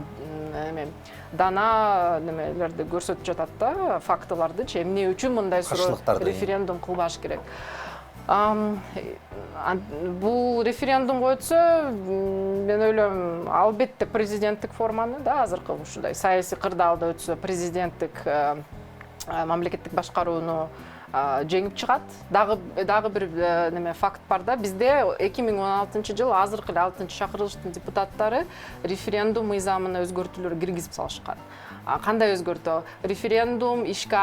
Speaker 5: дана немелерди көрсөтүп жатат да, фактыларды, эмне үчүн мындай референдум кылбаш керек. Бул референдумга өтсө, мен ойлойм, албетте президенттик форманы да, азыркы ушундай саясий кырдаалда өтсө, президенттик мамлекеттик башкарууну жеңип чыгат. Дагы бир неме факт бар да, бизде 2016-жыл азыркы 6-чакырылыштын депутаттары референдум мыйзамына өзгөртүүлөр киргизип салышкан. Кандай өзгөртүү? Референдум ишке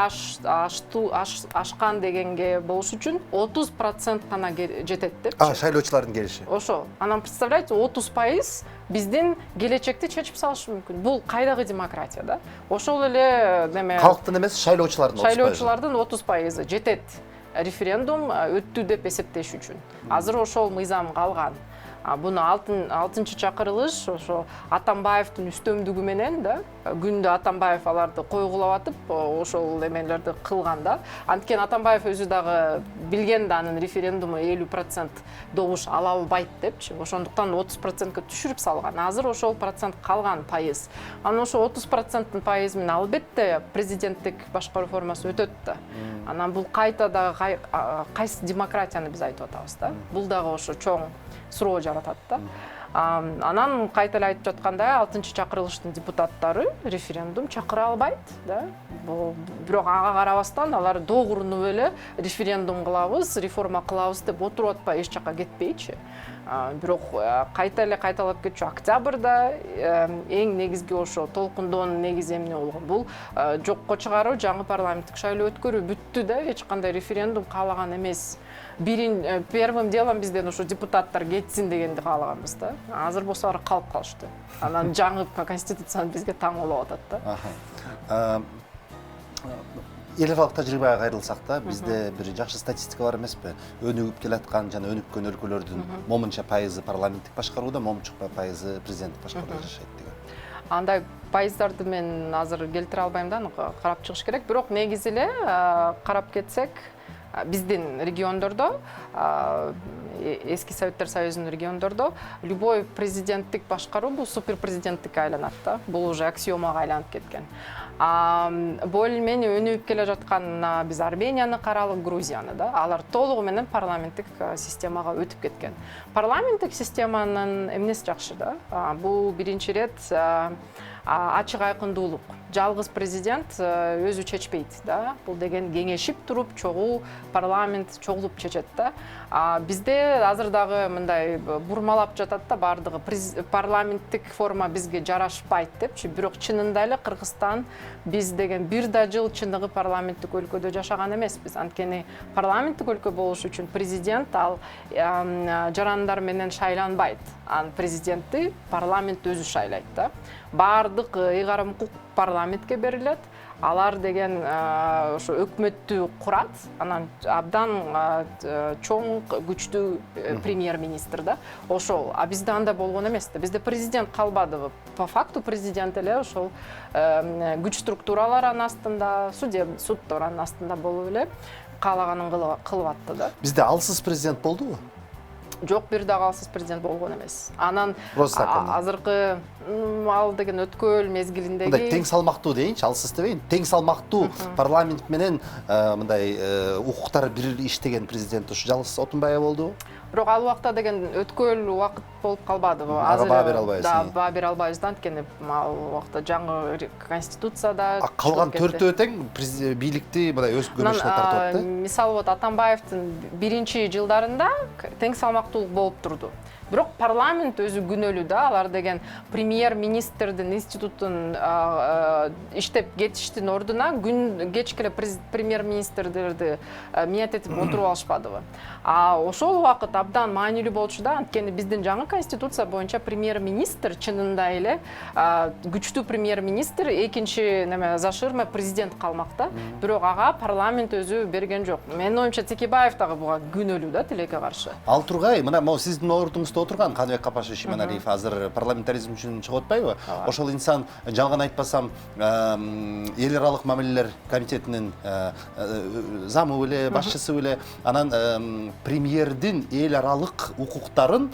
Speaker 5: ашкан дегенге болуш үчүн 30% гана жетет деп.
Speaker 1: Шайлоочулардын келиши.
Speaker 5: Ошо. Анан представляете, 30% биздин келечекти чечип салышы мүмкүн. Бул кайдагы демократия да? Ошол эле неме
Speaker 1: Калктын эмес, шайлоочулардын 30%.
Speaker 5: Шайлоочулардын 30% жетет референдум өттү деп эсептеш үчүн. Азыр ошол мыйзам калган. Буну 6-чы чакырылыш ошо Атамбаевдин үстөмдүгү менен да, күндө Атамбаев аларды койгулап атып, ошол эмелерди кылган да. Анткени Атамбаев өзү дагы билген да анын референдуму 50% добуш ала албайт депчи. Ошондуктан 30%га түшүрүп салган. Азыр ошол процент калган пайыз. Анан ошо 30%-тын пайызы менен албетте президенттик башкаруу формасы өтөт да. Анан бул кайта дагы кайсы демократияны биз айтып атабыз да. Бул дагы ошо чоң суроо жаратат да. Анан кайта эле айтып жаткандай 6-чы чакырылыштын депутаттары референдум чакыра албайт да. Бирок ага карабастан алар догурунуп эле референдум кылабыз, реформа кылабыз деп отуруп атпай эч жака кетпейчи. Бирок кайта эле кайталап кетчү октябрда эң негизги ошо толкундоонун негизи эмне болгон? Бул жокко чыгаруу, жаңы парламенттик шайлоо өткөрүү бүттү да, эч кандай референдум каалаган эмес. Первым делом бизден ошо депутаттар кетсин дегенди каалаганбыз да. Азыр болсо алар калып калышты. Анан жаңы конституцияны бизге таңуулап атат да.
Speaker 1: Эл аралык тажрыйбага кайрылсак да, бизде бир жакшы статистика бар эмеспи? Өнүгүп келаткан жана өнүккөн өлкөлөрдүн момунча пайызы парламенттик башкарууда, момунча пайызы президенттик башкарууда жашайт деген.
Speaker 5: Андай пайыздарды мен азыр келтире албайм да, карап чыгыш керек. Бирок негизи эле карап кетсек, биздин региондордо, эски Советтер Союзунун региондордо любой президенттик башкаруу бул суперпрезиденттикке айланат да. Бул уже аксиомага айланып кеткен. более менее өнүгүп келе жаткан биз Арменияны каралык, Грузияны да, алар толугу менен парламенттик системага өтүп кеткен. Парламенттик системанын эмнеси жакшы да? Бул биринчи ирет ачык айкындуулук. Жалгыз президент өзү чечпейт да. Бул деген кеңешип туруп чогуу парламент чогулуп чечет да. Бизде азыр дагы мындай бурмалап жатат да, бардыгы парламенттик форма бизге жарашпайт депчи. Бирок чынында эле Кыргызстан биз деген бир да жыл чындыгы парламенттик өлкөдө жашаган эмеспиз. Анткени парламенттик өлкө болуш үчүн президент ал жарандар менен шайланбайт. Президентти парламент өзү шайлайт да. Бардык ыйгарым укук парламентке берилет. Алар деген ошо өкмөттү курат, анан абдан чоң күчтүү премьер-министр да. Ошол, бизде андай болгон эмес да. Бизде президент калбадыбы. По факту президент эле ошол күч структураларынын астында, суддардын астында болуп эле каалаганын кылып атты да.
Speaker 1: Бизде алсыз президент болдубу?
Speaker 5: Жок, бир дагы алсыз президент болгон эмес. Анан
Speaker 1: Просто так.
Speaker 5: азыркы ал деген өткөл мезгилиндеги
Speaker 1: Мындай тең салмактуу дейинчи, алсыз дебейин, тең салмактуу парламент менен мындай укуктары бир иштеген президент ушу Жалгыз Отунбаев болду.
Speaker 5: Бирок ал убакта деген өткөл убакыт болуп калбадыбы.
Speaker 1: Ага, баа бере албайбыз.
Speaker 5: Да, баа бере албайбыз да, анткени ал убакта жаңы конституцияда
Speaker 1: Калган төртөө тең бийликти мындай өз көмөшүнө тартып атты.
Speaker 5: Мисалы вот Атамбаевдин биринчи жылдарында тең салмактуулук болуп турду. Бирок парламент өзү күнөөлүү да, алар деген премьер-министрдин институтун иштеп кетиштин ордуна кечкеле премьер-министрлерди мият этип отуруп алышпадыбы. Ошол убакыт абдан маанилүү болчу да, анткени биздин жаңы конституция боюнча премьер-министр чынында эле күчтүү премьер-министр, экинчи зашырма президент калмак да. Бирок ага парламент өзү берген жок. Менин оюмча Текебаев дагы буга күнөөлүү да, тилекке каршы.
Speaker 1: Ал тургай, мына могу сиздин ордуңузда отурган Каныбек Капашевич Иманалиев азыр парламентаризм үчүн чыгып атпайбы? Ошол инсан, жалган айтпасам, эл аралык мамилелер комитетинин замы беле, башчысы беле, анан премьердин эл аралык укуктарын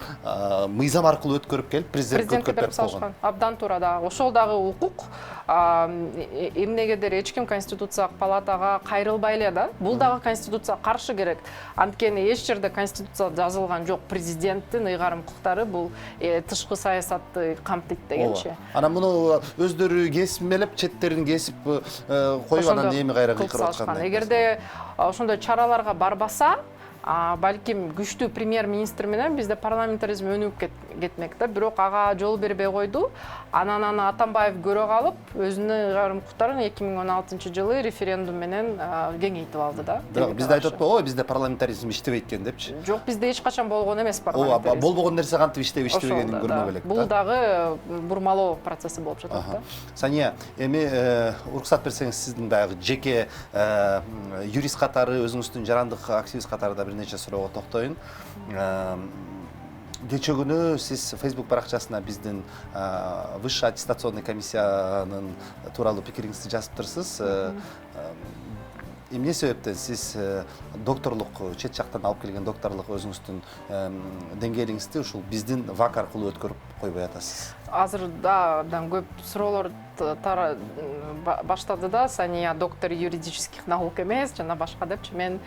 Speaker 1: мыйзам аркылуу өткөрүп келип, президентке өткөрүп берип койгон.
Speaker 5: Абдан туура да. Ошол дагы укук эмнегедир эч ким конституциялык палатага кайрылбай эле да. Бул дагы конституцияга каршы керек. Анткени эч жерде конституцияда жазылган жок, президенттин ыйгарым укуктары бул тышкы саясатты камтыйт дегенчи.
Speaker 1: Анан муну өздөрү кесмелеп, четтерин кесип коюп анан эми кайра кыйкырып аткан.
Speaker 5: Эгерде ошондой чараларга барбаса, балким күчтүү премьер-министр менен бизде парламентаризм өнүгүп кетмек да. Бирок ага жол бербей койду. Анан аны Атамбаев көрө калып, өзүнүн ыйгарым укуктарын 2016 жылы референдум менен кеңейтип алды да.
Speaker 1: Бирок бизде айтып атпайбы, ой, бизде парламентаризм иштебейт экен депчи.
Speaker 5: Жок, бизде эч качан болгон эмес парламентаризм.
Speaker 1: Болбогон нерсе кантип иштебегенин көрмөк элек.
Speaker 5: Бул дагы бурмалоо процесси болуп жатат да.
Speaker 1: Сания, эми уруксат берсеңиз, сиздин баягы жеке юрист катары, өзүңүздүн жарандык активист катары да бир нече суроого токтоюн. Кече күнү сиз Facebook баракчасына биздин высший аттестационный комиссиянын тууралуу пикириңизди жазыптырсыз. Эмне себептен сиз докторлук, чет жактан алып келген докторлук өзүңүздүн деңгээлиңизди ушул биздин ВАК аркылуу өткөрүп койбой атасыз?
Speaker 5: Азыр да абдан көп суроолор баштады да. Сания доктор юридических наук эмес, жана башка депчи. Мен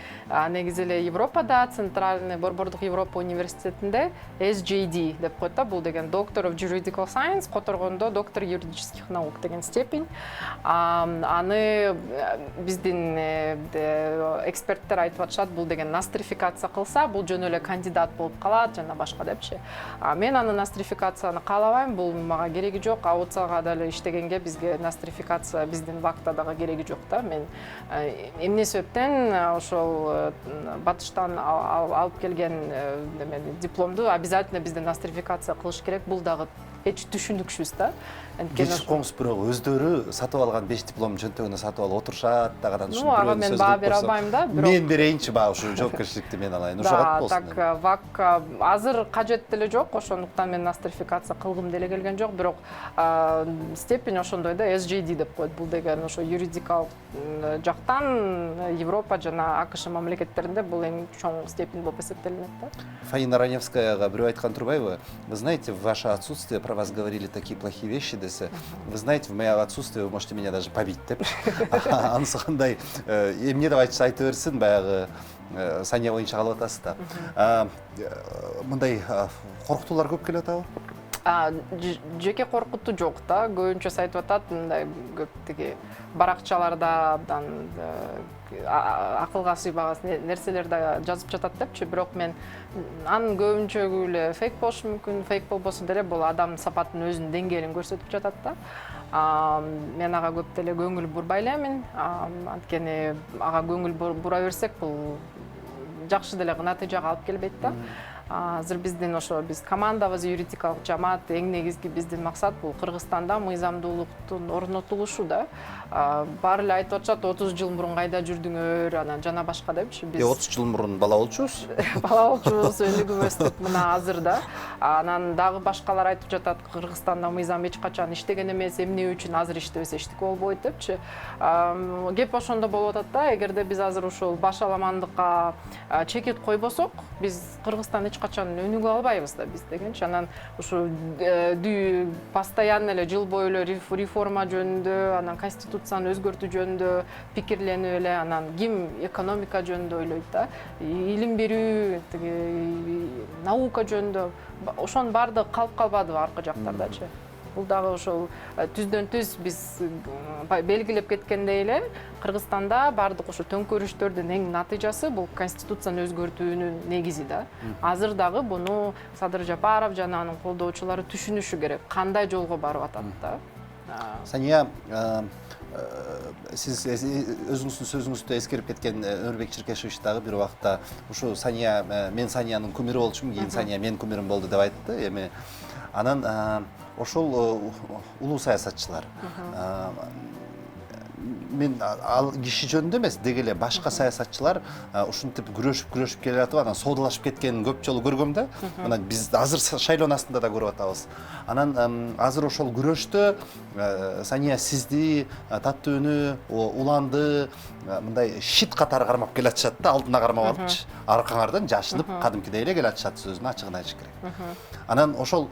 Speaker 5: негизи эле Европада, Центральный Борбордук Европа университетинде SJD деп коет да. Бул деген Doctor of Juridical Science, которгондо доктор юридических наук деген степень. Аны биздин эксперттер айтып атышат, бул деген нострификация кылса, бул жөн эле кандидат болуп калат, жана башка депчи. Мен аны нострификацияны каалабайм, бул мага кереги жок. Аутсага дагы иштегенге бизге нострификация биздин ВАКта дагы кереги жок да. Мен эмне себептен ошол батыштан алып келген дипломду обязательно бизде нострификация кылыш керек. Бул дагы эч түшүнүксүз да.
Speaker 1: Кечик коңуз бирок өздөрү сатып алган 5 диплом жөнтөгүнө сатып алып отурушат дагыдан ушул
Speaker 5: ага мен баа бере албайм да.
Speaker 1: Мен берейинчи баа, ушу жоопкерчиликти мен алайын. Ушуга болсун.
Speaker 5: Так, ВАК азыр кажет деле жок, ошондуктан мен нострификация кылгым деле келген жок, бирок степень ошондой да, SJD деп коет. Бул деген ошо юридикалык жактан Европа жана АКШ мамлекеттеринде бул эң чоң степень болуп эсептелинет да.
Speaker 1: Фаина Раневскаяга бирөө айткан турбайбы? Вы знаете, ваше отсутствие вас говорили такие плохие вещи десе. Вы знаете, в мое отсутствие вы можете меня даже побить, деп. Анысы қандай, эмне деп айтып берсін, баяғы Сания ойынша қалып атасыз да. Мындай қорқытулар көп келет ау?
Speaker 5: Жеке коркутуу жок да, көбүнчө айтып атат, мындай көп тиги баракчаларда абдан акылга сыйбаган нерселер да жазып жатат депчи, бирок мен анын көбүнчө эле фейк болушу мүмкүн, фейк болбосо деле бул адамдын сапатынын өзүнүн деңгээлин көрсөтүп жатат да. Мен ага көп деле көңүл бурбай эленмин, анткени ага көңүл бура берсек бул жакшы деле натыйжага алып келбейт да. Азыр биздин ошо биз командабыз юридикалык жамаат, эң негизги биздин максат бул Кыргызстанда мыйзамдуулуктун орнотулушу да. Баары эле айтып атышат 30 жыл мурун кайда жүрдүңөр, анан жана башка депчи. Биз
Speaker 1: 30 жыл мурун бала болчубуз.
Speaker 5: Бала болчубуз, өнүгүп өстүк мына азыр да. Анан дагы башкалар айтып жатат, Кыргызстанда мыйзам эч качан иштеген эмес, эмне үчүн азыр иштебесе эчтеке болбойт депчи. Кеп ошондо болуп атат да, эгерде биз азыр ушул башаламандыкка чекит койбосок, биз Кыргызстан эч качан өнүгө албайбыз да биз дегенчи. Анан ушу постоянно эле жыл бою эле реформа жөнүндө, анан конституцияны өзгөртүү жөнүндө пикирленип эле, анан ким экономика жөнүндө ойлойт да, илим берүү, наука жөнүндө, ошонун баардыгы калып калбадыбы аркы жактардачы. Бул дагы ошол түздөн түз биз белгилеп кеткендей эле Кыргызстанда баардык ошо төңкөрүштөрдүн эң натыйжасы бул конституцияны өзгөртүүнүн негизи да. Азыр дагы буну Садыр Жапаров жана анын колдоочулары түшүнүшү керек, кандай жолго барып атат да.
Speaker 1: Сания, сиз өзүңүздүн сөзүңүздө эскерип кеткен Өмүрбек Черкешевич дагы бир убакта ушу Сания, мен Саниянын кумири болчумун, кийин Сания менин кумирим болду деп айтты. Эми анан ошол улуу саясатчылар, мен ал киши жөнүндө эмес, деги эле башка саясатчылар ушинтип күрөшүп келе жатып, анан соодалашып кеткенин көп жолу көргөм да. Анан биз азыр шайлоонун астында да көрүп атабыз. Анан азыр ошол күрөштө Сания сизди, Таттөөнү, Уланды мындай щит катары кармап келе атышат да, алдына кармап алыпчы. Аркаңардан жашынып, кадимкидей эле келе атышат, сөзүн ачыгын айтыш керек. Анан ошол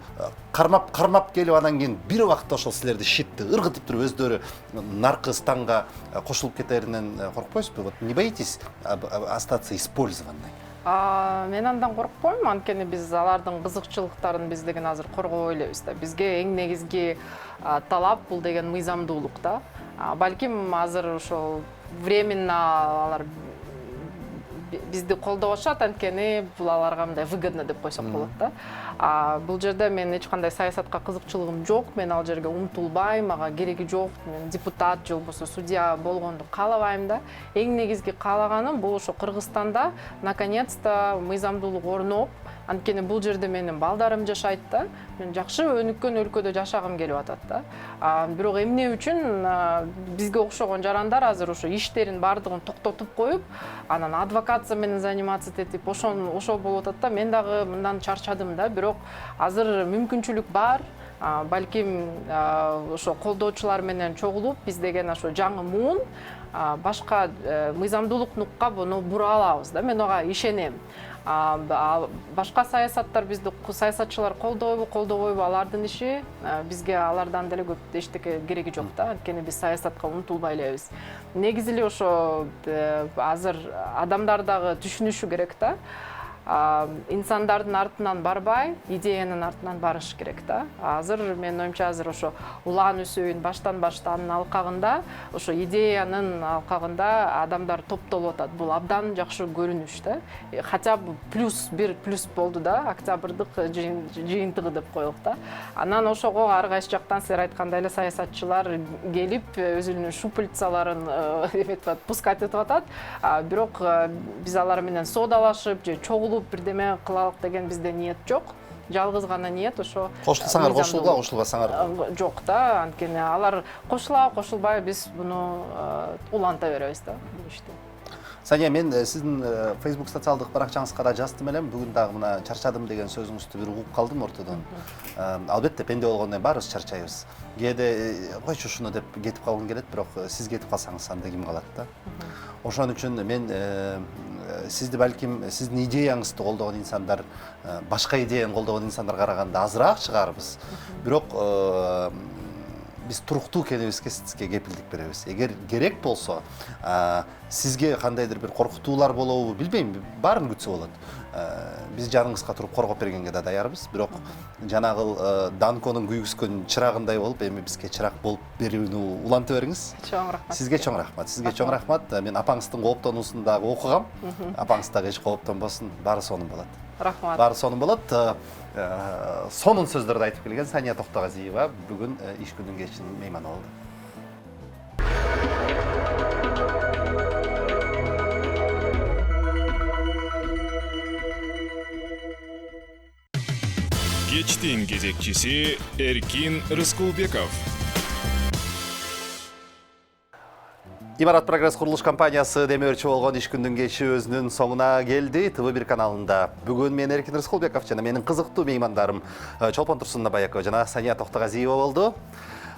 Speaker 1: кармап келип, анан кийин бир убакта ошол силерди щитти ыргытып туруп өздөрү наркы станга кошулуп кетеринен коркпойсузбу? Вот не боитесь остаться использованной?
Speaker 5: Мен андан коркпойм, анткени биз алардын кызыкчылыктарын биз деген азыр коргой элебиз да. Бизге эң негизги талап бул деген мыйзамдуулук да. Балким азыр ошол временно алар бизди колдобошат, анткени бул аларга мындай выгодно деп койсок болот да. Бул жерде мен эч кандай саясатка кызыкчылыгым жок, мен ал жерге умтулбайм, ага кереги жок. Мен депутат же болбосо судья болгонду каалабайм да. Эң негизги каалаганым бул ошо Кыргызстанда наконец-то мыйзамдуулук орноп, анткени бул жерде менин балдарым жашайт да. Мен жакшы өнүккөн өлкөдө жашагым келип атат да. Бирок эмне үчүн бизге окшогон жарандар азыр ошо иштерин баардыгын токтотуп коюп, анан адвокация менен заниматься этип ошол болуп атат да. Мен дагы мындан чарчадым да. Бирок азыр мүмкүнчүлүк бар. Балким ошо колдоочулар менен чогулуп, биз деген ошо жаңы муун башка мыйзамдуулук нукка буну бура алабыз да. Мен ага ишенем. Башка саясаттар бизди саясатчылар колдобойбу, алардын иши. Бизге алардан деле көп эчтеке кереги жок да, анткени биз саясатка умтулбай элебиз. Негизи эле ошо азыр адамдар дагы түшүнүшү керек да. Инсандардын артынан барбай, идеянын артынан барыш керек да. Азыр мен оюмча азыр ошо улан өсөйүн баштан-баштанын алкагында, ошо идеянын алкагында адамдар топтолуп атат. Бул абдан жакшы көрүнүш да. Хотя бы бир плюс болду да, октябрдык жыйынтыгы деп коелук да. Анан ошого ар кайсы жактан силер айткандай эле саясатчылар келип өзүнүн шупульцаларын пускать этип атат. Бирок биз алар менен соодалашып же чогулуп бирдеме кылалык деген бизде ниет жок. Жалгыз гана ниет ошо
Speaker 1: кошулсаңар кошулгула, кошулбасаңар
Speaker 5: жок да, анткени алар кошулабы кошулбайбы биз буну уланта беребиз да, бул ишти.
Speaker 1: Сания, мен сіздің Facebook социалдық барақчаңызға да жаздым элем, бүгін дағы мына чарчадым деген сөзіңізді бір угуп калдым ортодон. Албетте пенде болгондон баарыбыз чарчайбыз. Кээде койчу ушуну деп кетип калгым келет, бирок сиз кетип калсаңыз анда ким калат да. Ошон үчүн мен сизди балким сиздин идеяңызды колдогон инсандар башка идеяны колдогон инсандарга караганда азыраак чыгарбыз. Бирок биз туруктуу экенибизге сизге кепилдик беребиз. Эгер керек болсо, сизге кандайдыр бир коркутуулар болобу билбейм, баарын күтсө болот. Биз жаныңызга туруп коргоп бергенге да даярбыз. Бирок жанагыл Данконун күйгүскөн чырагындай болуп, эми бизге чырак болуп берүүнү улантып бериңиз.
Speaker 5: Чоң рахмат.
Speaker 1: Сизге чоң рахмат. Сизге чоң рахмат. Мен апаңыздын кооптонуусун дагы окугам. Апаңыз дагы эч кооптонбосун, баары сонун болот.
Speaker 5: Рахмат.
Speaker 1: Баары сонун болот. Сонун сөздөрдү айтып келген Сания Токтогазиева бүгүн иш күнүнүн кечинин мейманы болду.
Speaker 3: Кечтин кезекчиси Эркин Рыскулбеков.
Speaker 1: Имарат Прогресс курулуш компаниясы демөөрчү болгон иш күндүн кечи өзүнүн соңуна келди. ТВ1 каналында бүгүн мен Эркин Рыскулбеков жана менин кызыктуу меймандарым Чолпон Турсунбаева жана Сания Токтогазиева болду.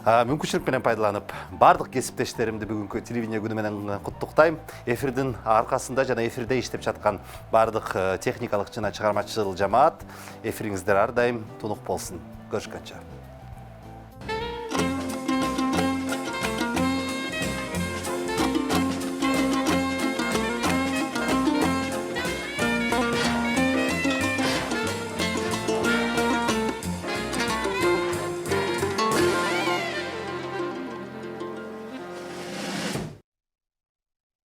Speaker 1: Мүмкүнчүлүк менен пайдаланып, бардык кесиптештеримди бүгүнкү телевидение күнү менен куттуктайм. Эфирдин аркасында жана эфирде иштеп жаткан бардык техникалык жана чыгармачыл жамаат эфириңиздер ар дайым тунук болсун. Көрүшкөнчө.